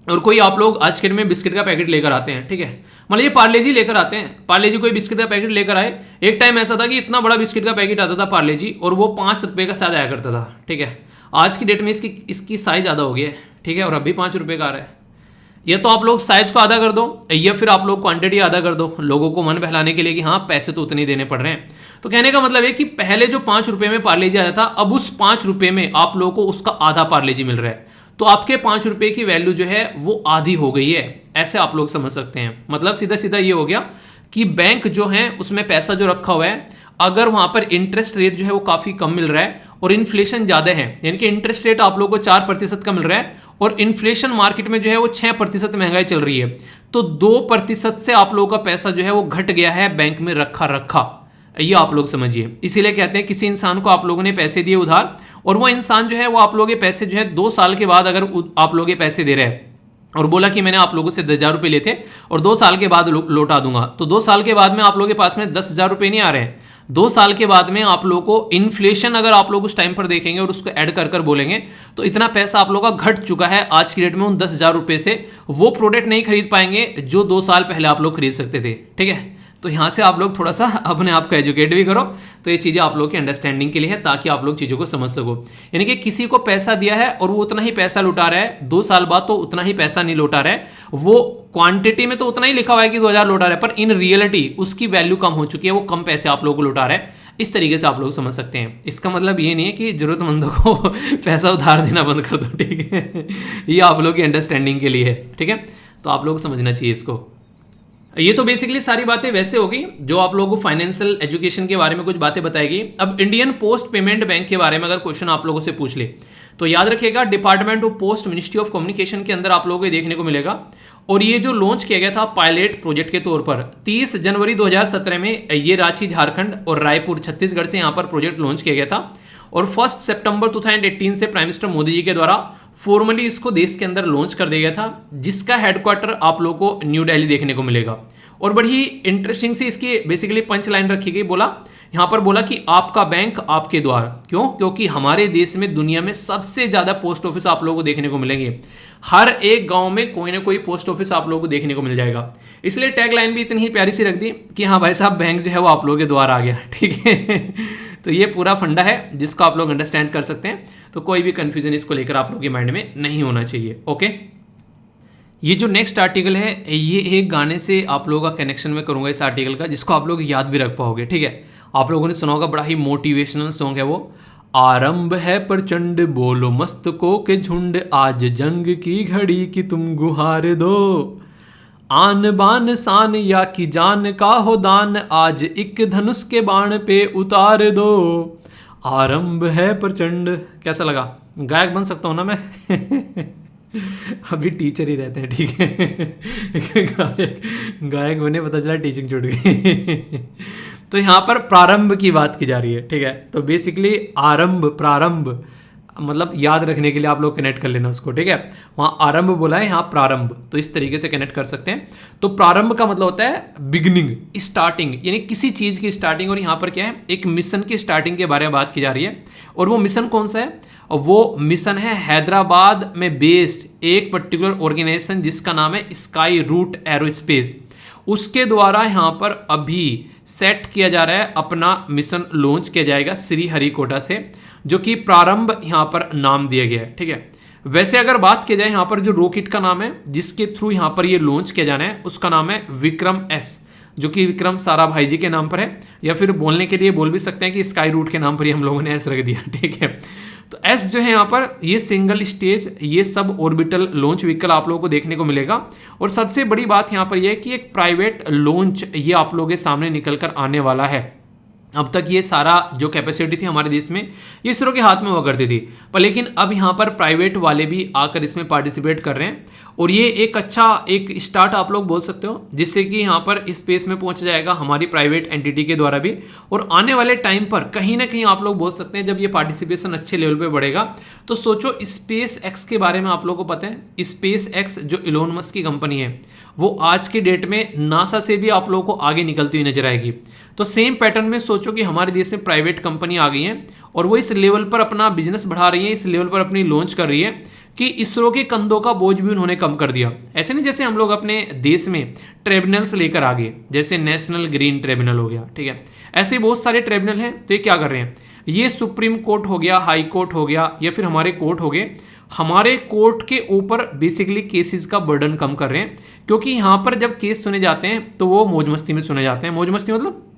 और कोई आप लोग आज के डेट में बिस्किट का पैकेट लेकर आते हैं, ठीक है, मतलब ये पार्ले जी लेकर आते हैं, पार्ले जी कोई बिस्किट का पैकेट लेकर आए। एक टाइम ऐसा था कि इतना बड़ा बिस्किट का पैकेट आता था पार्ले जी, और वो 5 रुपये का शायद आया करता था, ठीक है। आज की डेट में इसकी साइज ज़्यादा हो गई है, ठीक है, और अभी 5 रुपये का आ रहा है। या तो आप लोग साइज को आधा कर दो, या फिर आप लोग क्वांटिटी आधा कर दो, लोगों को मन बहलाने के लिए कि हाँ पैसे तो उतने देने पड़ रहे हैं। तो कहने का मतलब है कि पहले जो 5 रुपये में पार्ले जी आता था, अब उस 5 रुपये में आप लोगों को उसका आधा पार्ले जी मिल रहा है। तो आपके 5 रुपये की वैल्यू जो है वो आधी हो गई है, ऐसे आप लोग समझ सकते हैं। मतलब सीधा सीधा ये हो गया कि बैंक जो है उसमें पैसा जो रखा हुआ है, अगर वहां पर इंटरेस्ट रेट जो है वो काफी कम मिल रहा है और इन्फ्लेशन ज्यादा है, यानी कि इंटरेस्ट रेट आप लोगों को 4% का मिल रहा है और इन्फ्लेशन मार्केट में जो है वो 6% महंगाई चल रही है, तो 2% से आप लोगों का पैसा जो है वो घट गया है बैंक में रखा। ये आप लोग समझिए। इसीलिए कहते हैं किसी इंसान को आप लोगों ने पैसे दिए उधार, और वो इंसान जो है वो आप लोगों के पैसे जो है 2 साल के बाद अगर आप लोगों के पैसे दे रहे हैं और बोला कि मैंने आप लोगों से 10,000 रुपये लेते और 2 साल के बाद लौटा दूंगा, तो 2 साल के बाद में आप लोगों के पास में 10,000 रुपये नहीं आ रहे हैं। 2 साल के बाद में आप लोगों को इन्फ्लेशन अगर आप लोग उस टाइम पर देखेंगे और उसको ऐड कर बोलेंगे, तो इतना पैसा आप लोगों का घट चुका है आज की डेट में। उन 10,000 रुपये से वो प्रोडक्ट नहीं खरीद पाएंगे जो 2 साल पहले आप लोग खरीद सकते थे, ठीक है। तो यहाँ से आप लोग थोड़ा सा अपने आप को एजुकेट भी करो, तो ये चीज़ें आप लोग की अंडरस्टैंडिंग के लिए है, ताकि आप लोग चीज़ों को समझ सको। यानी कि किसी को पैसा दिया है और वो उतना ही पैसा लौटा रहा है, 2 साल बाद तो उतना ही पैसा नहीं लौटा रहा है, वो क्वांटिटी में तो उतना ही लिखा हुआ है कि 2,000 लौटा रहा है, पर इन रियलिटी उसकी वैल्यू कम हो चुकी है, वो कम पैसे आप लोगों को लौटा रहा है। इस तरीके से आप लोग समझ सकते हैं। इसका मतलब ये नहीं है कि जरूरतमंदों को पैसा उधार देना बंद कर दो, ठीक है, ये आप लोग की अंडरस्टैंडिंग के लिए है, ठीक है। तो आप लोग समझना चाहिए इसको। ये तो बेसिकली सारी बातें वैसे होगी जो आप लोगों को फाइनेंशियल एजुकेशन के बारे में कुछ बातें बताएगी। अब इंडियन पोस्ट पेमेंट बैंक के बारे में अगर क्वेश्चन आप लोगों से पूछ ले, तो याद रखिएगा department of post ministry of communication के अंदर आप लोगों को देखने को मिलेगा। और ये जो लॉन्च किया गया था पायलट प्रोजेक्ट के तौर पर 30 जनवरी 2017 में, ये रांची झारखंड और रायपुर छत्तीसगढ़ से यहाँ पर प्रोजेक्ट लॉन्च किया गया था। और 1 सितंबर 2018 से प्राइम मिनिस्टर मोदी जी के द्वारा फॉर्मली इसको देश के अंदर लॉन्च कर दिया गया था, जिसका हेडक्वार्टर आप लोगों को न्यू दिल्ली देखने को मिलेगा। और बड़ी इंटरेस्टिंग सी इसकी बेसिकली पंच लाइन रखी गई, यहाँ पर बोला कि आपका बैंक आपके द्वार। क्यों? क्योंकि हमारे देश में दुनिया में सबसे ज्यादा पोस्ट ऑफिस आप लोगों को देखने को मिलेंगे। हर एक गांव में कोई ना कोई पोस्ट ऑफिस आप लोगों को देखने को मिल जाएगा। इसलिए टैग लाइन भी इतनी ही प्यारी सी रख दी कि हाँ भाई साहब बैंक जो है वो आप लोगों के द्वार आ गया, ठीक है। तो ये पूरा फंडा है जिसको आप लोग अंडरस्टैंड कर सकते हैं, तो कोई भी कंफ्यूजन इसको लेकर आप लोगों के माइंड में नहीं होना चाहिए। ओके, ये जो नेक्स्ट आर्टिकल है ये एक गाने से आप लोगों का कनेक्शन में करूंगा इस आर्टिकल का, जिसको आप लोग याद भी रख पाओगे, ठीक है। आप लोगों ने सुना होगा, बड़ा ही मोटिवेशनल सॉन्ग है वो। आरंभ है प्रचंड बोलो मस्तकों के झुंड, आज जंग की घड़ी की तुम गुहार दो, आन बान शान या की जान का हो दान, आज एक धनुष के बाण पे उतार दो, आरंभ है प्रचंड। कैसा लगा? गायक बन सकता हूँ ना मैं? अभी टीचर ही रहते हैं, ठीक है। गायक बने, पता चला टीचिंग छूट गई। तो यहाँ पर प्रारंभ की बात की जा रही है, ठीक है। तो बेसिकली आरंभ, प्रारंभ मतलब याद रखने के लिए आप लोग कनेक्ट कर लेना उसको, ठीक है। वहाँ आरंभ बोला है, यहाँ प्रारंभ, तो इस तरीके से कनेक्ट कर सकते हैं। तो प्रारंभ का मतलब होता है बिगिनिंग, स्टार्टिंग, यानी किसी चीज़ की स्टार्टिंग। और यहाँ पर क्या है, एक मिशन की स्टार्टिंग के बारे में बात की जा रही है। और वो मिशन कौन सा है? और वो मिशन है हैदराबाद में बेस्ड एक पर्टिकुलर ऑर्गेनाइजेशन जिसका नाम है स्काई रूट एरोस्पेस। उसके द्वारा यहाँ पर अभी सेट किया जा रहा है, अपना मिशन लॉन्च किया जाएगा श्रीहरिकोटा से, जो कि प्रारंभ यहाँ पर नाम दिया गया है, ठीक है। वैसे अगर बात की जाए यहाँ पर जो रॉकेट का नाम है जिसके थ्रू यहाँ पर ये लॉन्च किया जाना है, उसका नाम है विक्रम एस, जो कि विक्रम साराभाई जी के नाम पर है, या फिर बोलने के लिए बोल भी सकते हैं कि स्काई रूट के नाम पर ही हम लोगों ने एस रख दिया, ठीक है। तो एस जो है यहाँ पर ये सिंगल स्टेज, ये सब ऑर्बिटल लॉन्च व्हीकल आप लोगों को देखने को मिलेगा। और सबसे बड़ी बात यहाँ पर यह है कि एक प्राइवेट लॉन्च ये आप लोगों के सामने निकल कर आने वाला है। अब तक ये सारा जो कैपेसिटी थी हमारे देश में ये इसरो के हाथ में हुआ करती थी, पर लेकिन अब यहाँ पर प्राइवेट वाले भी आकर इसमें पार्टिसिपेट कर रहे हैं। और ये एक अच्छा एक स्टार्ट आप लोग बोल सकते हो, जिससे कि यहाँ पर स्पेस में पहुँच जाएगा हमारी प्राइवेट एंटिटी के द्वारा भी। और आने वाले टाइम पर कहीं ना कहीं आप लोग बोल सकते हैं, जब ये पार्टिसिपेशन अच्छे लेवल पे बढ़ेगा, तो सोचो स्पेस एक्स के बारे में आप लोगों को पता है। स्पेस एक्स जो इलोन मस्क की कंपनी है, वो आज के डेट में नासा से भी आप लोगों को आगे निकलती हुई नजर आएगी। तो सेम पैटर्न में सोचो कि हमारे देश में प्राइवेट कंपनी आ गई है और वो इस लेवल पर अपना बिजनेस बढ़ा रही है, इस लेवल पर अपनी लॉन्च कर रही है कि इसरो के कंधों का बोझ भी उन्होंने कम कर दिया। ऐसे नहीं जैसे हम लोग अपने देश में ट्रिब्यूनल्स लेकर आ गए, जैसे नेशनल ग्रीन ट्रिब्यूनल हो गया, ठीक है। ऐसे बहुत सारे ट्रिब्यूनल हैं। तो ये क्या कर रहे हैं, ये सुप्रीम कोर्ट हो गया, हाई कोर्ट हो गया, या फिर हमारे कोर्ट हो गए, हमारे कोर्ट के ऊपर बेसिकली केसेस का बर्डन कम कर रहे हैं। क्योंकि यहाँ पर जब केस सुने जाते हैं तो वो मौज मस्ती में सुने जाते हैं। मौज मस्ती मतलब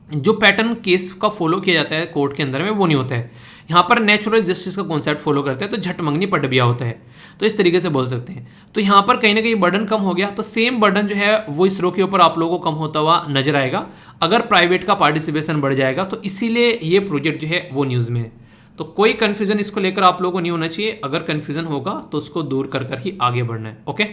जो पैटर्न केस का फॉलो किया जाता है कोर्ट के अंदर में, वो नहीं होता है। यहाँ पर नेचुरल जस्टिस का कॉन्सेप्ट फॉलो करते हैं, तो झट मंगनी पट बिया होता है, तो इस तरीके से बोल सकते हैं। तो यहाँ पर कहीं ना कहीं बर्डन कम हो गया। तो सेम बर्डन जो है वो इसरो के ऊपर आप लोगों को कम होता हुआ नजर आएगा अगर प्राइवेट का पार्टिसिपेशन बढ़ जाएगा। तो इसीलिए ये प्रोजेक्ट जो है वो न्यूज़ में है। तो कोई कंफ्यूजन इसको लेकर आप लोगों को नहीं होना चाहिए। अगर कंफ्यूजन होगा तो उसको दूर कर ही आगे बढ़ना है। ओके,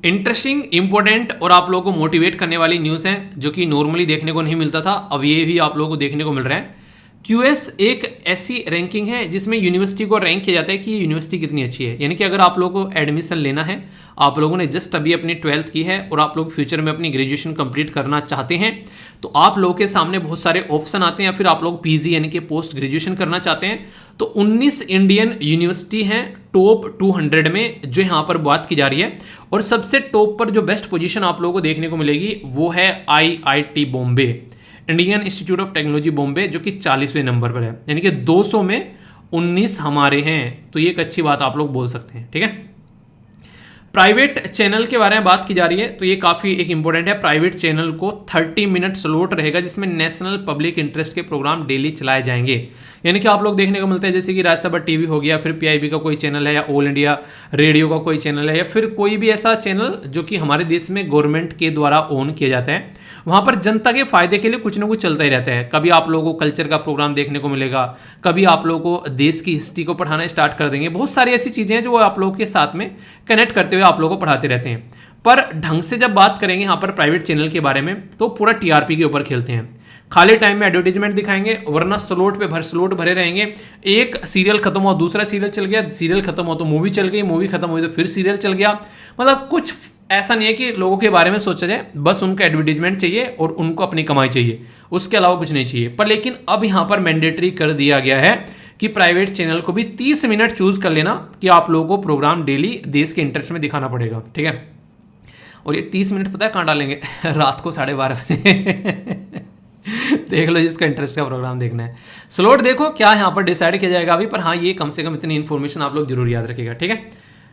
इंटरेस्टिंग, इंपॉर्टेंट और आप लोगों को मोटिवेट करने वाली न्यूज़ है, जो कि नॉर्मली देखने को नहीं मिलता था, अब ये भी आप लोगों को देखने को मिल रहा है। QS एक ऐसी रैंकिंग है जिसमें यूनिवर्सिटी को रैंक किया जाता है कि ये यूनिवर्सिटी कितनी अच्छी है। यानी कि अगर आप लोगों को एडमिशन लेना है, आप लोगों ने जस्ट अभी अपनी 12th की है और आप लोग फ्यूचर में अपनी ग्रेजुएशन कंप्लीट करना चाहते हैं, तो आप लोगों के सामने बहुत सारे ऑप्शन आते हैं। या फिर आप लोग PG यानी कि पोस्ट ग्रेजुएशन करना चाहते हैं, तो 19 इंडियन यूनिवर्सिटी हैं टॉप 200 में जो यहाँ पर बात की जा रही है। और सबसे टॉप पर जो बेस्ट पोजीशन आप लोगों को देखने को मिलेगी वो है IIT Bombay, Indian institute of technology Bombay, जो कि 40वें नंबर पर है। यानी कि 200 में 19 हमारे हैं, तो ये एक अच्छी बात आप लोग बोल सकते हैं, ठीक है। प्राइवेट चैनल के बारे में बात की जा रही है, तो ये काफ़ी एक इंपॉर्टेंट है। प्राइवेट चैनल को 30 मिनट स्लॉट रहेगा जिसमें नेशनल पब्लिक इंटरेस्ट के प्रोग्राम डेली चलाए जाएंगे। यानी कि आप लोग देखने को मिलते हैं जैसे कि राज्यसभा टीवी हो गया, फिर PIB का कोई चैनल है, या ऑल इंडिया रेडियो का कोई चैनल है, या फिर कोई भी ऐसा चैनल जो कि हमारे देश में गवर्नमेंट के द्वारा ओन किया जाता है। वहाँ पर जनता के फायदे के लिए कुछ ना कुछ चलता ही रहता है। कभी आप लोगों को कल्चर का प्रोग्राम देखने को मिलेगा, कभी आप लोगों को देश की हिस्ट्री को पढ़ाना स्टार्ट कर देंगे। बहुत सारी ऐसी चीज़ें हैं जो आप लोगों के साथ में कनेक्ट करते हुए आप लोगों को पढ़ाते रहते हैं। पर ढंग से जब बात करेंगे यहाँ पर प्राइवेट चैनल के बारे में, तो पूरा TRP के ऊपर खेलते हैं। खाली टाइम में एडवर्टीजमेंट दिखाएंगे, वरना स्लॉट पे स्लॉट भरे रहेंगे। एक सीरियल खत्म हुआ दूसरा सीरियल चल गया, सीरियल खत्म हुआ तो मूवी चल गई, मूवी खत्म हुई तो फिर सीरियल चल गया। मतलब कुछ ऐसा नहीं है कि लोगों के बारे में सोचा जाए, बस उनका एडवर्टीजमेंट चाहिए और उनको अपनी कमाई चाहिए, उसके अलावा कुछ नहीं चाहिए। पर लेकिन अब यहाँ पर मैंडेटरी कर दिया गया है कि प्राइवेट चैनल को भी 30 मिनट चूज कर लेना कि आप लोगों को प्रोग्राम डेली देश के इंटरेस्ट में दिखाना पड़ेगा, ठीक है। और ये 30 मिनट पता है कहाँ डालेंगे? रात को 12:30 बजे। देख लो जिसका इंटरेस्ट का प्रोग्राम देखना है। स्लॉट देखो क्या यहाँ पर डिसाइड किया जाएगा अभी, पर हाँ ये कम से कम इतनी इन्फॉर्मेशन आप लोग जरूर याद रखिएगा, ठीक है।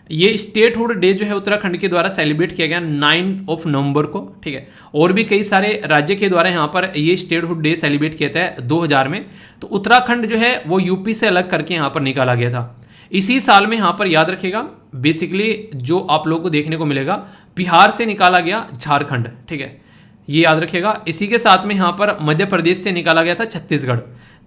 ये स्टेटहुड डे जो है उत्तराखंड के द्वारा सेलिब्रेट किया गया 9 नवंबर को, ठीक है। और भी कई सारे राज्य के द्वारा यहाँ पर ये स्टेटहुड डे सेलिब्रेट किया था 2000 में। तो उत्तराखंड जो है वो यूपी से अलग करके यहाँ पर निकाला गया था। इसी साल में यहाँ पर याद रखिएगा बेसिकली जो आप लोगों को देखने को मिलेगा, बिहार से निकाला गया झारखंड, ठीक है, ये याद रखिएगा। इसी के साथ में यहाँ पर मध्य प्रदेश से निकाला गया था छत्तीसगढ़।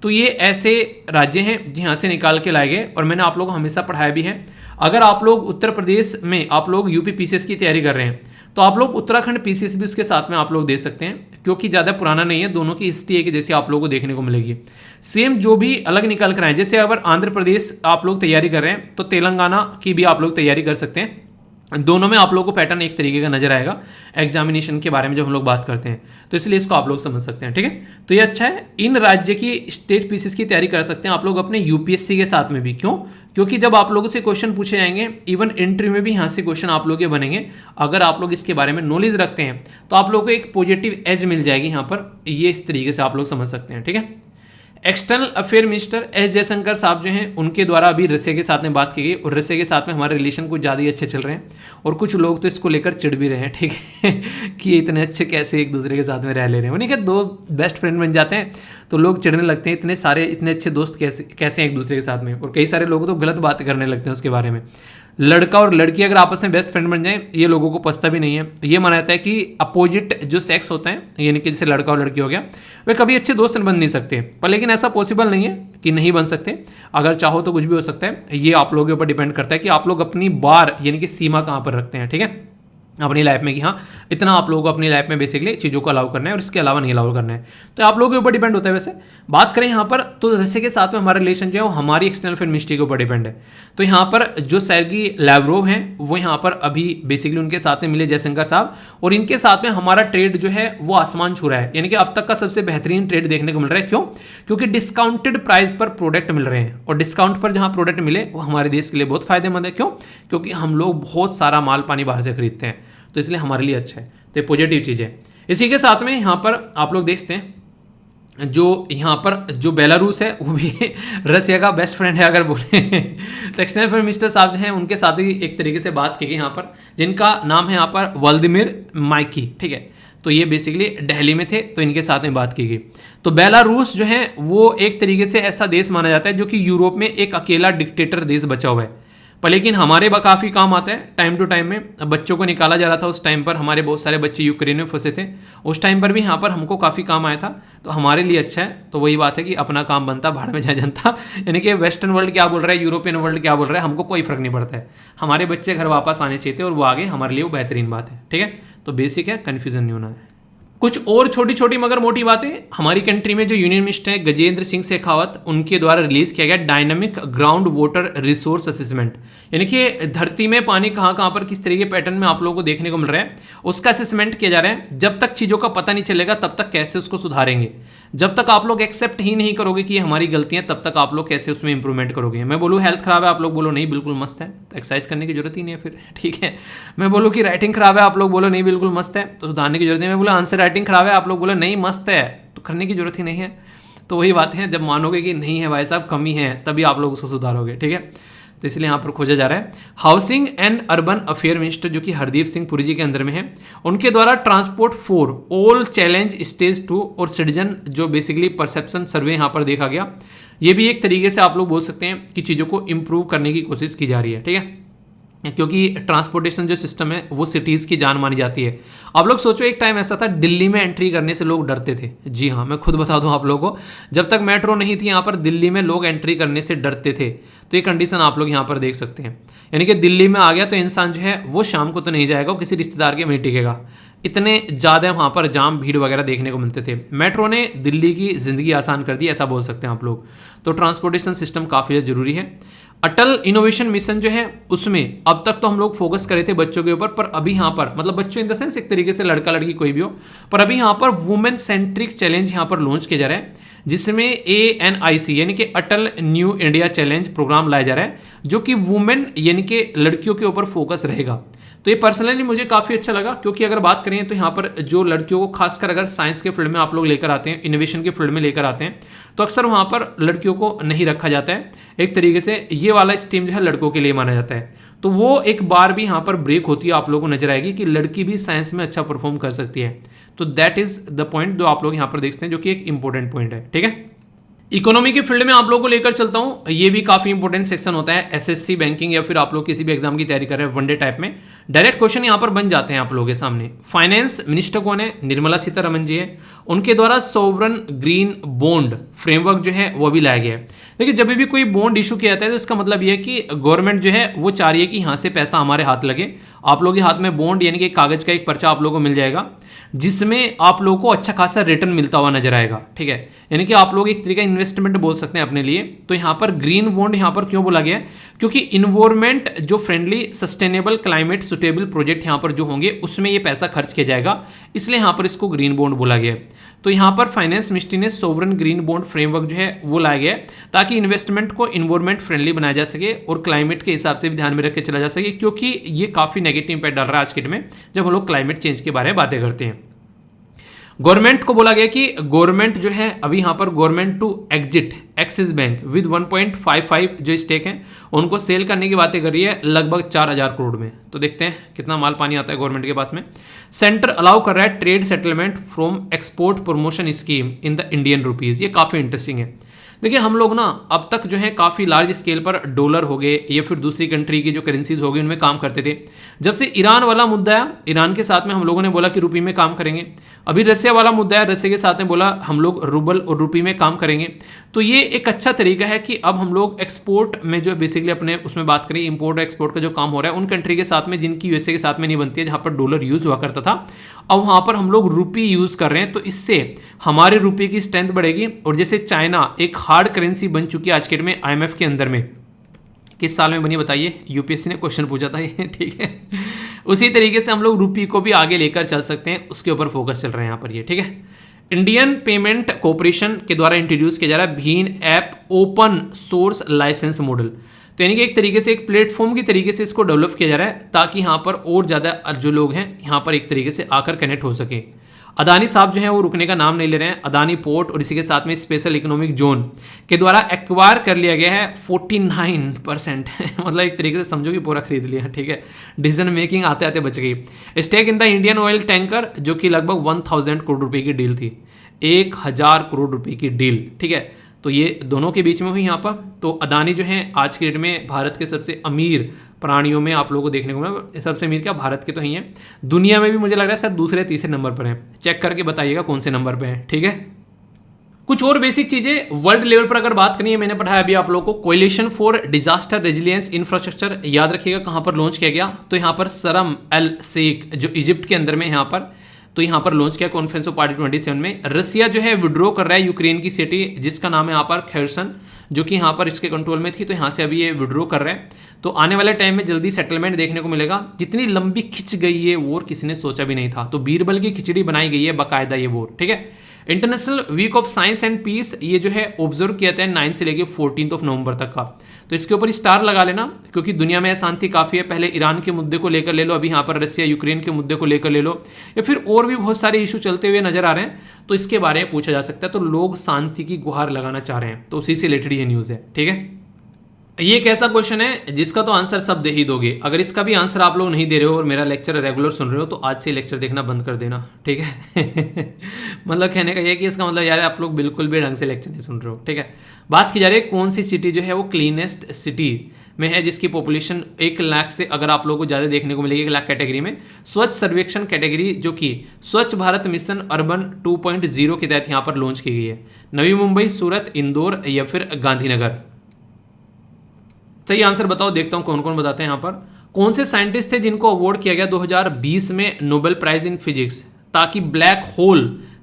तो ये ऐसे राज्य हैं जहाँ से निकाल के लाए गए, और मैंने आप लोगों को हमेशा पढ़ाया भी है। अगर आप लोग उत्तर प्रदेश में आप लोग यूपी पीसीएस की तैयारी कर रहे हैं तो आप लोग उत्तराखंड पीसीएस भी उसके साथ में आप लोग दे सकते हैं, क्योंकि ज़्यादा पुराना नहीं है, दोनों की हिस्ट्री एक जैसे आप लोगों को देखने को मिलेगी। सेम जो भी अलग निकाल कर आए, जैसे अगर आंध्र प्रदेश आप लोग तैयारी कर रहे हैं तो तेलंगाना की भी आप लोग तैयारी कर सकते हैं। दोनों में आप लोगों को पैटर्न एक तरीके का नजर आएगा एग्जामिनेशन के बारे में जब हम लोग बात करते हैं, तो इसलिए इसको आप लोग समझ सकते हैं, ठीक है। तो ये अच्छा है, इन राज्य की स्टेट पीसीएस की तैयारी कर सकते हैं आप लोग अपने यूपीएससी के साथ में भी। क्यों? क्योंकि जब आप लोगों से क्वेश्चन पूछे जाएंगे, इवन इंटरव्यू में भी यहाँ से क्वेश्चन आप लोग के बनेंगे, अगर आप लोग इसके बारे में नॉलेज रखते हैं तो आप लोगों को एक पॉजिटिव एज मिल जाएगी यहाँ पर। ये इस तरीके से आप लोग समझ सकते हैं, ठीक है। External affair minister S Jaishankar साहब जो हैं उनके द्वारा अभी रसिया के साथ में बात की गई, और रसिया के साथ में हमारे रिलेशन कुछ ज़्यादा ही अच्छे चल रहे हैं, और कुछ लोग तो इसको लेकर चिढ़ भी रहे हैं, ठीक है कि ये इतने अच्छे कैसे एक दूसरे के साथ में रह ले रहे हैं। उन्हीं के दो बेस्ट फ्रेंड बन जाते हैं तो लोग चिढ़ने लगते हैं, इतने सारे इतने अच्छे दोस्त कैसे हैं एक दूसरे के साथ में। और कई सारे लोग तो गलत बात करने लगते हैं उसके बारे में। लड़का और लड़की अगर आपस में बेस्ट फ्रेंड बन जाए, ये लोगों को पछता भी नहीं है। ये माना जाता है कि अपोजिट जो सेक्स होता है, यानी कि जैसे लड़का और लड़की हो गया, वे कभी अच्छे दोस्त बन नहीं सकते। पर लेकिन ऐसा पॉसिबल नहीं है कि नहीं बन सकते, अगर चाहो तो कुछ भी हो सकता है। ये आप लोगों के ऊपर डिपेंड करता है कि आप लोग अपनी बार यानी कि सीमा कहाँ पर रखते हैं, ठीक है, अपनी लाइफ में, कि हाँ इतना आप लोगों को अपनी लाइफ में बेसिकली चीज़ों को अलाउ करना है और इसके अलावा नहीं अलाउ करना है। तो आप लोगों के ऊपर डिपेंड होता है। वैसे बात करें यहाँ पर तो रसिया के साथ में हमारा रिलेशन जो है वो हमारी एक्सटर्नल अफेयर मिनिस्ट्री के ऊपर डिपेंड है। तो यहाँ पर जो सर्गी लैवरोव हैं वो यहाँ पर अभी बेसिकली उनके साथ में मिले जयशंकर साहब, और इनके साथ में हमारा ट्रेड जो है वो आसमान छू रहा है, यानी कि अब तक का सबसे बेहतरीन ट्रेड देखने को मिल रहा है। क्यों? क्योंकि डिस्काउंटेड प्राइस पर प्रोडक्ट मिल रहे हैं, और डिस्काउंट पर जहाँ प्रोडक्ट मिले वो हमारे देश के लिए बहुत फायदेमंद है। क्यों? क्योंकि हम लोग बहुत सारा माल पानी बाहर से खरीदते हैं, तो इसलिए हमारे लिए अच्छा है। तो ये पॉजिटिव चीज़ है। इसी के साथ में यहाँ पर आप लोग देखते हैं जो यहाँ पर जो बेलारूस है वो भी रसिया का बेस्ट फ्रेंड है अगर बोले तो एक्सटर्नल अफेयर मिनिस्टर साहब जो हैं उनके साथ भी एक तरीके से बात की गई यहाँ पर, जिनका नाम है यहाँ पर व्लादिमीर माइकी, ठीक है। तो ये बेसिकली दिल्ली में थे, तो इनके साथ में बात की गई। तो बेलारूस जो है वो एक तरीके से ऐसा देश माना जाता है जो कि यूरोप में एक अकेला डिक्टेटर देश बचा हुआ है, पर लेकिन हमारे काफ़ी काम आता है टाइम टू टाइम में। बच्चों को निकाला जा रहा था उस टाइम पर, हमारे बहुत सारे बच्चे यूक्रेन में फंसे थे, उस टाइम पर भी यहाँ पर हमको काफ़ी काम आया था, तो हमारे लिए अच्छा है। तो वही बात है कि अपना काम बनता भाड़ में जाए जनता, यानी कि वेस्टर्न वर्ल्ड क्या बोल रहा है, यूरोपियन वर्ल्ड क्या बोल रहा है, हमको कोई फर्क नहीं पड़ता है। हमारे बच्चे घर वापस आने चाहिए थे और वो आगे हमारे लिए वो बेहतरीन बात है, ठीक है। तो बेसिक है, कन्फ्यूजन नहीं होना है। कुछ और छोटी छोटी मगर मोटी बातें, हमारी कंट्री में जो यूनियन मिनिस्टर है गजेंद्र सिंह शेखावत, उनके द्वारा रिलीज किया गया dynamic ground water resource assessment, यानी कि धरती में पानी कहाँ कहाँ पर किस तरीके पैटर्न में आप लोगों को देखने को मिल रहा है, उसका असेसमेंट किया जा रहा है। जब तक चीज़ों का पता नहीं चलेगा तब तक कैसे उसको सुधारेंगे, जब तक आप लोग एक्सेप्ट ही नहीं करोगे कि ये हमारी गलतियां, तब तक आप लोग कैसे उसमें इंप्रूवमेंट करोगे। मैं बोलूँ हेल्थ खराब है, आप लोग बोलो नहीं बिल्कुल मस्त है, तो एक्सरसाइज करने की जरूरत ही नहीं है फिर, ठीक है। मैं बोलूँ कि राइटिंग खराब है, आप लोग बोलो नहीं बिल्कुल मस्त है, तो सुधारने की जरूरत नहीं। मैं बोला आंसर राइटिंग खराब है, आप लोग बोलो नहीं मस्त है, तो करने की जरूरत ही नहीं है। तो वही बात है, जब मानोगे कि नहीं है भाई साहब कमी है, तभी आप लोग उसको सुधारोगे, ठीक है। तो इसलिए यहाँ पर खोजा जा रहा है। Housing and urban affair minister जो कि हरदीप सिंह पुरी जी के अंदर में है, उनके द्वारा transport for all challenge stage 2 और सिटीजन जो बेसिकली परसेप्शन सर्वे यहाँ पर देखा गया, ये भी एक तरीके से आप लोग बोल सकते हैं कि चीज़ों को इम्प्रूव करने की कोशिश की जा रही है, ठीक है। क्योंकि ट्रांसपोर्टेशन जो सिस्टम है वो सिटीज़ की जान मानी जाती है। आप लोग सोचो एक टाइम ऐसा था दिल्ली में एंट्री करने से लोग डरते थे। जी हाँ, मैं खुद बता दूं आप लोगों को, जब तक मेट्रो नहीं थी यहाँ पर दिल्ली में लोग एंट्री करने से डरते थे। तो ये कंडीशन आप लोग यहाँ पर देख सकते हैं, यानी कि दिल्ली में आ गया तो इंसान जो है वो शाम को तो नहीं जाएगा, वो किसी रिश्तेदार के में टिकेगा। इतने ज़्यादा वहाँ पर जाम भीड़ वगैरह देखने को मिलते थे। मेट्रो ने दिल्ली की ज़िंदगी आसान कर दी, ऐसा बोल सकते हैं आप लोग। तो ट्रांसपोर्टेशन सिस्टम काफ़ी ज़रूरी है। अटल इनोवेशन मिशन जो है उसमें अब तक तो हम लोग फोकस करे थे बच्चों के ऊपर, पर अभी यहाँ पर मतलब बच्चों इन द सेंस एक तरीके से लड़का लड़की कोई भी हो, पर अभी यहाँ पर वुमेन सेंट्रिक चैलेंज यहाँ पर लॉन्च किया जा रहा है, जिसमें ANIC यानी कि अटल न्यू इंडिया चैलेंज प्रोग्राम लाया जा रहा है, जो कि वुमेन यानी कि लड़कियों के ऊपर फोकस रहेगा। तो ये पर्सनली मुझे काफ़ी अच्छा लगा, क्योंकि अगर बात करें तो यहाँ पर जो लड़कियों को खासकर अगर साइंस के फील्ड में आप लोग लेकर आते हैं, इनोवेशन के फील्ड में लेकर आते हैं, तो अक्सर वहाँ पर लड़कियों को नहीं रखा जाता है। एक तरीके से ये वाला स्ट्रीम जो है लड़कों के लिए माना जाता है। तो वो एक बार भी यहाँ पर ब्रेक होती है आप लोगों को नजर आएगी कि लड़की भी साइंस में अच्छा परफॉर्म कर सकती है। तो दैट इज द पॉइंट जो आप लोग यहाँ पर देखते हैं, जो कि एक इंपॉर्टेंट पॉइंट है। ठीक है, इकोनॉमी के फील्ड में आप लोगों को लेकर चलता हूं। ये भी काफी इंपॉर्टेंट सेक्शन होता है एसएससी बैंकिंग या फिर आप लोग किसी भी एग्जाम की तैयारी कर रहे हैं वनडे टाइप में। डायरेक्ट क्वेश्चन यहां पर बन जाते हैं आप लोगों के सामने। फाइनेंस मिनिस्टर कौन है? निर्मला सीतारमण जी है। उनके द्वारा सोवरन ग्रीन बॉन्ड फ्रेमवर्क जो है वो भी लाया गया है। देखिए, जब भी कोई बॉन्ड इशू किया जाता है तो इसका मतलब ये है कि गवर्नमेंट जो है वो चाह रही है कि यहाँ से पैसा हमारे हाथ लगे। आप लोगों के हाथ में बॉन्ड यानी कि कागज का एक पर्चा आप लोगों को मिल जाएगा, जिसमें आप लोगों को अच्छा खासा रिटर्न मिलता हुआ नजर आएगा। ठीक है, यानी कि आप लोग एक तरीका इन्वेस्टमेंट बोल सकते हैं अपने लिए। तो यहाँ पर ग्रीन बॉन्ड यहाँ पर क्यों बोला गया है? क्योंकि इन्वायरमेंट जो friendly sustainable climate suitable project यहाँ पर जो होंगे उसमें ये पैसा खर्च किया जाएगा, इसलिए यहाँ पर इसको ग्रीन बॉन्ड बोला गया है। तो यहाँ पर फाइनेंस मिनिस्ट्री ने सोवरन ग्रीन बॉन्ड फ्रेमवर्क जो है वो लाया गया है ताकि इन्वेस्टमेंट को इन्वायरमेंट फ्रेंडली बनाया जा सके और क्लाइमेट के हिसाब से भी ध्यान में रख के चला जा सके, क्योंकि ये काफी नेगेटिव इंपैक्ट डाल रहा है आज के डेट में जब हम लोग क्लाइमेट चेंज के बारे में बातें करते हैं। गवर्नमेंट को बोला गया कि गवर्नमेंट जो है अभी यहां पर government to exit Axis Bank with 1.55 जो स्टेक है उनको सेल करने की बातें कर रही है लगभग 4000 करोड़ में। तो देखते हैं कितना माल पानी आता है गवर्नमेंट के पास में। सेंटर अलाउ कर रहा है trade settlement from export promotion scheme in the Indian rupees. ये काफी इंटरेस्टिंग है। देखिए, हम लोग ना अब तक जो है काफ़ी लार्ज स्केल पर डॉलर हो गए या फिर दूसरी कंट्री की जो करेंसीज हो गई उनमें काम करते थे। जब से ईरान वाला मुद्दा आया, ईरान के साथ में हम लोगों ने बोला कि रुपये में काम करेंगे। अभी रसिया वाला मुद्दा है, रसिया के साथ में बोला हम लोग रूबल और रुपये में काम करेंगे। तो ये एक अच्छा तरीका है कि अब हम लोग एक्सपोर्ट में जो बेसिकली अपने उसमें बात करें, इंपोर्ट और एक्सपोर्ट का जो काम हो रहा है उन कंट्री के साथ में जिनकी यूएसए के साथ में नहीं बनती है, जहाँ पर डॉलर यूज़ हुआ करता था, अब वहाँ पर हम लोग रुपये यूज़ कर रहे हैं। तो इससे हमारे रुपये की स्ट्रेंथ बढ़ेगी। और जैसे चाइना एक हार्ड करेंसी बन चुकी है आज के डेट में आईएमएफ के अंदर में, किस साल में बनी बताइए? यूपीएससी ने क्वेश्चन पूछा था ये। ठीक है, उसी तरीके से हम लोग रुपये को भी आगे लेकर चल सकते हैं, उसके ऊपर फोकस चल रहा है यहाँ पर ये। ठीक है, इंडियन पेमेंट कॉर्पोरेशन के द्वारा इंट्रोड्यूस किया जा रहा है भीम app open source licence model. तो यानी कि एक तरीके से एक प्लेटफॉर्म की तरीके से इसको डेवलप किया जा रहा है ताकि यहाँ पर और ज़्यादा जो लोग हैं यहाँ पर एक तरीके से आकर कनेक्ट हो सके। अदानी साहब जो है वो रुकने का नाम नहीं ले रहे हैं। अदानी पोर्ट और इसी के साथ में स्पेशल इकोनॉमिक जोन के द्वारा एक्वायर कर लिया गया है 49%। मतलब एक तरीके से समझो कि पूरा खरीद लिया। ठीक है, डिसीजन मेकिंग आते आते बच गई। Stake in the Indian oil tanker जो कि लगभग 1000 करोड़ रुपए की डील थी, 1000 करोड़ रुपए की डील। ठीक है, तो ये दोनों के बीच में हुई यहाँ पर। तो अदानी जो है आज के डेट में भारत के सबसे अमीर प्राणियों में आप लोगों को देखने को मिला। सबसे अमीर क्या, भारत के तो ही हैं, दुनिया में भी मुझे लग रहा है शायद दूसरे तीसरे नंबर पर हैं। चेक करके बताइएगा कौन से नंबर पे हैं। ठीक है, कुछ और बेसिक चीजें वर्ल्ड लेवल पर अगर बात करनी है, मैंने पढ़ाया अभी आप लोगों को coalition for disaster resilience infrastructure. याद रखिएगा कहां पर लॉन्च किया गया, तो यहां पर शर्म एल शेख जो इजिप्ट के अंदर में यहाँ पर, तो यहाँ पर लॉन्च किया कॉन्फ्रेंस ऑफ पार्टी 27 में। रसिया जो है विड्रॉ कर रहा है यूक्रेन की सिटी जिसका नाम है यहाँ पर खेर्सन, जो कि यहाँ पर इसके कंट्रोल में थी, तो यहाँ से अभी ये विड्रॉ कर रहे हैं। तो आने वाले टाइम में जल्दी सेटलमेंट देखने को मिलेगा। जितनी लंबी खिंच गई ये वॉर किसी ने सोचा भी नहीं था, तो बीरबल की खिचड़ी बनाई गई है बाकायदा ये वॉर। ठीक है, international week of science and peace ये जो है ऑब्जर्व किया था 9 से लेकर 14 नवंबर तक का। तो इसके ऊपर स्टार लगा लेना, क्योंकि दुनिया में अशांति काफी है। पहले ईरान के मुद्दे को लेकर ले लो, अभी यहाँ पर रसिया यूक्रेन के मुद्दे को लेकर ले लो, या फिर और भी बहुत सारे इशू चलते हुए नजर आ रहे हैं, तो इसके बारे में पूछा जा सकता है। तो लोग शांति की गुहार लगाना चाह रहे हैं, तो उसी से रिलेटेड ये न्यूज है। ठीक है, ये एक ऐसा क्वेश्चन है जिसका तो आंसर सब दे ही दोगे। अगर इसका भी आंसर आप लोग नहीं दे रहे हो और मेरा लेक्चर रेगुलर सुन रहे हो, तो आज से लेक्चर देखना बंद कर देना। ठीक है मतलब कहने का ये कि इसका मतलब यार आप लोग बिल्कुल भी ढंग से लेक्चर नहीं सुन रहे हो। ठीक है, बात की जा रही है कौन सी सिटी जो है वो क्लीनेस्ट सिटी में है, जिसकी पॉपुलेशन 1 लाख से अगर आप लोगों को ज़्यादा देखने को मिलेगी 1 लाख कैटेगरी में। स्वच्छ सर्वेक्षण कैटेगरी जो कि स्वच्छ भारत मिशन अर्बन 2.0 के तहत यहाँ पर लॉन्च की गई है। नवी मुंबई, सूरत, इंदौर या फिर गांधीनगर। सही आंसर बताओ, देखता हूं कौन कौन बताते हैं यहाँ पर। कौन से साइंटिस्ट थे जिनको अवार्ड किया गया 2020 में नोबेल प्राइज इन फिजिक्स, ताकि ब्लैक होल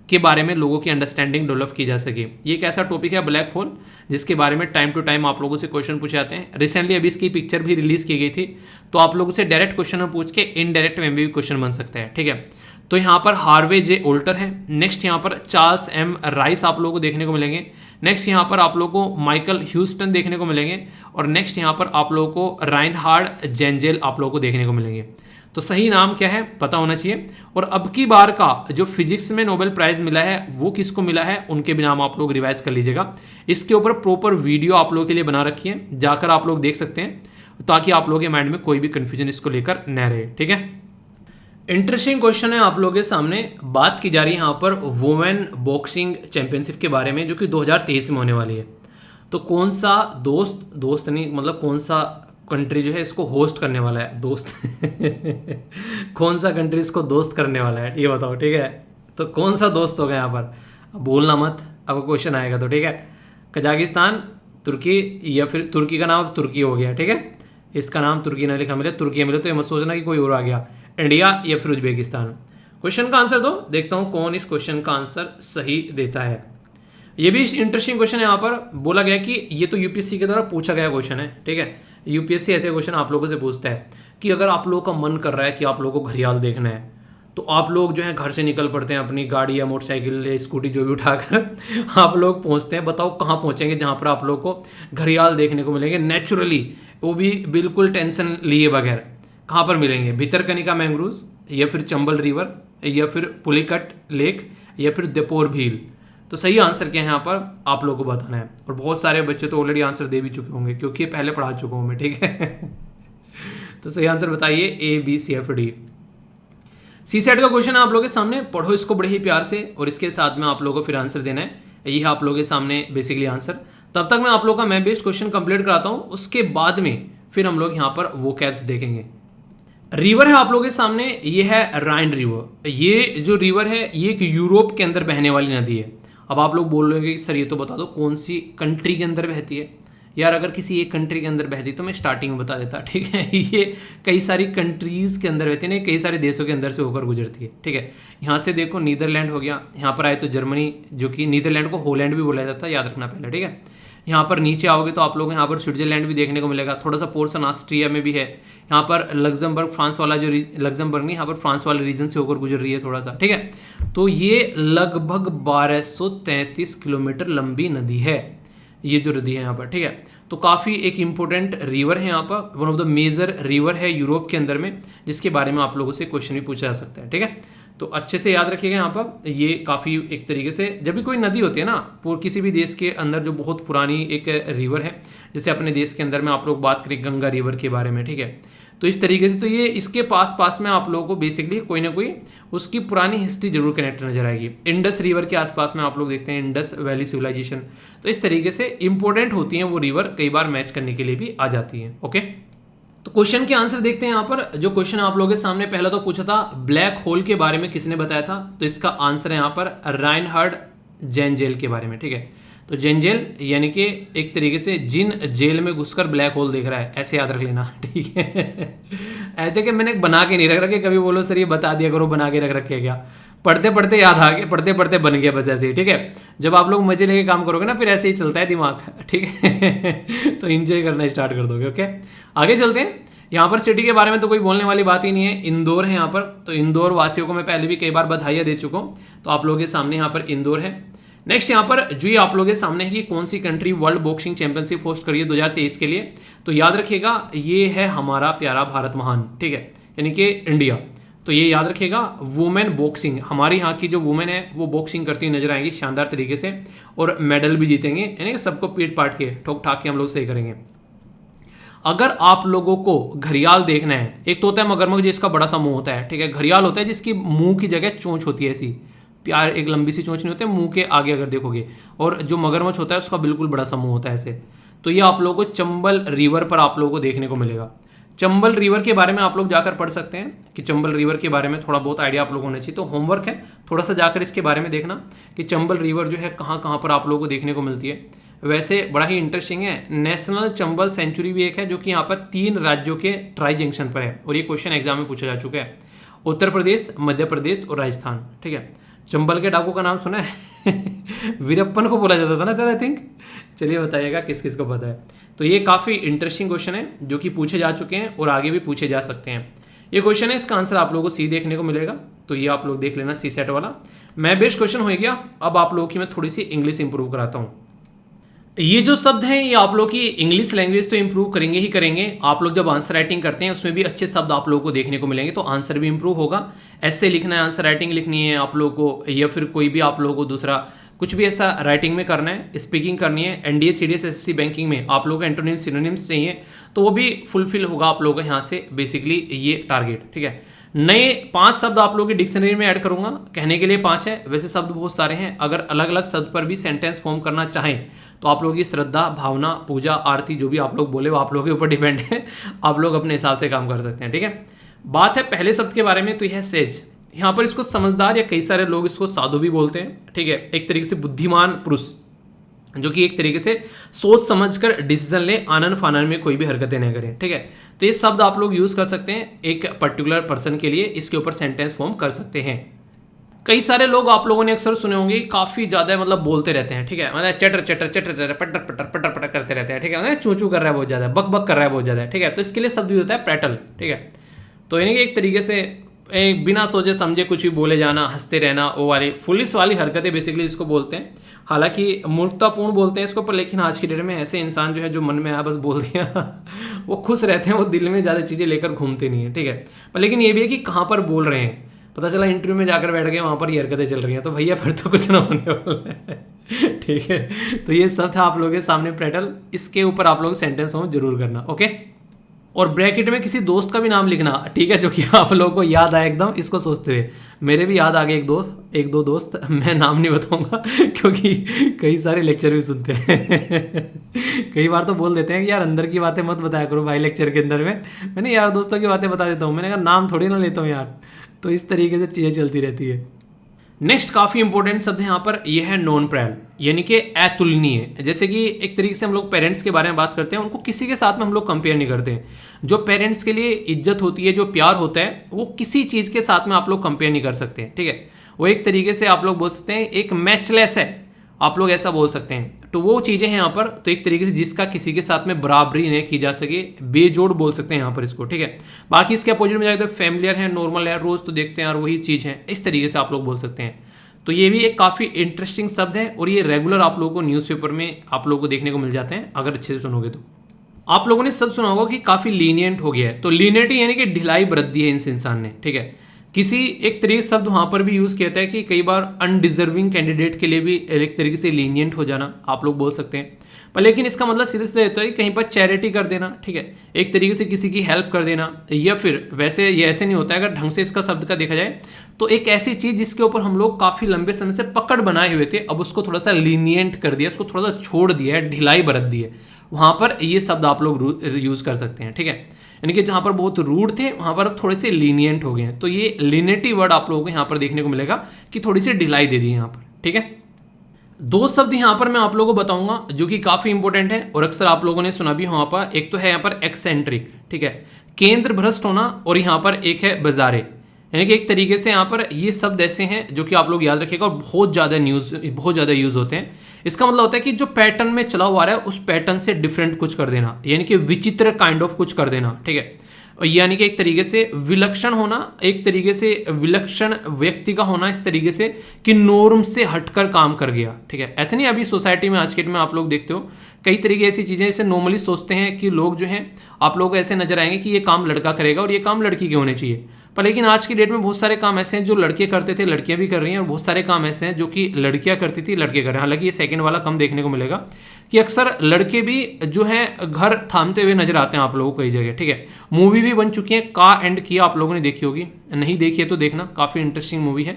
के बारे में लोगों की अंडरस्टैंडिंग डेवलप की जा सके। ये एक ऐसा टॉपिक है ब्लैक होल जिसके बारे में टाइम टू टाइम आप लोगों से क्वेश्चन पूछे जाते हैं। रिसेंटली अभी इसकी पिक्चर भी रिलीज की गई थी, तो आप लोगों से डायरेक्ट क्वेश्चन पूछ के इनडायरेक्ट में भी क्वेश्चन बन सकता है। ठीक है, तो यहाँ पर हार्वे जे ओल्टर है। नेक्स्ट यहाँ पर चार्ल्स एम राइस आप लोगों को देखने को मिलेंगे। नेक्स्ट यहाँ पर आप लोगों को माइकल ह्यूस्टन देखने को मिलेंगे। और नेक्स्ट यहाँ पर आप लोगों को राइनहार्ड जेंजेल आप लोगों को देखने को मिलेंगे। तो सही नाम क्या है पता होना चाहिए। और अब की बार का जो फिजिक्स में नोबेल प्राइज मिला है वो किसको मिला है, उनके भी नाम आप लोग रिवाइज कर लीजिएगा। इसके ऊपर प्रॉपर वीडियो आप लोगों के लिए बना रखी है, जाकर आप लोग देख सकते हैं। ताकि आप लोगों के माइंड में कोई भी कंफ्यूजन इसको लेकर न रहे। ठीक है, इंटरेस्टिंग क्वेश्चन है आप लोगों के सामने। बात की जा रही है यहाँ पर वुमेन बॉक्सिंग चैंपियनशिप के बारे में, जो कि 2023 में होने वाली है। तो कौन सा दोस्त नहीं, मतलब कौन सा कंट्री जो है इसको होस्ट करने वाला है, दोस्त कौन सा कंट्री इसको दोस्त करने वाला है, ये बताओ। ठीक है, तो कौन सा दोस्त होगा यहाँ पर, अब भूलना मत, अब क्वेश्चन आएगा तो। ठीक है, कजाकिस्तान, तुर्की, या फिर तुर्की का नाम अब तुर्की हो गया। ठीक है, इसका नाम तुर्की ना लिखा मिले, तुर्की मिले तो ये मत सोचना कि कोई और आ गया, इंडिया या फिर उज्बेकिस्तान। क्वेश्चन का आंसर दो, देखता हूं कौन इस क्वेश्चन का आंसर सही देता है। ये भी इंटरेस्टिंग क्वेश्चन है। यहाँ पर बोला गया कि ये तो यूपीएससी के द्वारा पूछा गया क्वेश्चन है। ठीक है, यूपीएससी ऐसे क्वेश्चन आप लोगों से पूछता है कि अगर आप लोगों का मन कर रहा है कि आप लोगों को घड़ियाल देखना है, तो आप लोग जो है घर से निकल पड़ते हैं अपनी गाड़ी या मोटरसाइकिल या स्कूटी जो भी उठाकर आप लोग पहुंचते हैं। बताओ कहाँ पहुंचेंगे जहाँ पर आप लोग को घड़ियाल देखने को मिलेंगे नेचुरली, वो भी बिल्कुल टेंशन लिए बगैर। कहाँ पर मिलेंगे, भितरकनिका मैंग्रोव्स, या फिर चंबल रिवर, या फिर पुलिकट लेक, या फिर दीपोर भील। तो सही आंसर क्या है यहाँ पर आप लोगों को बताना है। और बहुत सारे बच्चे तो ऑलरेडी आंसर दे भी चुके होंगे क्योंकि ये पहले पढ़ा चुका हूँ मैं। ठीक है तो सही आंसर बताइए ABCFD। CSET का क्वेश्चन है आप लोगों के सामने, पढ़ो इसको बड़े ही प्यार से और इसके साथ में आप लोगों को फिर आंसर देना है। ये है आप लोगों के सामने बेसिकली आंसर। तब तक मैं आप लोगों का मैथ बेस्ड क्वेश्चन कंप्लीट कराता हूँ, उसके बाद में फिर हम लोग यहाँ पर वोकैब्स देखेंगे। रिवर है आप लोगों के सामने, ये है राइन रिवर। ये जो रिवर है ये एक यूरोप के अंदर बहने वाली नदी है। अब आप लोग बोल रहे हो कि सर ये तो बता दो कौन सी कंट्री के अंदर बहती है। यार अगर किसी एक कंट्री के अंदर बहती तो मैं स्टार्टिंग में बता देता। ठीक है, ये कई सारी कंट्रीज के अंदर बहती है, कई सारे देशों के अंदर से होकर गुजरती है। ठीक है, यहाँ से देखो नीदरलैंड हो गया, यहाँ पर आए तो जर्मनी, जो कि नीदरलैंड को होलैंड भी बोला जाता है, याद रखना पहले। ठीक है, यहाँ पर नीचे आओगे तो आप लोग यहाँ पर स्विट्जरलैंड भी देखने को मिलेगा, थोड़ा सा पोर्शन ऑस्ट्रिया में भी है। यहाँ पर लग्जमबर्ग, फ्रांस वाला जो लग्जमबर्ग नहीं, यहाँ पर फ्रांस वाले रीजन से होकर गुजर रही है थोड़ा सा। ठीक है, तो ये लगभग 1233 किलोमीटर लंबी नदी है, ये जो नदी है यहाँ पर। ठीक है, तो काफ़ी एक इम्पोर्टेंट रिवर है यहाँ पर, one of the major river है यूरोप के अंदर में, जिसके बारे में आप लोगों से क्वेश्चन भी पूछा जा सकता है। ठीक है, तो अच्छे से याद रखिएगा यहाँ पर। ये काफ़ी एक तरीके से जब भी कोई नदी होती है ना किसी भी देश के अंदर, जो बहुत पुरानी एक रिवर है, जैसे अपने देश के अंदर में आप लोग बात करें गंगा रिवर के बारे में। ठीक है, तो इस तरीके से तो ये इसके पास में आप लोगों को बेसिकली कोई ना कोई उसकी पुरानी हिस्ट्री जरूर कनेक्ट नजर आएगी। इंडस रिवर के आसपास में आप लोग देखते हैं इंडस वैली सिविलाइजेशन। तो इस तरीके से इंपॉर्टेंट होती हैं वो रिवर, कई बार मैच करने के लिए भी आ जाती हैं। ओके, तो क्वेश्चन के आंसर देखते हैं यहाँ पर। जो क्वेश्चन आप लोगों के सामने पहला तो पूछा था ब्लैक होल के बारे में किसने बताया था, तो इसका आंसर है यहाँ पर राइनहार्ड जेंजेल के बारे में। ठीक है, तो जेंजेल यानी कि एक तरीके से जिन जेल में घुसकर ब्लैक होल देख रहा है, ऐसे याद रख लेना। ठीक है ऐसे कि मैंने बना के नहीं रख रखे, कभी बोलो सर ये बता दिया करो बना के रख रखे क्या, पढ़ते पढ़ते याद आ गया, पढ़ते पढ़ते बन गया बस ऐसे ही। ठीक है, जब आप लोग मजे लेके काम करोगे ना फिर ऐसे ही चलता है दिमाग। ठीक है तो एंजॉय करना स्टार्ट कर दोगे। ओके, आगे चलते हैं। यहाँ पर सिटी के बारे में तो कोई बोलने वाली बात ही नहीं है, इंदौर है यहाँ पर। तो इंदौर वासियों को मैं पहले भी कई बार बधाइयाँ दे चुका हूँ, तो आप लोगों के सामने यहाँ पर इंदौर है। नेक्स्ट यहाँ पर जो ये आप लोगों के सामने है कि कौन सी country world boxing championship host करी है 2023 के लिए, तो याद रखिएगा ये है हमारा प्यारा भारत महान। ठीक है, यानी कि इंडिया। तो ये याद रखिएगा, वुमेन बॉक्सिंग, हमारी यहाँ की जो वुमेन है वो बॉक्सिंग करती हुई नजर आएंगी शानदार तरीके से, और मेडल भी जीतेंगे, यानी कि सबको पीट पाट के ठोक ठाक के हम लोग सही करेंगे। अगर आप लोगों को घड़ियाल देखना है, एक तो होता है मगरमच्छ जिसका बड़ा सा मुंह होता है। ठीक है, घड़ियाल होता है जिसकी मुंह की जगह चोंच होती है, ऐसी प्यार एक लंबी सी चोंच नहीं होती है मुंह के आगे अगर देखोगे, और जो मगरमच्छ होता है उसका बिल्कुल बड़ा सा मुंह होता है ऐसे। तो ये आप लोगों को चंबल रिवर पर आप लोगों को देखने को मिलेगा। चंबल रिवर के बारे में आप लोग जाकर पढ़ सकते हैं कि चंबल रिवर के बारे में थोड़ा बहुत आइडिया आप लोगों को होना चाहिए। तो होमवर्क है थोड़ा सा जाकर इसके बारे में देखना कि चंबल रिवर जो है कहाँ कहाँ पर आप लोगों को देखने को मिलती है। वैसे बड़ा ही इंटरेस्टिंग है, नेशनल चंबल सेंचुरी भी एक है जो कि यहाँ पर 3 राज्यों के ट्राई जंक्शन पर है, और ये क्वेश्चन एग्जाम में पूछा जा चुका है, उत्तर प्रदेश, मध्य प्रदेश और राजस्थान। ठीक है, चंबल के डाकू का नाम सुना है वीरप्पन को बोला जाता था ना सर, आई थिंक। चलिए बताइएगा किस किस को पता है। तो ये काफ़ी इंटरेस्टिंग क्वेश्चन है जो कि पूछे जा चुके हैं और आगे भी पूछे जा सकते हैं। ये क्वेश्चन है, इसका आंसर आप लोगों को सी देखने को मिलेगा, तो ये आप लोग देख लेना सी सेट वाला। मैं बेस्ट क्वेश्चन हो गया। अब आप लोगों की मैं थोड़ी सी इंग्लिश इंप्रूव कराता हूँ। ये जो शब्द हैं ये आप लोग की इंग्लिश लैंग्वेज तो इंप्रूव करेंगे ही करेंगे। आप लोग जब आंसर राइटिंग करते हैं उसमें भी अच्छे शब्द आप लोगों को देखने को मिलेंगे, तो आंसर भी इंप्रूव होगा। ऐसे लिखना है, आंसर राइटिंग लिखनी है आप लोगों को, या फिर कोई भी आप लोगों को दूसरा कुछ भी ऐसा राइटिंग में करना है, स्पीकिंग करनी है, एनडीए सीडीएस एसएससी बैंकिंग में आप लोगों को एंटोनिम सिनोनिम्स चाहिए, तो वो भी फुलफिल होगा आप लोगों का यहाँ से बेसिकली ये टारगेट। ठीक है, नए 5 शब्द आप लोगों की डिक्शनरी में ऐड करूंगा, कहने के लिए 5 है, वैसे शब्द बहुत सारे हैं। अगर अलग अलग शब्द पर भी सेंटेंस फॉर्म करना चाहें तो आप लोगों की श्रद्धा, भावना, पूजा, आरती, जो भी आप लोग बोले वो आप लोगों के ऊपर डिपेंड है, आप लोग अपने हिसाब से काम कर सकते हैं। ठीक है, बात है पहले शब्द के बारे में, तो यह है सेज। यहाँ पर इसको समझदार या कई सारे लोग इसको साधु भी बोलते हैं। ठीक है, एक तरीके से बुद्धिमान पुरुष, जो कि एक तरीके से सोच समझकर डिसीजन ले, आनन फानन में कोई भी हरकतें न करें। ठीक है, तो ये शब्द आप लोग यूज कर सकते हैं एक पर्टिकुलर पर्सन के लिए, इसके ऊपर सेंटेंस फॉर्म कर सकते हैं। कई सारे लोग आप लोगों ने अक्सर सुने होंगे काफी ज्यादा मतलब बोलते रहते हैं। ठीक है, मतलब चटर चटर चटर चटर पटर पटर पटर पटर करते रहते हैं। ठीक है, चू चू कर रहा है बहुत ज्यादा, बक बक कर रहा है बहुत ज्यादा। ठीक है, तो इसके लिए शब्द यूज होता है प्रैटल। ठीक है, तो यानी कि एक तरीके से बिना सोचे समझे कुछ भी बोले जाना, हंसते रहना, वो वाली पुलिस वाली हरकतें बेसिकली इसको बोलते हैं। हालांकि मूर्खतापूर्ण बोलते हैं इसको, पर लेकिन आज की डेट में ऐसे इंसान जो है जो मन में आया बस बोल दिया वो खुश रहते हैं, वो दिल में ज़्यादा चीज़ें लेकर घूमते नहीं है। ठीक है, पर लेकिन ये भी है कि कहाँ पर बोल रहे हैं, पता चला इंटरव्यू में जाकर बैठ गए, वहाँ पर ये हरकतें चल रही हैं, तो भैया फिर तो कुछ ना होने वाला है। ठीक है, तो ये सब था आप लोगों के सामने प्रैटल, इसके ऊपर आप लोग सेंटेंस फॉर्म जरूर करना। ओके, और ब्रैकेट में किसी दोस्त का भी नाम लिखना। ठीक है, जो कि आप लोगों को याद आए एकदम इसको सोचते हुए। मेरे भी याद आ गए एक दो दोस्त, मैं नाम नहीं बताऊंगा क्योंकि कई सारे लेक्चर भी सुनते हैं कई बार तो बोल देते हैं कि यार अंदर की बातें मत बताया करो भाई लेक्चर के अंदर में। मैंने यार दोस्तों की बातें बता देता हूँ, मैंने कहा नाम थोड़ी ना लेता हूँ यार। तो इस तरीके से चीज़ें चलती रहती है। नेक्स्ट काफी इंपॉर्टेंट शब्द है यहाँ पर, यह है नॉन प्रैल, यानी कि अतुलनीय। जैसे कि एक तरीके से हम लोग पेरेंट्स के बारे में बात करते हैं, उनको किसी के साथ में हम लोग कंपेयर नहीं करते हैं। जो पेरेंट्स के लिए इज्जत होती है, जो प्यार होता है, वो किसी चीज के साथ में आप लोग कंपेयर नहीं कर सकते। ठीक है, वो एक तरीके से आप लोग बोल सकते हैं एक मैचलेस है, आप लोग ऐसा बोल सकते हैं। तो वो चीजें हैं यहाँ पर, तो एक तरीके से जिसका किसी के साथ में बराबरी नहीं की जा सके, बेजोड़ बोल सकते हैं यहाँ पर इसको। ठीक है, बाकी इसके अपोजिट में जाए तो फैमिलियर है, नॉर्मल है, रोज तो देखते हैं और वही चीज है, इस तरीके से आप लोग बोल सकते हैं। तो ये भी एक काफी इंटरेस्टिंग शब्द है, और ये रेगुलर आप लोगों को न्यूज़पेपर में आप लोगों को देखने को मिल जाते हैं अगर अच्छे से सुनोगे तो। आप लोगों ने सब सुना होगा कि काफी लीनियंट हो गया है, तो लीनियंट यानी कि ढिलाई बरत दी है इस इंसान ने। ठीक है, किसी एक तरीके शब्द वहां पर भी यूज किया है कि कई बार अनडिजर्विंग कैंडिडेट के लिए भी एक तरीके से लीनियंट हो जाना आप लोग बोल सकते हैं। पर लेकिन इसका मतलब सीधे सीधे होता है कि कहीं पर चैरिटी कर देना। ठीक है, एक तरीके से किसी की हेल्प कर देना, या फिर वैसे ये ऐसे नहीं होता है। अगर ढंग से इसका शब्द का देखा जाए तो एक ऐसी चीज जिसके ऊपर हम लोग काफी लंबे समय से पकड़ बनाए हुए थे, अब उसको थोड़ा सा लीनियंट कर दिया, उसको थोड़ा सा छोड़ दिया है, ढिलाई बरत दी है, वहां पर ये शब्द आप लोग यूज कर सकते हैं। ठीक है, यानी कि जहां पर बहुत रूड थे वहां पर थोड़े से लीनियंट हो गए हैं। तो ये लीनियंटी वर्ड आप लोगों को यहाँ पर देखने को मिलेगा कि थोड़ी सी ढिलाई दे दी है यहाँ पर। ठीक है, 2 शब्द यहाँ पर मैं आप लोगों को बताऊंगा जो कि काफी इंपॉर्टेंट है और अक्सर आप लोगों ने सुना भी वहां पर। एक तो है यहाँ पर एक्सेंट्रिक, ठीक है, केंद्र भ्रष्ट होना, और यहाँ पर एक है बाजारे, यानी कि एक तरीके से यहाँ पर ये शब्द ऐसे हैं जो कि आप लोग याद रखिएगा और बहुत ज़्यादा यूज होते हैं। इसका मतलब होता है कि जो पैटर्न में चला हुआ है उस पैटर्न से डिफरेंट कुछ कर देना, यानी कि विचित्र काइंड ऑफ कुछ कर देना। ठीक है, यानी कि एक तरीके से विलक्षण होना, एक तरीके से विलक्षण व्यक्ति का होना इस तरीके से कि नॉर्म से हटकर काम कर गया। ठीक है, ऐसे नहीं, अभी सोसाइटी में आज के डेट में आप लोग देखते हो कई तरीके ऐसी चीजें जैसे नॉर्मली सोचते हैं कि लोग जो हैं आप लोग ऐसे नजर आएंगे कि ये काम लड़का करेगा और ये काम लड़की के होने चाहिए। पर लेकिन आज की डेट में बहुत सारे काम ऐसे हैं जो लड़के करते थे लड़कियां भी कर रही हैं, और बहुत सारे काम ऐसे हैं जो कि लड़कियां करती थी लड़के कर रहे हैं। हालांकि ये सेकंड वाला कम देखने को मिलेगा कि अक्सर लड़के भी जो हैं घर थामते हुए नजर आते हैं आप लोगों को कई जगह। ठीक है, मूवी भी बन चुकी है, का एंड किया, आप लोगों ने देखी होगी, नहीं देखी है तो देखना, काफ़ी इंटरेस्टिंग मूवी है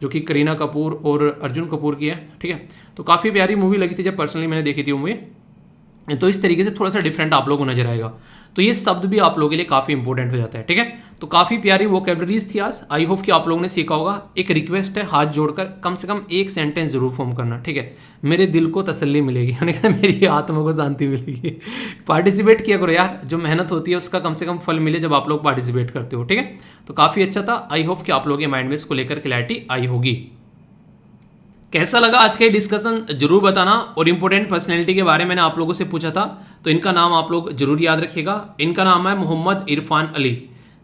जो कि करीना कपूर और अर्जुन कपूर की है। ठीक है, तो काफ़ी प्यारी मूवी लगी थी जब पर्सनली मैंने देखी थी वो मूवी। तो इस तरीके से थोड़ा सा डिफरेंट आप लोगों को नजर आएगा, तो ये शब्द भी आप लोगों के लिए काफी इंपॉर्टेंट हो जाता है। ठीक है, तो काफी प्यारी वोकैबुलरीज थी आज, आई होप कि आप लोगों ने सीखा होगा। एक रिक्वेस्ट है, हाथ जोड़कर कम से कम एक सेंटेंस जरूर फॉर्म करना। ठीक है, मेरे दिल को तसल्ली मिलेगी, मेरी आत्मा को शांति मिलेगी। पार्टिसिपेट किया करो यार, जो मेहनत होती है उसका कम से कम फल मिले जब आप लोग पार्टिसिपेट करते हो। ठीक है, तो काफी अच्छा था, आई होप कि आप लोगों के माइंड में इसको लेकर क्लैरिटी आई होगी। कैसा लगा आज का ये डिस्कशन जरूर बताना। और इंपॉर्टेंट पर्सनैलिटी के बारे में मैंने आप लोगों से पूछा था, तो इनका नाम आप लोग जरूर याद रखिएगा। इनका नाम है मोहम्मद इरफान अली।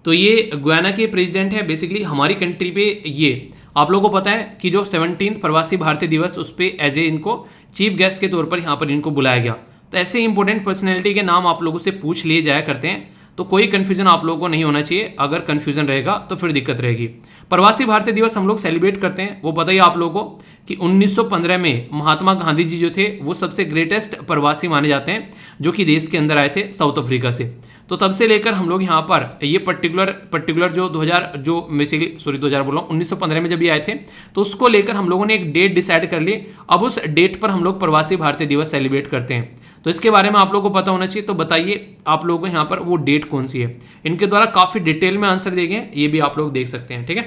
तो ये गुयाना के प्रेसिडेंट है बेसिकली हमारी कंट्री पे। ये आप लोगों को पता है कि जो 17 प्रवासी भारतीय दिवस उस पर एज ए इनको चीफ गेस्ट के तौर पर यहाँ पर इनको बुलाया गया। तो ऐसे इंपॉर्टेंट पर्सनैलिटी के नाम आप लोगों से पूछ लिए जाया करते हैं। तो कोई कन्फ्यूजन आप लोगों को नहीं होना चाहिए, अगर कन्फ्यूजन रहेगा तो फिर दिक्कत रहेगी। प्रवासी भारतीय दिवस हम लोग सेलिब्रेट करते हैं, वो पता ही आप लोगों को कि 1915 में महात्मा गांधी जी जो थे वो सबसे ग्रेटेस्ट प्रवासी माने जाते हैं, जो कि देश के अंदर आए थे साउथ अफ्रीका से। तो तब से लेकर हम लोग यहाँ पर ये पर्टिकुलर जो 2000 जो बेसिकली 2000 बोल रहा हूँ 1915 में जब ये आए थे, तो उसको लेकर हम लोगों ने एक डेट डिसाइड कर ली। अब उस डेट पर हम लोग प्रवासी भारतीय दिवस सेलिब्रेट करते हैं। तो इसके बारे में आप लोगों को पता होना चाहिए। तो बताइए आप लोगों को यहाँ पर वो डेट कौन सी है। इनके द्वारा काफी डिटेल में आंसर दिए गए, ये भी आप लोग देख सकते हैं। ठीक है,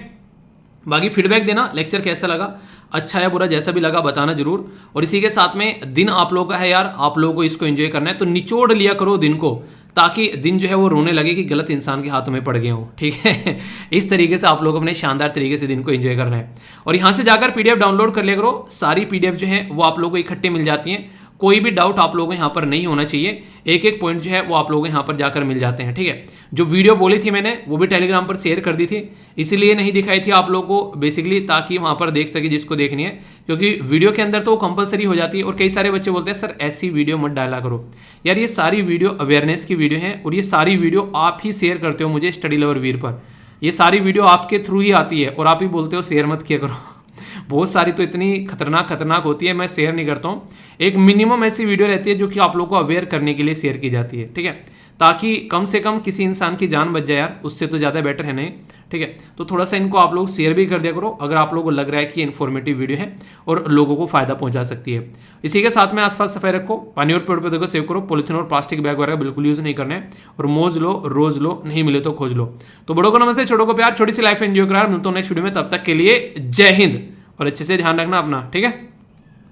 बाकी फीडबैक देना, लेक्चर कैसा लगा, अच्छा या बुरा, जैसा भी लगा बताना जरूर। और इसी के साथ में दिन आप लोगों का है यार, आप लोगों को इसको एंजॉय करना है, तो निचोड़ लिया करो दिन को, ताकि दिन जो है वो रोने लगे कि गलत इंसान के हाथों में पड़ गए हो। ठीक है, इस तरीके से आप लोग अपने शानदार तरीके से दिन को एंजॉय करना है। और यहाँ से जाकर पीडीएफ डाउनलोड कर लिया करो, सारी पीडीएफ जो है वो आप लोगों को इकट्ठे मिल जाती हैं। कोई भी डाउट आप लोगों को यहाँ पर नहीं होना चाहिए, एक एक पॉइंट जो है वो आप लोगों को यहाँ पर जाकर मिल जाते हैं। ठीक है, जो वीडियो बोली थी मैंने वो भी टेलीग्राम पर शेयर कर दी थी, इसीलिए नहीं दिखाई थी आप लोगों को बेसिकली, ताकि वहाँ पर देख सके जिसको देखनी है, क्योंकि वीडियो के अंदर तो वो कंपलसरी हो जाती है। और कई सारे बच्चे बोलते हैं सर ऐसी वीडियो मत डाला करो। यार ये सारी वीडियो अवेयरनेस की वीडियो है, और ये सारी वीडियो आप ही शेयर करते हो मुझे स्टडी लवर वीर पर। ये सारी वीडियो आपके थ्रू ही आती है, और आप ही बोलते हो शेयर मत किया करो। बहुत सारी तो इतनी खतरनाक होती है, मैं शेयर नहीं करता हूँ। एक मिनिमम ऐसी वीडियो रहती है जो कि आप लोगों को अवेयर करने के लिए शेयर की जाती है। ठीक है, ताकि कम से कम किसी इंसान की जान बच जाए यार, उससे तो ज़्यादा बेटर है नहीं। ठीक है, तो थोड़ा सा इनको आप लोग शेयर भी कर दिया करो, अगर आप लोगों को लग रहा है कि ये इन्फॉर्मेटिव वीडियो है और लोगों को फायदा पहुंचा सकती है। इसी के साथ में आसपास सफाई रखो, पानी और पेड़ पौधों को सेव करो, पॉलिथीन और प्लास्टिक बैग वगैरह बिल्कुल यूज नहीं करना है, और मौज लो, रोज लो, नहीं मिले तो खोज लो। तो बड़ों को नमस्ते, छोटों को प्यार, छोटी सी लाइफ एंजॉय करा। मिलता हूं नेक्स्ट वीडियो में, तब तक के लिए जय हिंद, और अच्छे से ध्यान रखना अपना। ठीक है।